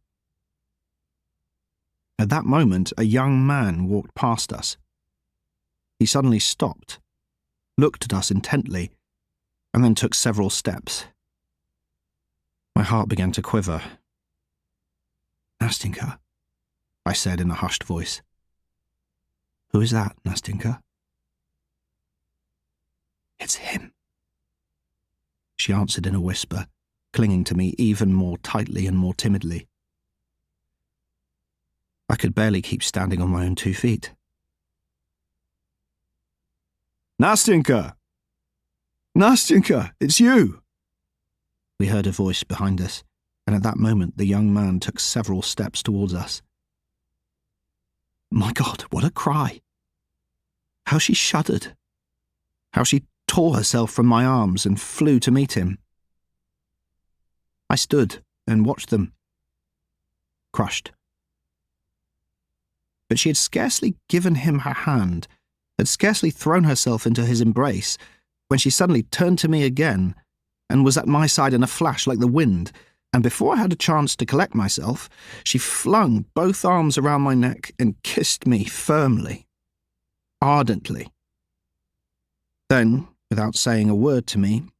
At that moment, a young man walked past us. He suddenly stopped, looked at us intently, and then took several steps. My heart began to quiver. "Nastinka," I said in a hushed voice. "Who is that, Nastinka?" "It's him," she answered in a whisper, clinging to me even more tightly and more timidly. I could barely keep standing on my own 2 feet. "Nastinka! Nastinka, it's you!" We heard a voice behind us, and at that moment the young man took several steps towards us. My God, what a cry! How she shuddered! How she tore herself from my arms and flew to meet him. I stood and watched them, crushed. But she had scarcely given him her hand, had scarcely thrown herself into his embrace, when she suddenly turned to me again and was at my side in a flash like the wind, and before I had a chance to collect myself, she flung both arms around my neck and kissed me firmly, ardently. Then, without saying a word to me,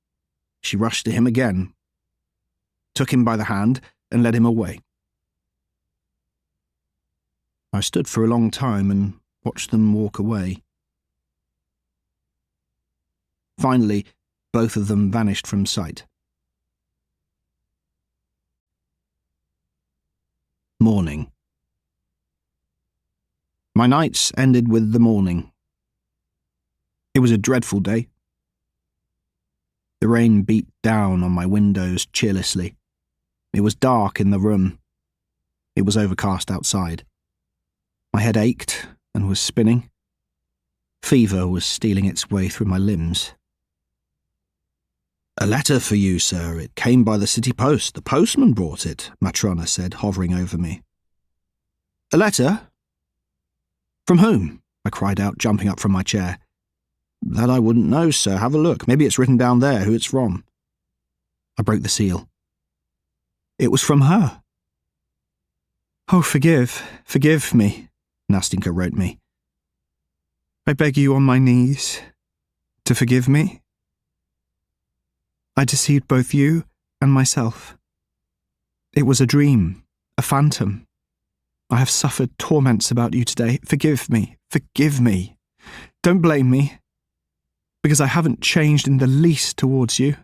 she rushed to him again, took him by the hand, and led him away. I stood for a long time and watched them walk away. Finally, both of them vanished from sight. Morning. My nights ended with the morning. It was a dreadful day. The rain beat down on my windows cheerlessly. It was dark in the room. It was overcast outside. My head ached and was spinning. Fever was stealing its way through my limbs. "A letter for you, sir. It came by the city post. The postman brought it," Matrona said, hovering over me. "A letter? From whom?" I cried out, jumping up from my chair. "That I wouldn't know, sir. Have a look. Maybe it's written down there who it's from." I broke the seal. It was from her. "Oh, forgive me," Nastinka wrote me. "I beg you on my knees to forgive me. I deceived both you and myself. It was a dream, a phantom. I have suffered torments about you today. Forgive me. Don't blame me, because I haven't changed in the least towards you.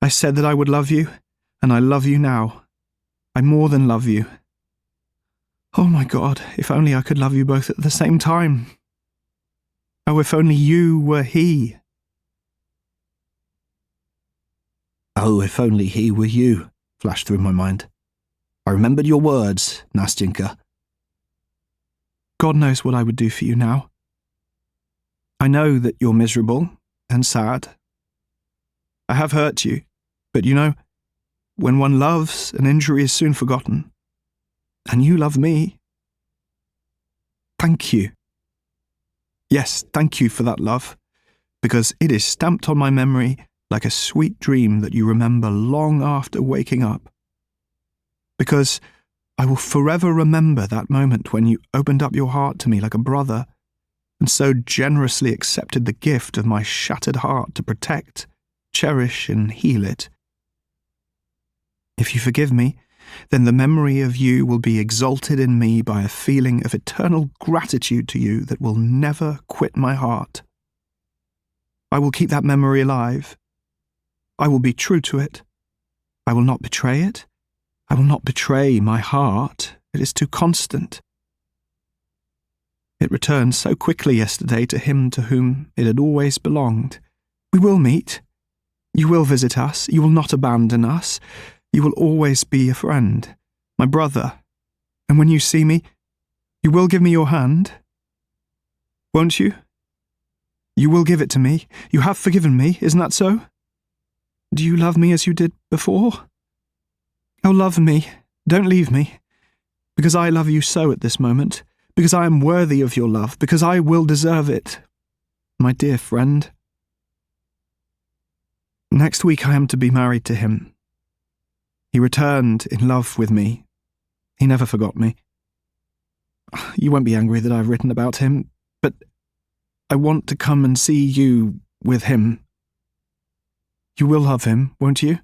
I said that I would love you, and I love you now. I more than love you. Oh my God, if only I could love you both at the same time. Oh, if only you were he. Oh, if only he were you, flashed through my mind. I remembered your words, Nastinka. God knows what I would do for you now. I know that you're miserable and sad. I have hurt you, but you know, when one loves, an injury is soon forgotten. And you love me. Thank you. Yes, thank you for that love, because it is stamped on my memory like a sweet dream that you remember long after waking up. Because I will forever remember that moment when you opened up your heart to me like a brother, and so generously accepted the gift of my shattered heart to protect, cherish, and heal it. If you forgive me, then the memory of you will be exalted in me by a feeling of eternal gratitude to you that will never quit my heart. I will keep that memory alive. I will be true to it. I will not betray it. I will not betray my heart. It is too constant. It returned so quickly yesterday to him to whom it had always belonged. We will meet. You will visit us. You will not abandon us. You will always be a friend, my brother. And when you see me, you will give me your hand. Won't you? You will give it to me. You have forgiven me, isn't that so? Do you love me as you did before? Oh, love me. Don't leave me. Because I love you so at this moment. Because I am worthy of your love. Because I will deserve it. My dear friend. Next week I am to be married to him. He returned in love with me. He never forgot me. You won't be angry that I've written about him, but I want to come and see you with him. You will love him, won't you?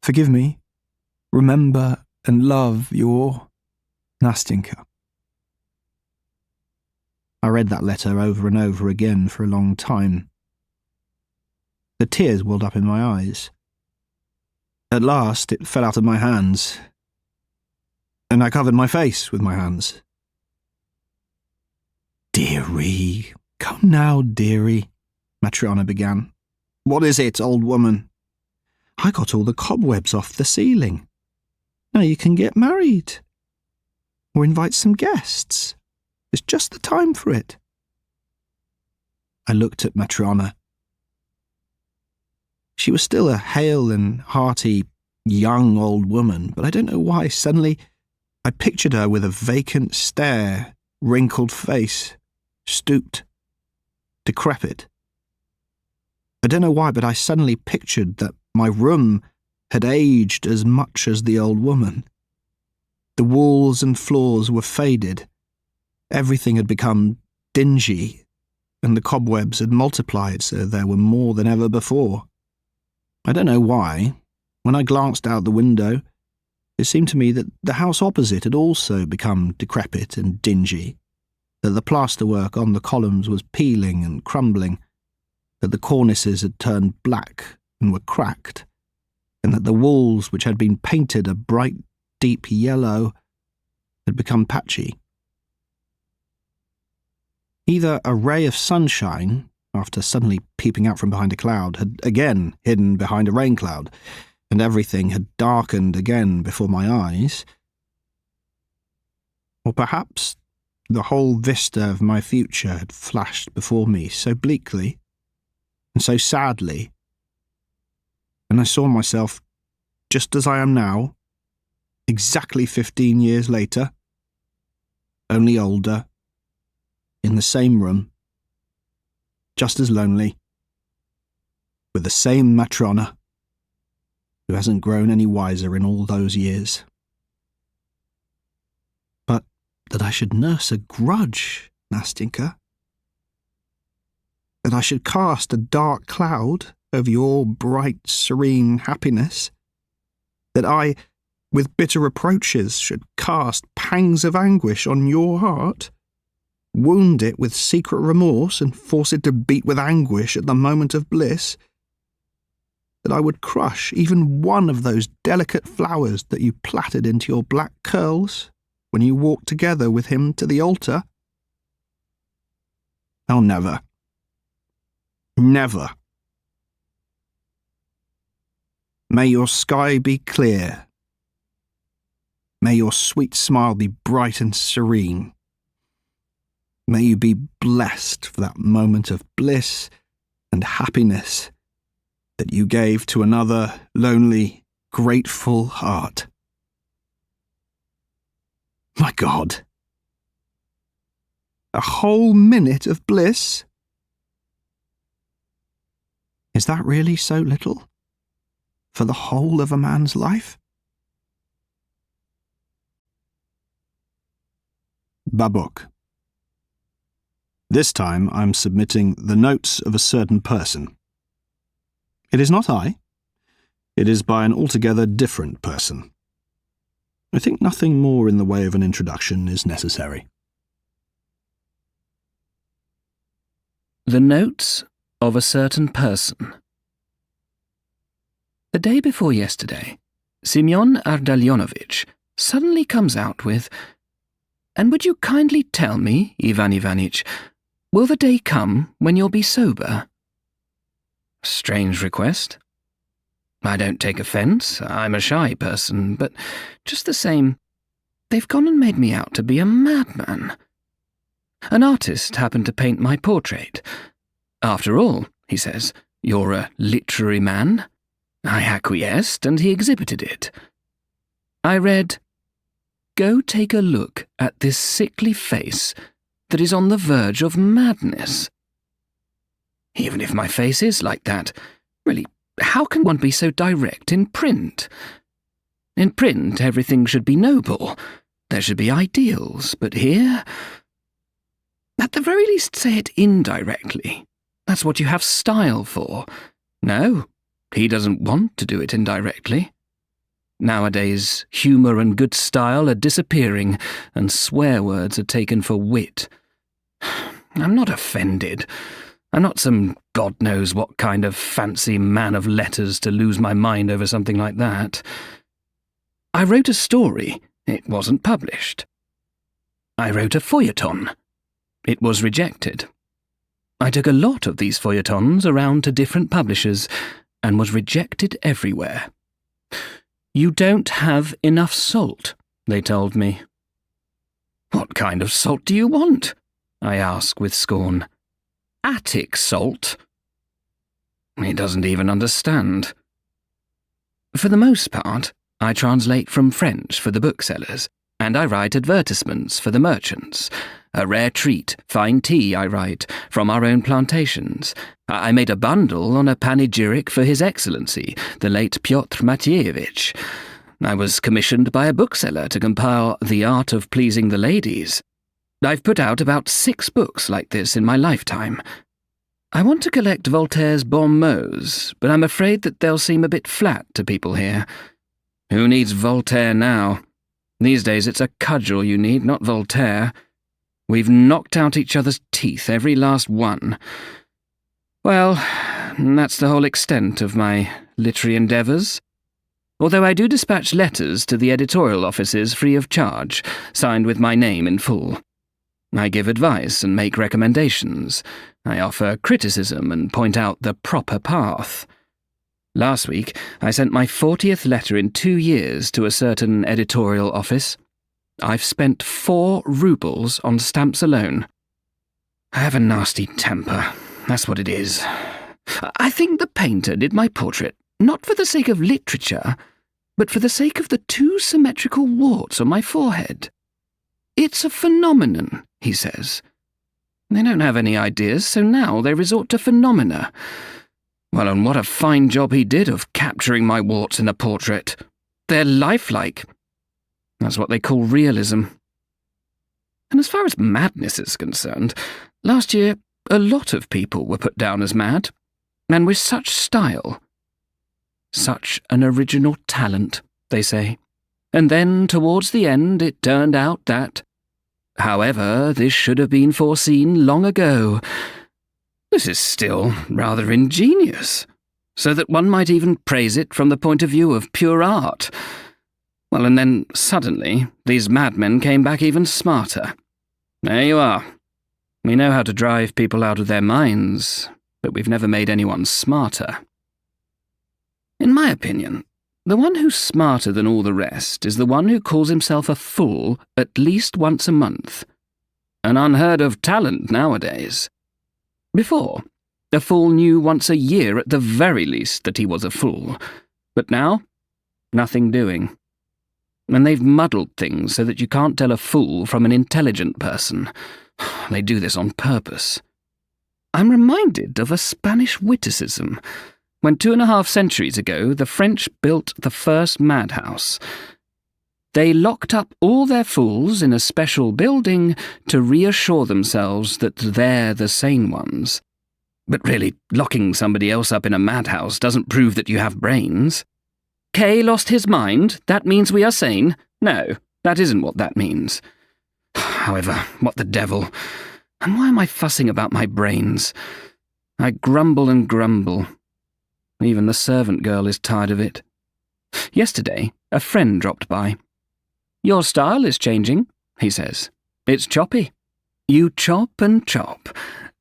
Forgive me. Remember and love your Nastyenka. I read that letter over and over again for a long time. The tears welled up in my eyes. At last it fell out of my hands, and I covered my face with my hands. "Dearie, come now, dearie," Matryona began. "What is it, old woman?" "I got all the cobwebs off the ceiling. Now you can get married. Or invite some guests. It's just the time for it." I looked at Matryona. She was still a hale and hearty, young old woman, but I don't know why suddenly I pictured her with a vacant stare, wrinkled face, stooped, decrepit. I don't know why, but I suddenly pictured that my room had aged as much as the old woman. The walls and floors were faded. Everything had become dingy, and the cobwebs had multiplied so there were more than ever before. I don't know why. When I glanced out the window, it seemed to me that the house opposite had also become decrepit and dingy, that the plasterwork on the columns was peeling and crumbling, that the cornices had turned black and were cracked, and that the walls, which had been painted a bright, deep yellow, had become patchy. Either a ray of sunshine, after suddenly peeping out from behind a cloud, had again hidden behind a rain cloud, and everything had darkened again before my eyes, or perhaps the whole vista of my future had flashed before me so bleakly and so sadly, and I saw myself just as I am now, exactly 15 years later, only older, in the same room, just as lonely, with the same Matryona, who hasn't grown any wiser in all those years. But that I should nurse a grudge, Nastyenka, that I should cast a dark cloud over your bright, serene happiness, that I, with bitter reproaches, should cast pangs of anguish on your heart, wound it with secret remorse and force it to beat with anguish at the moment of bliss, that I would crush even one of those delicate flowers that you plaited into your black curls when you walked together with him to the altar? Oh, never. Never. May your sky be clear. May your sweet smile be bright and serene. May you be blessed for that moment of bliss and happiness that you gave to another lonely, grateful heart. My God! A whole minute of bliss? Is that really so little for the whole of a man's life? Babuk. This time I'm submitting the notes of a certain person. It is not I. It is by an altogether different person. I think nothing more in the way of an introduction is necessary. The notes of a certain person. The day before yesterday, Semyon Ardalyonovitch suddenly comes out with, "And would you kindly tell me, Ivan Ivanitch, will the day come when you'll be sober?" Strange request. I don't take offence, I'm a shy person, but just the same, they've gone and made me out to be a madman. An artist happened to paint my portrait. "After all," he says, "you're a literary man." I acquiesced, and he exhibited it. I read, "Go take a look at this sickly face that is on the verge of madness." Even if my face is like that, really, how can one be so direct in print? In print, everything should be noble. There should be ideals, but here... At the very least, say it indirectly. That's what you have style for. No, he doesn't want to do it indirectly. Nowadays, humour and good style are disappearing, and swear words are taken for wit. I'm not offended. I'm not some God knows what kind of fancy man of letters to lose my mind over something like that. I wrote a story. It wasn't published. I wrote a feuilleton. It was rejected. I took a lot of these feuilletons around to different publishers and was rejected everywhere. You don't have enough salt, they told me. What kind of salt do you want? I ask with scorn. Attic salt? He doesn't even understand. For the most part, I translate from French for the booksellers, and I write advertisements for the merchants. A rare treat, fine tea, I write, from our own plantations. I made a bundle on a panegyric for His Excellency, the late Pyotr Matveyevich. I was commissioned by a bookseller to compile The Art of Pleasing the Ladies. I've put out about 6 books like this in my lifetime. I want to collect Voltaire's bon mots, but I'm afraid that they'll seem a bit flat to people here. Who needs Voltaire now? These days it's a cudgel you need, not Voltaire. We've knocked out each other's teeth, every last one. Well, that's the whole extent of my literary endeavours. Although I do dispatch letters to the editorial offices free of charge, signed with my name in full. I give advice and make recommendations. I offer criticism and point out the proper path. Last week, I sent my 40th letter in 2 years to a certain editorial office. I've spent 4 rubles on stamps alone. I have a nasty temper, that's what it is. I think the painter did my portrait, not for the sake of literature, but for the sake of the 2 symmetrical warts on my forehead. It's a phenomenon, he says. They don't have any ideas, so now they resort to phenomena. Well, and what a fine job he did of capturing my warts in a portrait. They're lifelike. That's what they call realism. And as far as madness is concerned, last year a lot of people were put down as mad, and with such style. Such an original talent, they say. And then, towards the end, it turned out that, however, this should have been foreseen long ago. This is still rather ingenious, so that one might even praise it from the point of view of pure art. Well, and then, suddenly, these madmen came back even smarter. There you are. We know how to drive people out of their minds, but we've never made anyone smarter. In my opinion, the one who's smarter than all the rest is the one who calls himself a fool at least once a month. An unheard of talent nowadays. Before, a fool knew once a year at the very least that he was a fool. But now, nothing doing. And they've muddled things so that you can't tell a fool from an intelligent person. They do this on purpose. I'm reminded of a Spanish witticism. When 2.5 centuries ago the French built the first madhouse. They locked up all their fools in a special building to reassure themselves that they're the sane ones. But really, locking somebody else up in a madhouse doesn't prove that you have brains. Kay lost his mind, that means we are sane? No, that isn't what that means. However, what the devil? And why am I fussing about my brains? I grumble and grumble. Even the servant girl is tired of it. Yesterday, a friend dropped by. Your style is changing, he says. It's choppy. You chop and chop,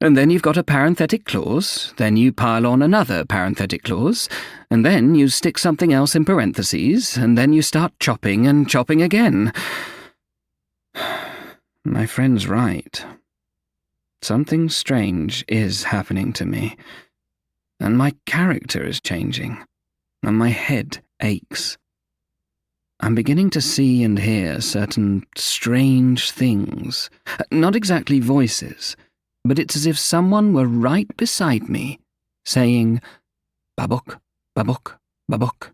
and then you've got a parenthetic clause, then you pile on another parenthetic clause, and then you stick something else in parentheses, and then you start chopping and chopping again. My friend's right. Something strange is happening to me. And my character is changing, and my head aches. I'm beginning to see and hear certain strange things. Not exactly voices, but it's as if someone were right beside me, saying, Babok, Babok, Babok.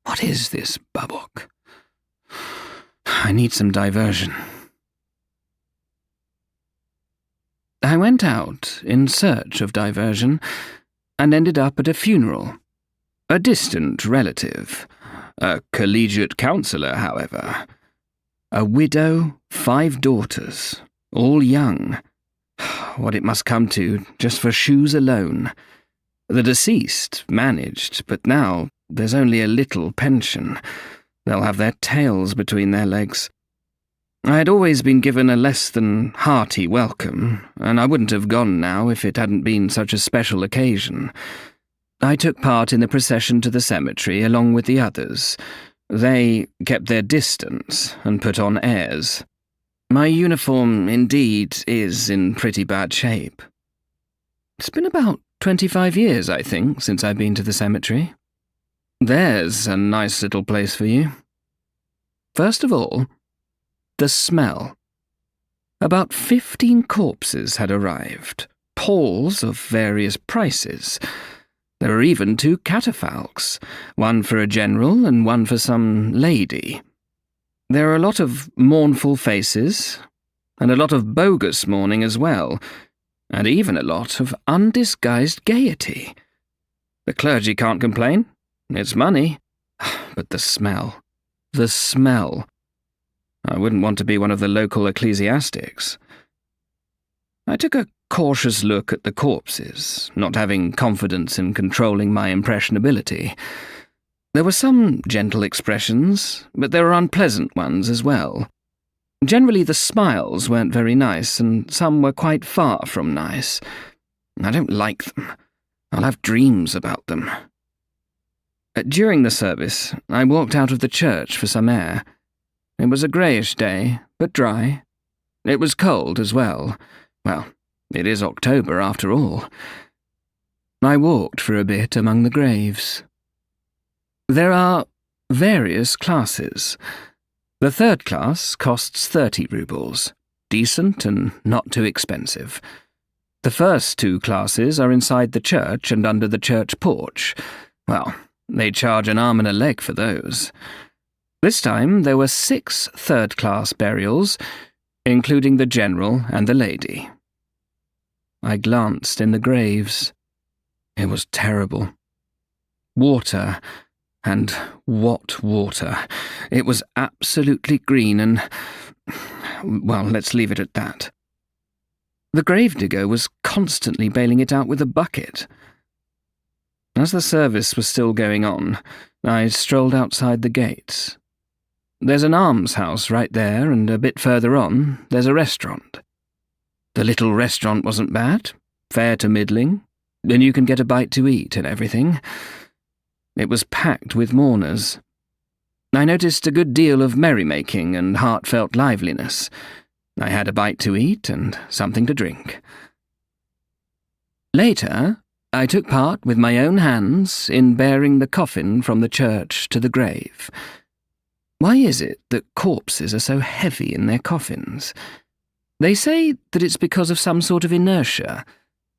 What is this Babok? I need some diversion. I went out in search of diversion and ended up at a funeral. A distant relative. A collegiate counsellor, however. A widow, 5 daughters, all young. What it must come to, just for shoes alone. The deceased managed, but now there's only a little pension. They'll have their tails between their legs. I had always been given a less than hearty welcome, and I wouldn't have gone now if it hadn't been such a special occasion. I took part in the procession to the cemetery along with the others. They kept their distance and put on airs. My uniform, indeed, is in pretty bad shape. It's been about 25 years, I think, since I've been to the cemetery. There's a nice little place for you. First of all, the smell. About 15 corpses had arrived, palls of various prices. There were even 2 catafalques, one for a general and one for some lady. There are a lot of mournful faces, and a lot of bogus mourning as well, and even a lot of undisguised gaiety. The clergy can't complain. It's money. But the smell. The smell. I wouldn't want to be one of the local ecclesiastics. I took a cautious look at the corpses, not having confidence in controlling my impressionability. There were some gentle expressions, but there were unpleasant ones as well. Generally the smiles weren't very nice, and some were quite far from nice. I don't like them. I'll have dreams about them. During the service, I walked out of the church for some air. It was a greyish day, but dry. It was cold as well. Well, it is October after all. I walked for a bit among the graves. There are various classes. The 3rd class costs 30 rubles, decent and not too expensive. The first 2 classes are inside the church and under the church porch. Well, they charge an arm and a leg for those. This time there were 6 third-class burials, including the general and the lady. I glanced in the graves. It was terrible. Water, and what water. It was absolutely green and... well, let's leave it at that. The gravedigger was constantly bailing it out with a bucket. As the service was still going on, I strolled outside the gates. There's an almshouse right there, and a bit further on, there's a restaurant. The little restaurant wasn't bad, fair to middling, and you can get a bite to eat and everything. It was packed with mourners. I noticed a good deal of merrymaking and heartfelt liveliness. I had a bite to eat and something to drink. Later, I took part with my own hands in bearing the coffin from the church to the grave. Why is it that corpses are so heavy in their coffins? They say that it's because of some sort of inertia,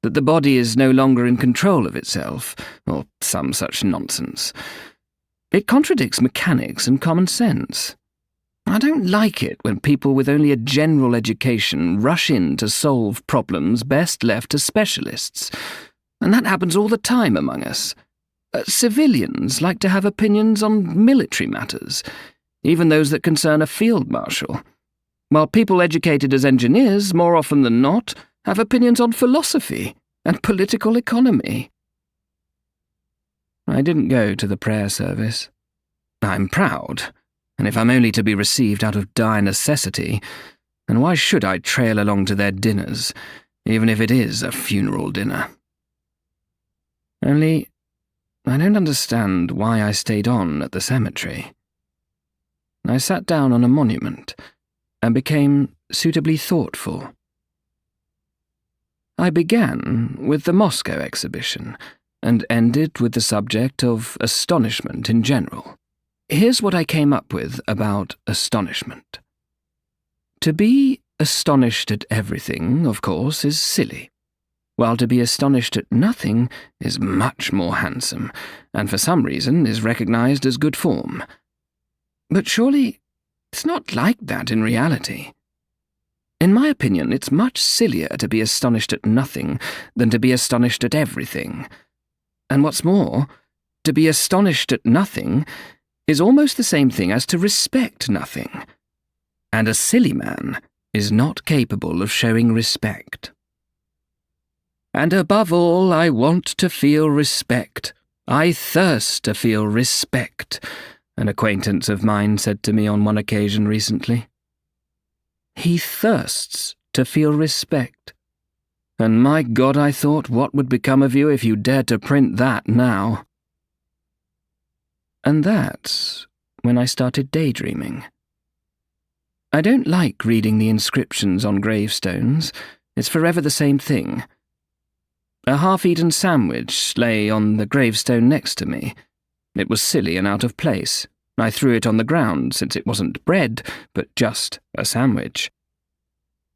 that the body is no longer in control of itself, or some such nonsense. It contradicts mechanics and common sense. I don't like it when people with only a general education rush in to solve problems best left to specialists, and that happens all the time among us. Civilians like to have opinions on military matters, even those that concern a field marshal, while people educated as engineers, more often than not, have opinions on philosophy and political economy. I didn't go to the prayer service. I'm proud, and if I'm only to be received out of dire necessity, then why should I trail along to their dinners, even if it is a funeral dinner? Only, I don't understand why I stayed on at the cemetery. I sat down on a monument and became suitably thoughtful. I began with the Moscow exhibition and ended with the subject of astonishment in general. Here's what I came up with about astonishment. To be astonished at everything, of course, is silly, while to be astonished at nothing is much more handsome, and for some reason is recognized as good form. But surely it's not like that in reality. In my opinion, it's much sillier to be astonished at nothing than to be astonished at everything. And what's more, to be astonished at nothing is almost the same thing as to respect nothing. And a silly man is not capable of showing respect. And above all, I want to feel respect. I thirst to feel respect, an acquaintance of mine said to me on one occasion recently. He thirsts to feel respect. And my God, I thought, what would become of you if you dared to print that now? And that's when I started daydreaming. I don't like reading the inscriptions on gravestones. It's forever the same thing. A half-eaten sandwich lay on the gravestone next to me. It was silly and out of place. I threw it on the ground, since it wasn't bread, but just a sandwich.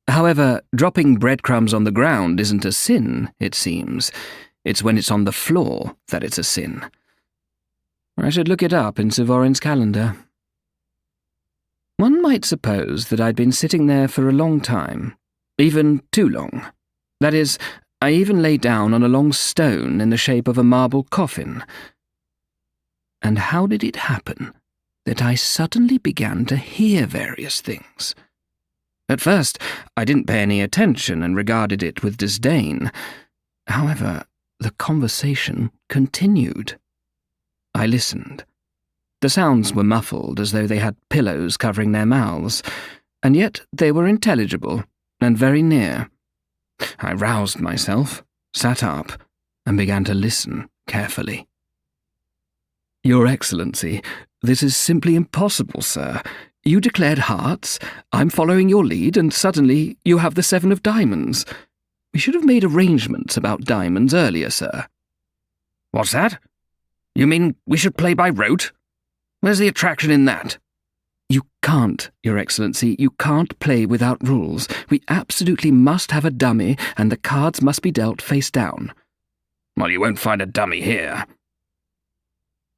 However, dropping breadcrumbs on the ground isn't a sin, it seems. It's when it's on the floor that it's a sin. I should look it up in Suvorin's calendar. One might suppose that I'd been sitting there for a long time, even too long. That is, I even lay down on a long stone in the shape of a marble coffin. And how did it happen that I suddenly began to hear various things? At first, I didn't pay any attention and regarded it with disdain. However, the conversation continued. I listened. The sounds were muffled as though they had pillows covering their mouths, and yet they were intelligible and very near. I roused myself, sat up, and began to listen carefully. Your Excellency, this is simply impossible, sir. You declared hearts, I'm following your lead, and suddenly you have the 7 of diamonds. We should have made arrangements about diamonds earlier, sir. What's that? You mean we should play by rote? Where's the attraction in that? You can't, Your Excellency. You can't play without rules. We absolutely must have a dummy, and the cards must be dealt face down. Well, you won't find a dummy here.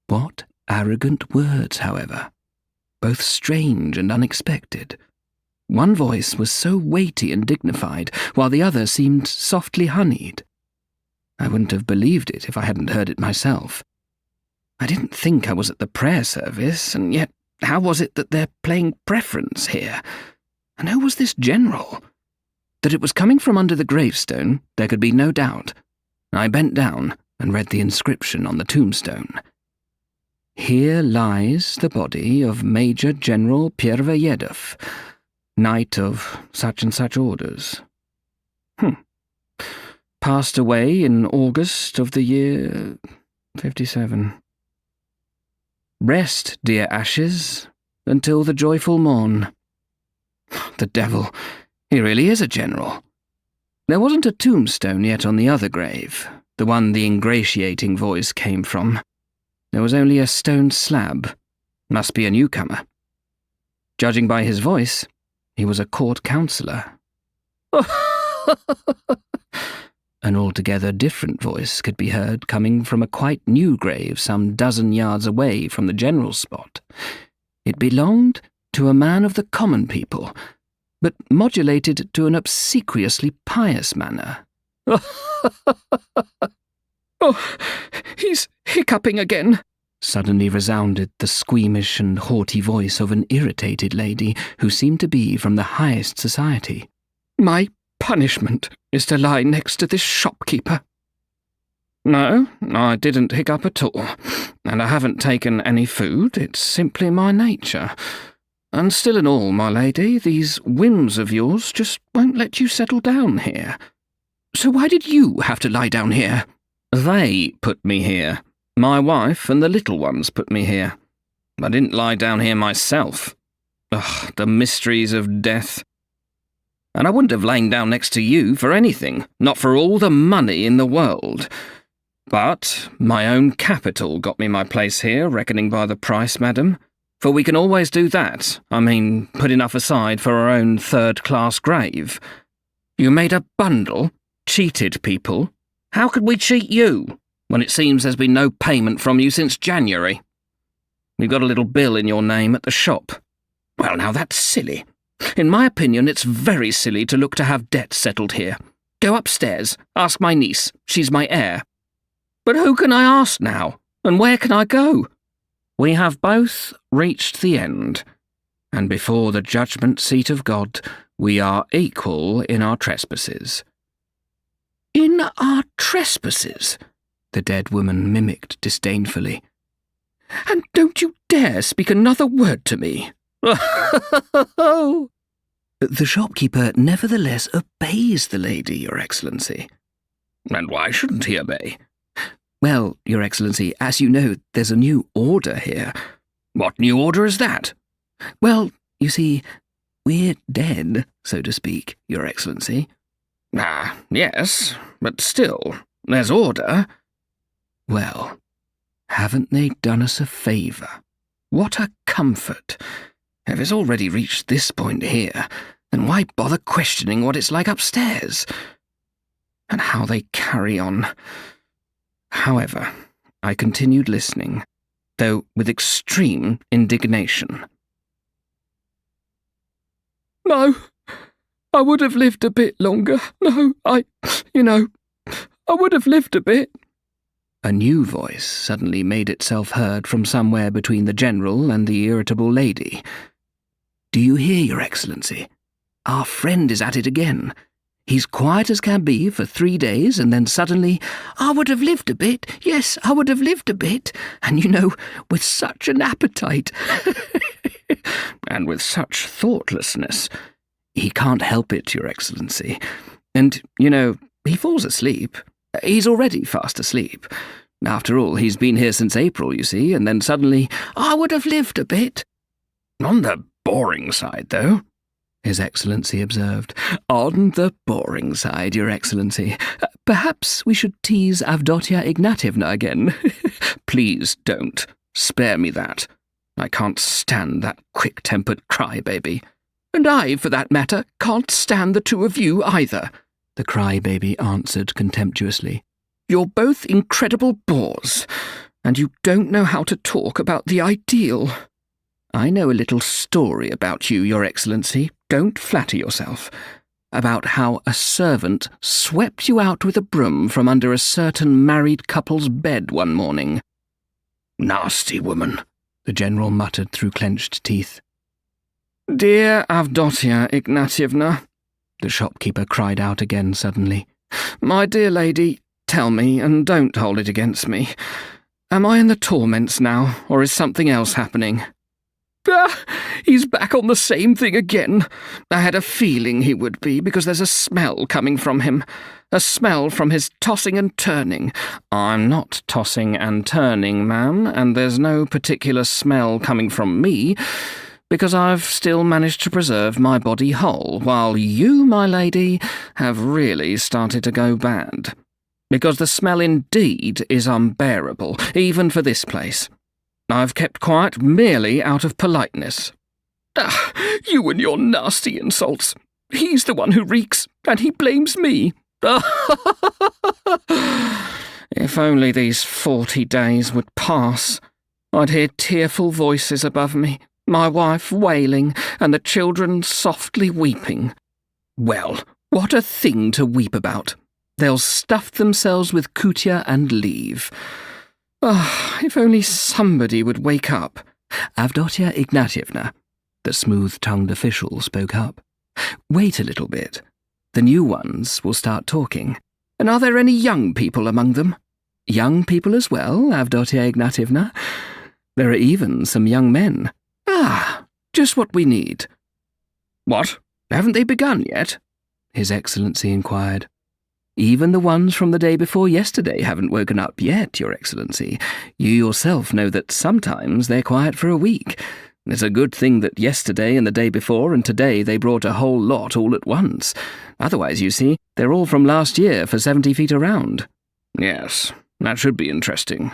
What arrogant words, however. Both strange and unexpected. One voice was so weighty and dignified, while the other seemed softly honeyed. I wouldn't have believed it if I hadn't heard it myself. I didn't think I was at the prayer service, and yet how was it that they're playing preference here? And who was this general? That it was coming from under the gravestone, there could be no doubt. I bent down and read the inscription on the tombstone. Here lies the body of Major General Pyerveyedov, knight of such and such orders. Passed away in August of the year 57. Rest, dear ashes, until the joyful morn. The devil, he really is a general. There wasn't a tombstone yet on the other grave, the one the ingratiating voice came from. There was only a stone slab. Must be a newcomer. Judging by his voice, he was a court councillor. An altogether different voice could be heard coming from a quite new grave some dozen yards away from the general spot. It belonged to a man of the common people, but modulated to an obsequiously pious manner. Oh, he's hiccuping again, suddenly resounded the squeamish and haughty voice of an irritated lady who seemed to be from the highest society. My punishment is to lie next to this shopkeeper. No, I didn't hiccup at all, and I haven't taken any food. It's simply my nature. And still in all, my lady, these whims of yours just won't let you settle down here. So why did you have to lie down here? They put me here. My wife and the little ones put me here. I didn't lie down here myself. Ugh, the mysteries of death. And I wouldn't have lain down next to you for anything, not for all the money in the world. But my own capital got me my place here, reckoning by the price, madam. For we can always do that. I mean, put enough aside for our own third-class grave. You made a bundle, cheated people. How could we cheat you, when it seems there's been no payment from you since January? We've got a little bill in your name at the shop. Well, now that's silly. In my opinion, it's very silly to look to have debts settled here. Go upstairs, ask my niece. She's my heir. But who can I ask now? And where can I go? We have both reached the end, and before the judgment seat of God, we are equal in our trespasses. In our trespasses? The dead woman mimicked disdainfully. And don't you dare speak another word to me. The shopkeeper nevertheless obeys the lady, Your Excellency. And why shouldn't he obey? Well, Your Excellency, as you know, there's a new order here. What new order is that? Well, you see, we're dead, so to speak, Your Excellency. Ah, yes, but still, there's order. Well, haven't they done us a favour? What a comfort. If it's already reached this point here, then why bother questioning what it's like upstairs? And how they carry on. However, I continued listening, though with extreme indignation. No, I would have lived a bit longer. No, I would have lived a bit. A new voice suddenly made itself heard from somewhere between the general and the irritable lady. Do you hear, Your Excellency? Our friend is at it again. He's quiet as can be for 3 days, and then suddenly, I would have lived a bit, yes, I would have lived a bit, and with such an appetite. And with such thoughtlessness. He can't help it, Your Excellency. And, he falls asleep. He's already fast asleep. After all, he's been here since April, you see, and then suddenly, I would have lived a bit. On the boring side, though, His Excellency observed. On the boring side, Your Excellency. Perhaps we should tease Avdotia Ignatievna again. Please don't. Spare me that. I can't stand that quick-tempered crybaby. And I, for that matter, can't stand the two of you either, the crybaby answered contemptuously. You're both incredible bores, and you don't know how to talk about the ideal. I know a little story about you, Your Excellency. Don't flatter yourself. About how a servant swept you out with a broom from under a certain married couple's bed one morning. Nasty woman, the general muttered through clenched teeth. Dear Avdotia Ignatievna, the shopkeeper cried out again suddenly. My dear lady, tell me, and don't hold it against me. Am I in the torments now, or is something else happening? Ah, he's back on the same thing again. I had a feeling he would be, because there's a smell coming from him. A smell from his tossing and turning. I'm not tossing and turning, ma'am, and there's no particular smell coming from me, because I've still managed to preserve my body whole, while you, my lady, have really started to go bad. Because the smell indeed is unbearable, even for this place. I've kept quiet merely out of politeness. Ah, you and your nasty insults. He's the one who reeks, and he blames me. If only these 40 days would pass, I'd hear tearful voices above me, my wife wailing, and the children softly weeping. Well, what a thing to weep about. They'll stuff themselves with kutia and leave. Ah, if only somebody would wake up. Avdotia Ignatievna, the smooth-tongued official spoke up. Wait a little bit. The new ones will start talking. And are there any young people among them? Young people as well, Avdotia Ignatievna? There are even some young men. Ah, just what we need. What? Haven't they begun yet? His Excellency inquired. Even the ones from the day before yesterday haven't woken up yet, Your Excellency. You yourself know that sometimes they're quiet for a week. It's a good thing that yesterday and the day before and today they brought a whole lot all at once. Otherwise, you see, they're all from last year for 70 feet around. Yes, that should be interesting.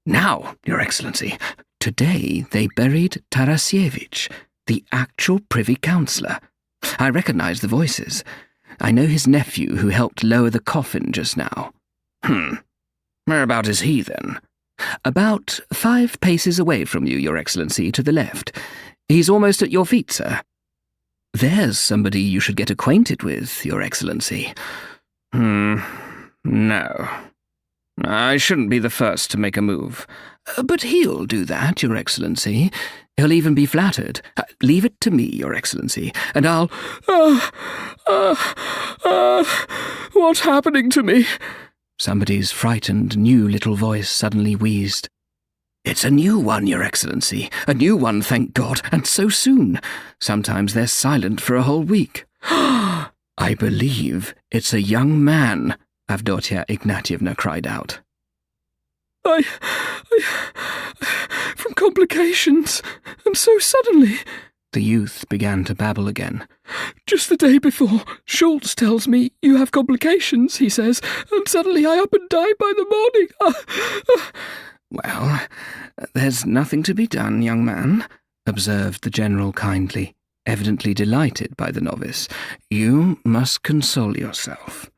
Now, Your Excellency, today they buried Tarasievich, the actual Privy Councillor. I recognise the voices. I know his nephew who helped lower the coffin just now. Whereabout is he, then? About 5 paces away from you, Your Excellency, to the left. He's almost at your feet, sir. There's somebody you should get acquainted with, Your Excellency. No. I shouldn't be the first to make a move. But he'll do that, Your Excellency. He'll even be flattered. Leave it to me, Your Excellency, and I'll... what's happening to me? Somebody's frightened, new little voice suddenly wheezed. It's a new one, Your Excellency. A new one, thank God, and so soon. Sometimes they're silent for a whole week. I believe it's a young man, Avdotia Ignatievna cried out. From complications, and so suddenly, the youth began to babble again. Just the day before, Schultz tells me you have complications, he says, and suddenly I up and die by the morning. Well, there's nothing to be done, young man, observed the general kindly, evidently delighted by the novice. You must console yourself.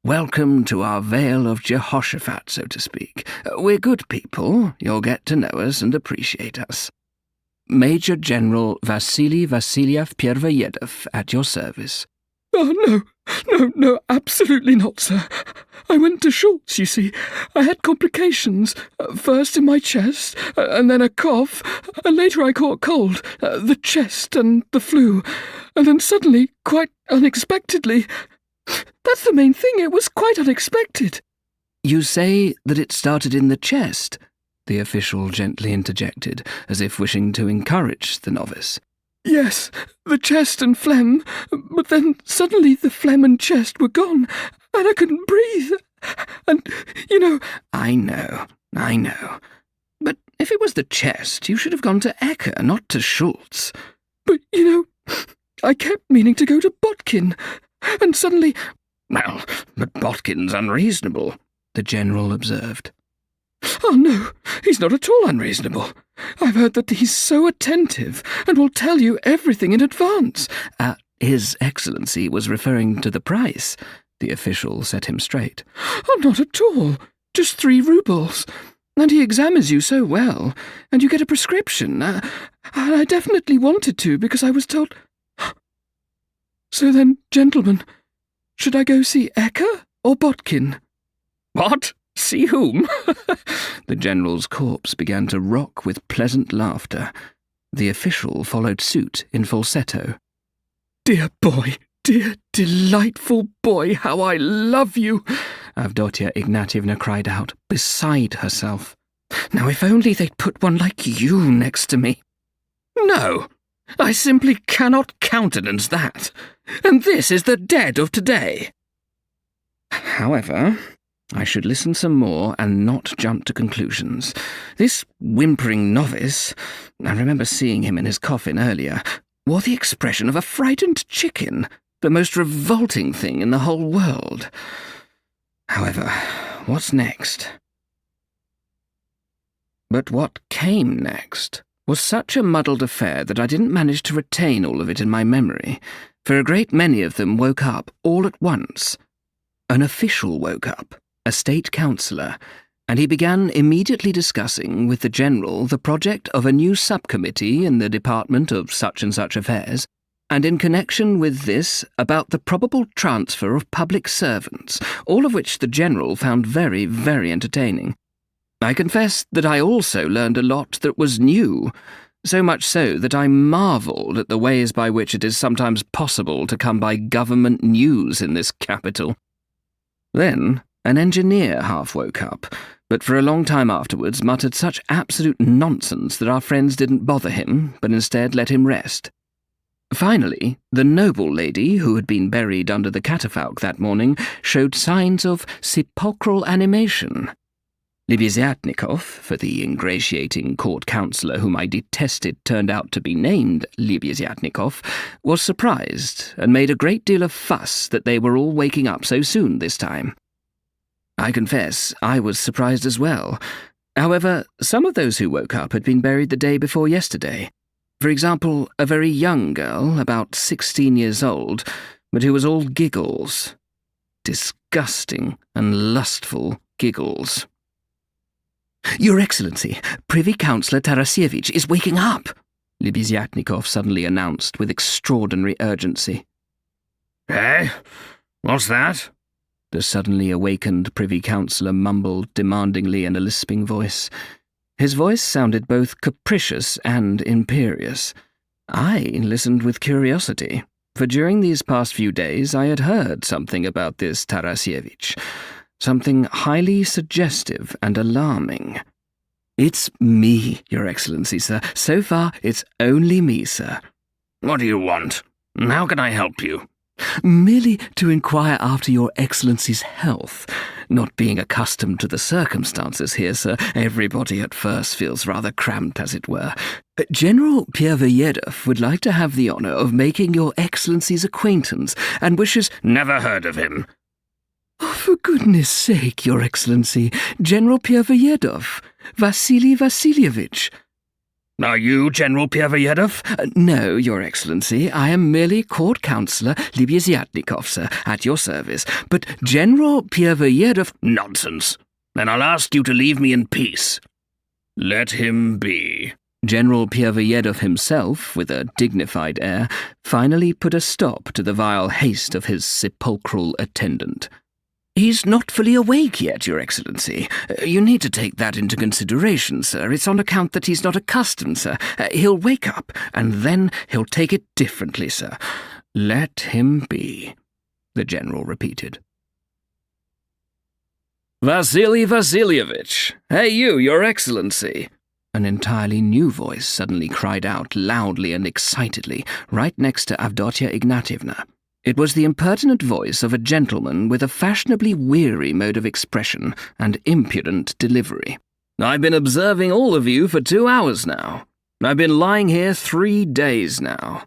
Welcome to our Vale of Jehoshaphat, so to speak. We're good people. You'll get to know us and appreciate us. Major General Vasily Vasilyev Pervoyedov at your service. Oh, no, absolutely not, sir. I went to Schultz, you see. I had complications, first in my chest, and then a cough, and later I caught cold, the chest and the flu, and then suddenly, quite unexpectedly... That's the main thing, it was quite unexpected. You say that it started in the chest, the official gently interjected, as if wishing to encourage the novice. Yes, the chest and phlegm, but then suddenly the phlegm and chest were gone, and I couldn't breathe. And, you know... I know. But if it was the chest, you should have gone to Ecker, not to Schultz. But, you know, I kept meaning to go to Botkin, and suddenly... Well, but Botkin's unreasonable, the general observed. Oh, no, he's not at all unreasonable. I've heard that he's so attentive and will tell you everything in advance. His Excellency was referring to the price, the official set him straight. Oh, not at all. Just 3 rubles. And he examines you so well, and you get a prescription. I definitely wanted to, because I was told... So then, gentlemen, should I go see Ecker or Botkin? What? See whom? The general's corpse began to rock with pleasant laughter. The official followed suit in falsetto. Dear boy, dear, delightful boy, how I love you! Avdotia Ignatievna cried out, beside herself. Now if only they'd put one like you next to me. No, I simply cannot countenance that. And this is the dead of today. However, I should listen some more and not jump to conclusions. This whimpering novice, I remember seeing him in his coffin earlier, wore the expression of a frightened chicken, the most revolting thing in the whole world. However, what's next? But what came next was such a muddled affair that I didn't manage to retain all of it in my memory, for a great many of them woke up all at once. An official woke up, a state councillor, and he began immediately discussing with the general the project of a new subcommittee in the department of such and such affairs, and in connection with this about the probable transfer of public servants, all of which the general found very, very entertaining. I confess that I also learned a lot that was new, so much so that I marvelled at the ways by which it is sometimes possible to come by government news in this capital. Then an engineer half woke up, but for a long time afterwards muttered such absolute nonsense that our friends didn't bother him, but instead let him rest. Finally, the noble lady who had been buried under the catafalque that morning showed signs of sepulchral animation. Libiziatnikov, for the ingratiating court councillor whom I detested turned out to be named Libiziatnikov, was surprised and made a great deal of fuss that they were all waking up so soon this time. I confess I was surprised as well. However, some of those who woke up had been buried the day before yesterday. For example, a very young girl, about 16 years old, but who was all giggles. Disgusting and lustful giggles. Your Excellency, Privy Councillor Tarasievich is waking up, Libizyatnikov suddenly announced with extraordinary urgency. Eh? What's that? The suddenly awakened Privy Councillor mumbled demandingly in a lisping voice. His voice sounded both capricious and imperious. I listened with curiosity, for during these past few days I had heard something about this Tarasievich, something highly suggestive and alarming. "It's me, Your Excellency, sir. So far, it's only me, sir." What do you want? How can I help you? "Merely to inquire after Your Excellency's health. Not being accustomed to the circumstances here, sir, everybody at first feels rather cramped, as it were. General Pervoyedov would like to have the honour of making Your Excellency's acquaintance, and wishes—" Never heard of him. "Oh, for goodness sake, Your Excellency, General Pervoyedov, Vasily Vasilyevich." Are you General Pervoyedov? No, Your Excellency, I am merely Court Councillor Libizyatnikov, sir, at your service. But General Pervoyedov— Nonsense. Then I'll ask you to leave me in peace. Let him be. General Pervoyedov himself, with a dignified air, finally put a stop to the vile haste of his sepulchral attendant. "He's not fully awake yet, Your Excellency. You need to take that into consideration, sir. It's on account that he's not accustomed, sir. He'll wake up, and then he'll take it differently, sir. Let him be," the General repeated. Vasily Vasilyevich! Hey you, Your Excellency! An entirely new voice suddenly cried out loudly and excitedly, right next to Avdotia Ignatievna. It was the impertinent voice of a gentleman with a fashionably weary mode of expression and impudent delivery. "I've been observing all of you for 2 hours now. I've been lying here 3 days now.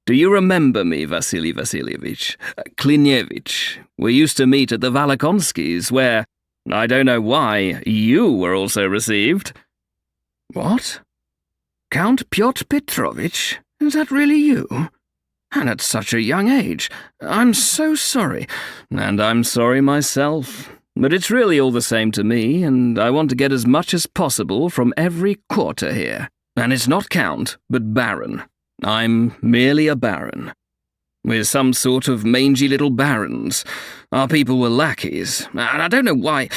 Do you remember me, Vasily Vasilyevich? Klinievich. We used to meet at the Volokonskys, where, I don't know why, you were also received." "What? Count Pyotr Petrovich? Is that really you? And at such a young age. I'm so sorry." "And I'm sorry myself. But it's really all the same to me, and I want to get as much as possible from every quarter here. And it's not Count, but Baron. I'm merely a Baron. We're some sort of mangy little barons. Our people were lackeys, and I don't know why.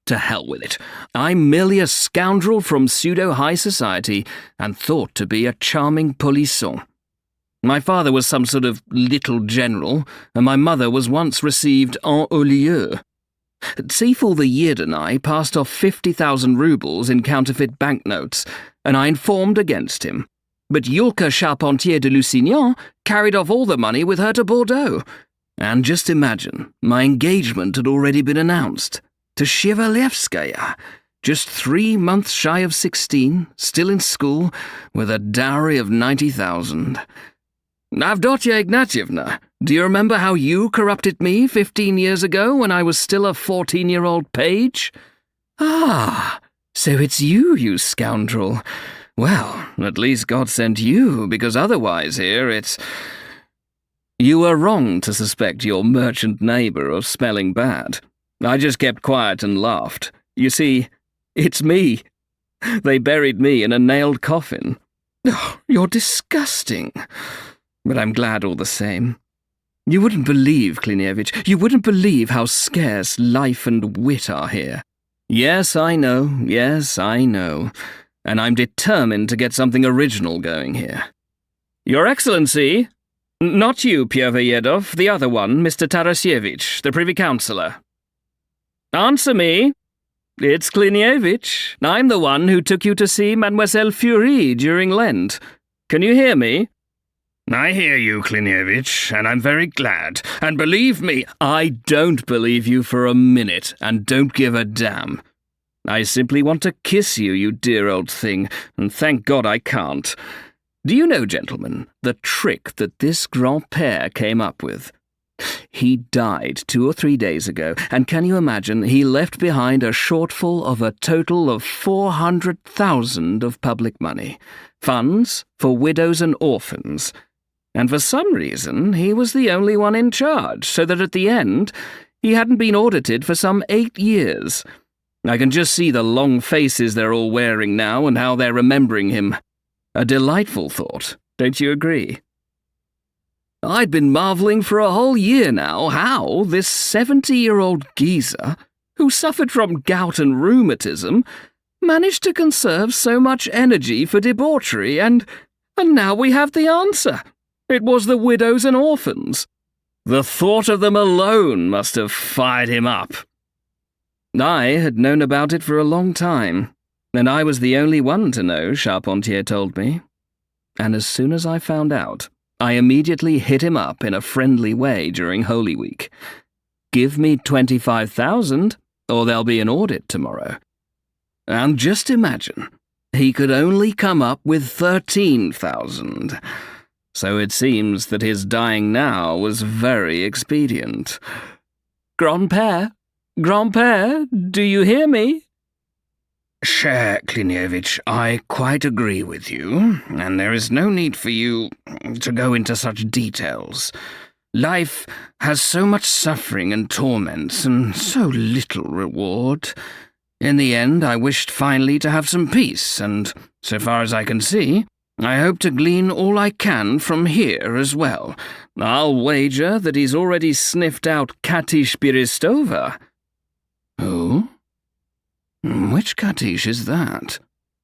To hell with it. I'm merely a scoundrel from pseudo-high society, and thought to be a charming polisson. My father was some sort of little general, and my mother was once received en haut lieu. Tsiful the Yerdonai passed off 50,000 rubles in counterfeit banknotes, and I informed against him. But Yulka Charpentier de Lusignan carried off all the money with her to Bordeaux. And just imagine, my engagement had already been announced. To Shivalevskaya, just 3 months shy of 16, still in school, with a dowry of 90,000. Avdotia Ignatievna, do you remember how you corrupted me 15 years ago when I was still a 14-year-old page? Ah, so it's you, you scoundrel. Well, at least God sent you, because otherwise here it's... You were wrong to suspect your merchant neighbour of smelling bad. I just kept quiet and laughed. You see, it's me. They buried me in a nailed coffin. Oh, you're disgusting. But I'm glad all the same. You wouldn't believe, Klinievich, you wouldn't believe how scarce life and wit are here. Yes, I know, and I'm determined to get something original going here. Your Excellency! Not you, Pervoyedov, the other one, Mr. Tarasievich, the Privy Councillor. Answer me! It's Klinievich. I'm the one who took you to see Mademoiselle Furie during Lent. Can you hear me? I hear you, Klinievich, and I'm very glad. And believe me, I don't believe you for a minute, and don't give a damn. I simply want to kiss you, you dear old thing, and thank God I can't. Do you know, gentlemen, the trick that this grand-père came up with? He died 2 or 3 days ago, and can you imagine he left behind a shortfall of a total of 400,000 of public money, funds for widows and orphans. And for some reason, he was the only one in charge, so that at the end, he hadn't been audited for some 8 years. I can just see the long faces they're all wearing now and how they're remembering him. A delightful thought, don't you agree? I'd been marvelling for a whole year now how this 70-year-old geezer, who suffered from gout and rheumatism, managed to conserve so much energy for debauchery, and now we have the answer. It was the widows and orphans. The thought of them alone must have fired him up. I had known about it for a long time, and I was the only one to know, Charpentier told me. And as soon as I found out, I immediately hit him up in a friendly way during Holy Week. Give me 25,000, or there'll be an audit tomorrow. And just imagine, he could only come up with 13,000. So it seems that his dying now was very expedient. Grand-père, do you hear me? Cher Klinievich, I quite agree with you, and there is no need for you to go into such details. Life has so much suffering and torments, and so little reward. In the end, I wished finally to have some peace, and, so far as I can see, I hope to glean all I can from here as well. I'll wager that he's already sniffed out Katish Biristova. Who? Which Katish is that?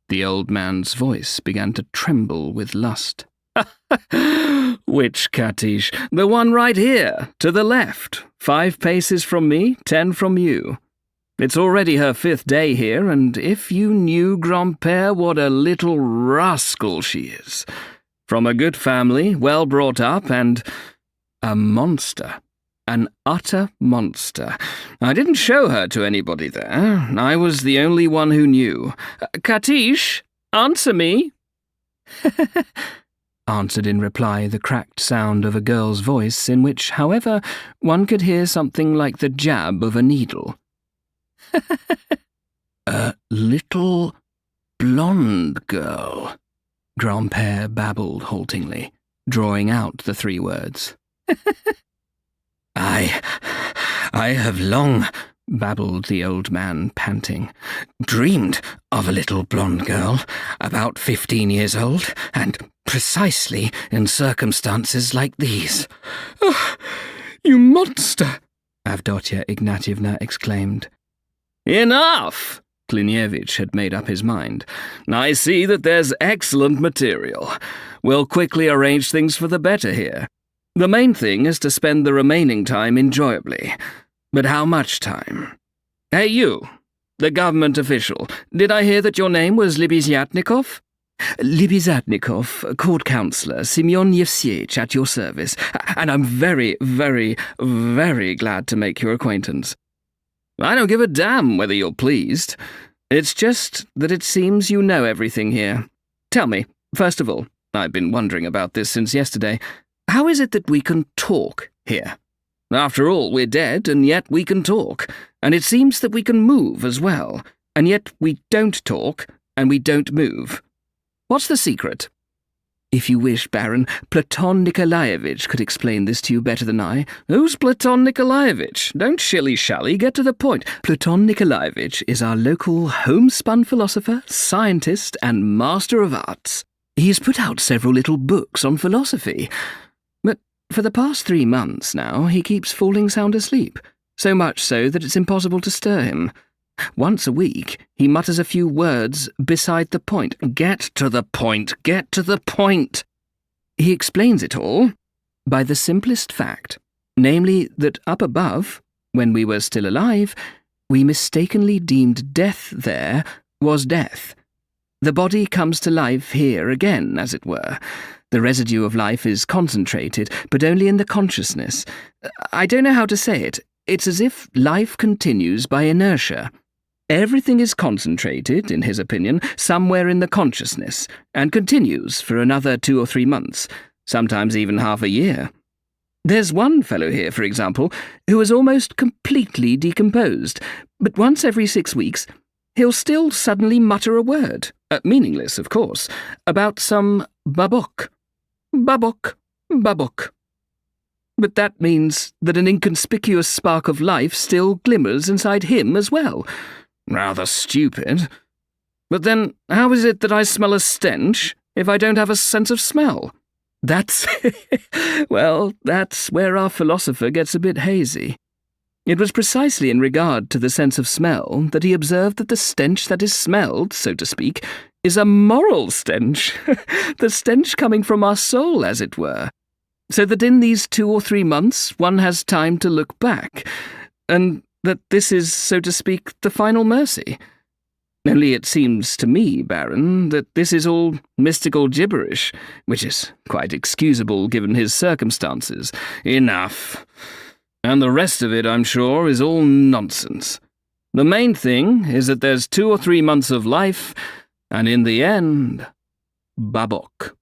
The old man's voice began to tremble with lust. Which Katish? The one right here, to the left. 5 paces from me, 10 from you. It's already her 5th day here, and if you knew, Grand-père, what a little rascal she is. From a good family, well brought up, and a monster. An utter monster. I didn't show her to anybody there. I was the only one who knew. Katish, answer me. Answered in reply the cracked sound of a girl's voice in which, however, one could hear something like the jab of a needle. A little blonde girl, Grand-père babbled haltingly, drawing out the 3 words. I have long, babbled the old man, panting, dreamed of a little blonde girl, about 15 years old, and precisely in circumstances like these. Oh, you monster! Avdotya Ignatievna exclaimed. Enough! Klinievich had made up his mind. I see that there's excellent material. We'll quickly arrange things for the better here. The main thing is to spend the remaining time enjoyably. But how much time? Hey, you, the government official, did I hear that your name was Libizyatnikov? Libizyatnikov, court councillor, Semyon Yevseich, at your service, and I'm very, very, very glad to make your acquaintance. I don't give a damn whether you're pleased. It's just that it seems you know everything here. Tell me, first of all, I've been wondering about this since yesterday, how is it that we can talk here? After all, we're dead, and yet we can talk, and it seems that we can move as well, and yet we don't talk, and we don't move. What's the secret? If you wish, Baron, Platon Nikolaevich could explain this to you better than I. Who's Platon Nikolaevich? Don't shilly-shally, get to the point. Platon Nikolaevich is our local homespun philosopher, scientist, and master of arts. He's put out several little books on philosophy, but for the past 3 months now he keeps falling sound asleep, so much so that it's impossible to stir him. Once a week, he mutters a few words beside the point. Get to the point, get to the point. He explains it all by the simplest fact, namely that up above, when we were still alive, we mistakenly deemed death there was death. The body comes to life here again, as it were. The residue of life is concentrated, but only in the consciousness. I don't know how to say it. It's as if life continues by inertia. Everything is concentrated, in his opinion, somewhere in the consciousness, and continues for another 2 or 3 months, sometimes even half a year. There's one fellow here, for example, who is almost completely decomposed, but once every 6 weeks, he'll still suddenly mutter a word, meaningless, of course, about some babok. Babok, babok. But that means that an inconspicuous spark of life still glimmers inside him as well. Rather stupid. But then, how is it that I smell a stench, if I don't have a sense of smell? That's, well, that's where our philosopher gets a bit hazy. It was precisely in regard to the sense of smell that he observed that the stench that is smelled, so to speak, is a moral stench, the stench coming from our soul, as it were, so that in these 2 or 3 months one has time to look back, and that this is, so to speak, the final mercy. Only it seems to me, Baron, that this is all mystical gibberish, which is quite excusable given his circumstances. Enough. And the rest of it, I'm sure, is all nonsense. The main thing is that there's 2 or 3 months of life, and in the end, Babok.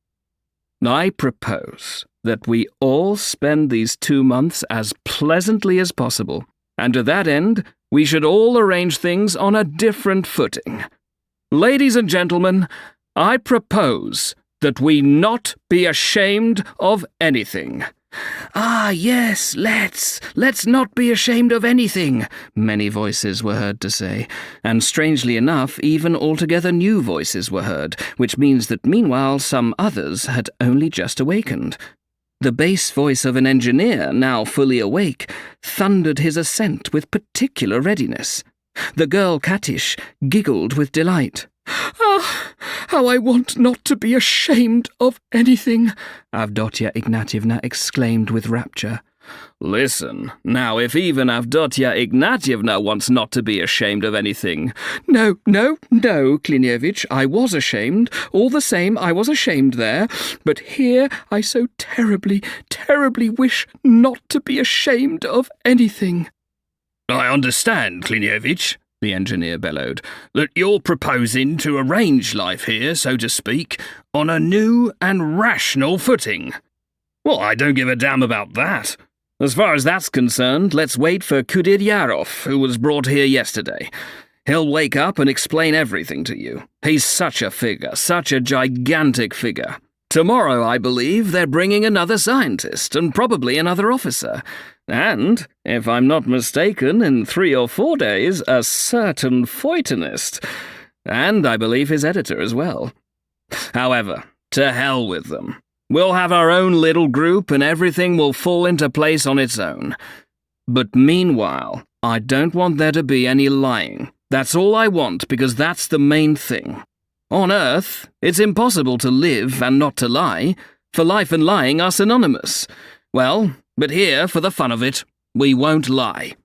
I propose that we all spend these 2 months as pleasantly as possible, and to that end, we should all arrange things on a different footing. Ladies and gentlemen, I propose that we not be ashamed of anything. Ah, yes, let's not be ashamed of anything, many voices were heard to say, and strangely enough, even altogether new voices were heard, which means that meanwhile some others had only just awakened. The bass voice of an engineer, now fully awake, thundered his assent with particular readiness. The girl Katish giggled with delight. Ah, how I want not to be ashamed of anything, Avdotya Ignatievna exclaimed with rapture. Listen, now if even Avdotya Ignatievna wants not to be ashamed of anything. No, Klinievich, I was ashamed. All the same, I was ashamed there. But here I so terribly, terribly wish not to be ashamed of anything. I understand, Klinievich, the engineer bellowed, that you're proposing to arrange life here, so to speak, on a new and rational footing. Well, I don't give a damn about that. As far as that's concerned, let's wait for Kudiryarov, who was brought here yesterday. He'll wake up and explain everything to you. He's such a figure, such a gigantic figure. Tomorrow, I believe, they're bringing another scientist, and probably another officer. And, if I'm not mistaken, in 3 or 4 days, a certain feuilletonist. And I believe his editor as well. However, to hell with them. We'll have our own little group and everything will fall into place on its own. But meanwhile, I don't want there to be any lying. That's all I want, because that's the main thing. On Earth, it's impossible to live and not to lie, for life and lying are synonymous. Well, but here, for the fun of it, we won't lie.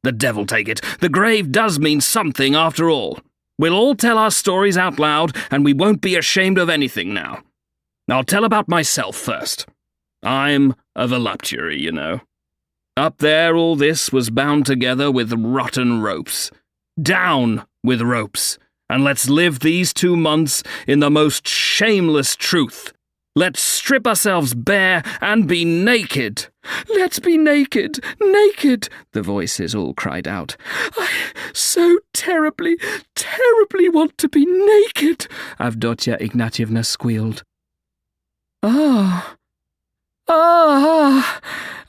The devil take it, the grave does mean something after all. We'll all tell our stories out loud, and we won't be ashamed of anything now. I'll tell about myself first. I'm a voluptuary, you know. Up there all this was bound together with rotten ropes. Down with ropes, and let's live these 2 months in the most shameless truth. Let's strip ourselves bare and be naked. Let's be naked, naked, the voices all cried out. I so terribly, terribly want to be naked, Avdotya Ignatievna squealed.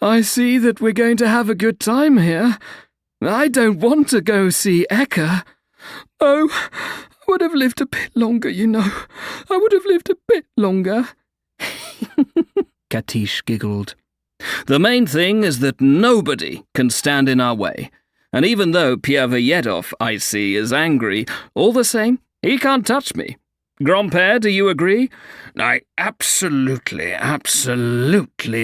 I see that we're going to have a good time here. I don't want to go see Eka. Oh, I would have lived a bit longer, you know. I would have lived a bit longer. Katish giggled. The main thing is that nobody can stand in our way. And even though Pyodor, I see, is angry, all the same, he can't touch me. Grand-père, do you agree? I absolutely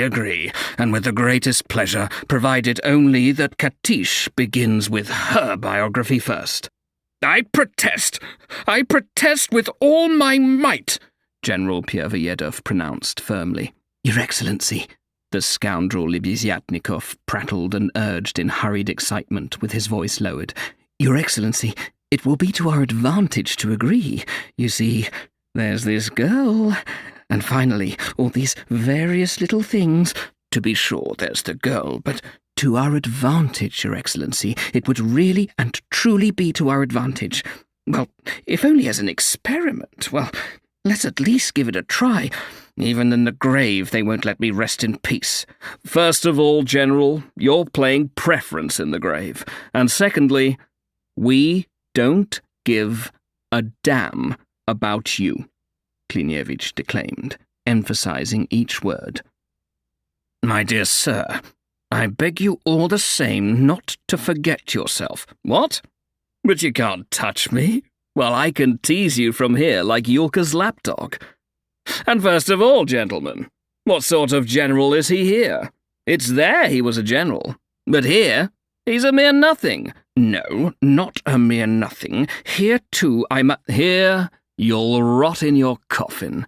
agree, and with the greatest pleasure, provided only that Katish begins with her biography first. I protest with all my might, General Pyodor pronounced firmly. Your Excellency, the scoundrel Libizyatnikov prattled and urged in hurried excitement with his voice lowered. Your Excellency, it will be to our advantage to agree. You see, there's this girl, and finally, all these various little things. To be sure, there's the girl, but to our advantage, Your Excellency. It would really and truly be to our advantage. Well, if only as an experiment. Well, let's at least give it a try. Even in the grave, they won't let me rest in peace. First of all, General, you're playing preference in the grave. And secondly, we don't give a damn about you. Klinievich declaimed, emphasizing each word. My dear sir, I beg you all the same not to forget yourself. What? But you can't touch me. Well, I can tease you from here like Yulka's lapdog. And first of all, gentlemen, what sort of general is he here? It's there he was a general. But here, he's a mere nothing. No, not a mere nothing. Here, too, Here, you'll rot in your coffin.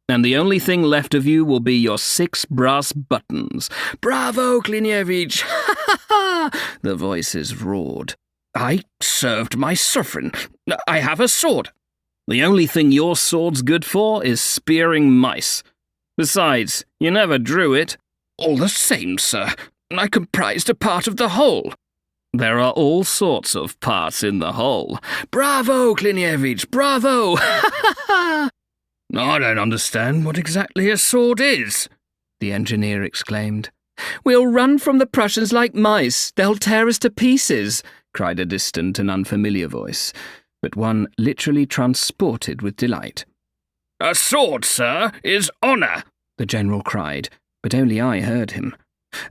And the only thing left of you will be your 6 brass buttons. Bravo, Klinievich! Ha ha ha! The voices roared. I served my sovereign. I have a sword. The only thing your sword's good for is spearing mice. Besides, you never drew it. All the same, sir, I comprised a part of the whole. There are all sorts of parts in the whole. Bravo, Klinievich, bravo! Ha ha ha! I don't understand what exactly a sword is, the engineer exclaimed. We'll run from the Prussians like mice. They'll tear us to pieces, cried a distant and unfamiliar voice, but one literally transported with delight. A sword, sir, is honour, the general cried, but only I heard him.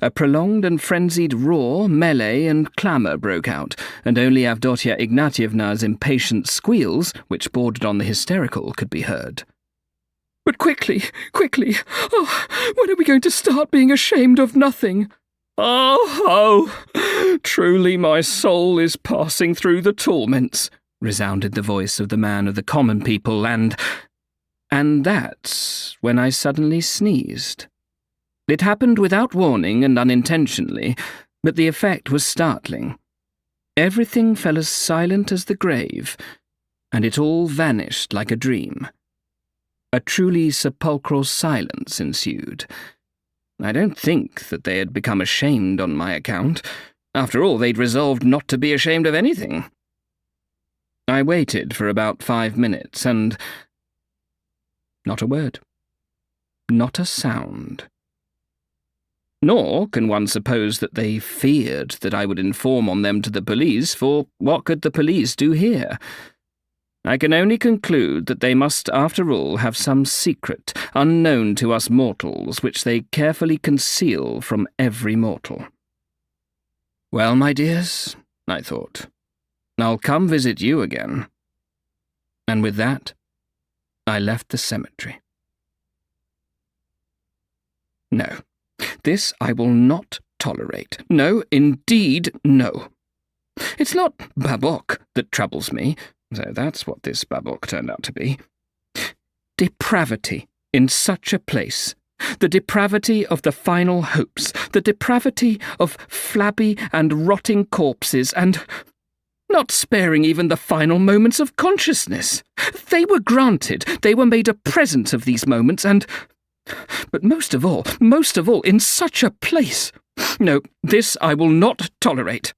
A prolonged and frenzied roar, melee, and clamour broke out, and only Avdotia Ignatievna's impatient squeals, which bordered on the hysterical, could be heard. But quickly, quickly, when are we going to start being ashamed of nothing? Truly my soul is passing through the torments, resounded the voice of the man of the common people, and that's when I suddenly sneezed. It happened without warning and unintentionally, but the effect was startling. Everything fell as silent as the grave, and it all vanished like a dream. A truly sepulchral silence ensued. I don't think that they had become ashamed on my account. After all, they'd resolved not to be ashamed of anything. I waited for about 5 minutes, and not a word. Not a sound. Nor can one suppose that they feared that I would inform on them to the police, for what could the police do here? I can only conclude that they must, after all, have some secret, unknown to us mortals, which they carefully conceal from every mortal. Well, my dears, I thought, I'll come visit you again. And with that, I left the cemetery. No, this I will not tolerate. No, indeed, no. It's not Babok that troubles me, so that's what this Babok turned out to be. Depravity in such a place. The depravity of the final hopes. The depravity of flabby and rotting corpses, and not sparing even the final moments of consciousness. They were granted. They were made a present of these moments, but most of all, in such a place. No, this I will not tolerate.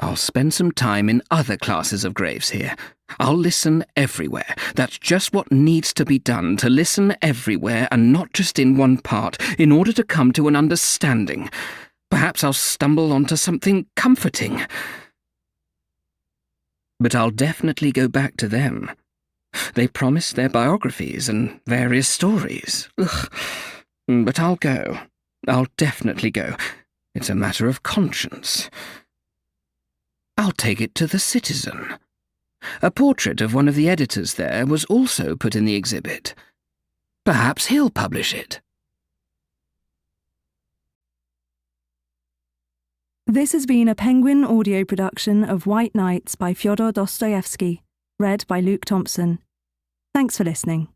I'll spend some time in other classes of graves here. I'll listen everywhere. That's just what needs to be done, to listen everywhere and not just in one part, in order to come to an understanding. Perhaps I'll stumble onto something comforting. But I'll definitely go back to them. They promised their biographies and various stories. Ugh. But I'll go. I'll definitely go. It's a matter of conscience. I'll take it to the Citizen. A portrait of one of the editors there was also put in the exhibit. Perhaps he'll publish it. This has been a Penguin audio production of White Nights by Fyodor Dostoyevsky, read by Luke Thompson. Thanks for listening.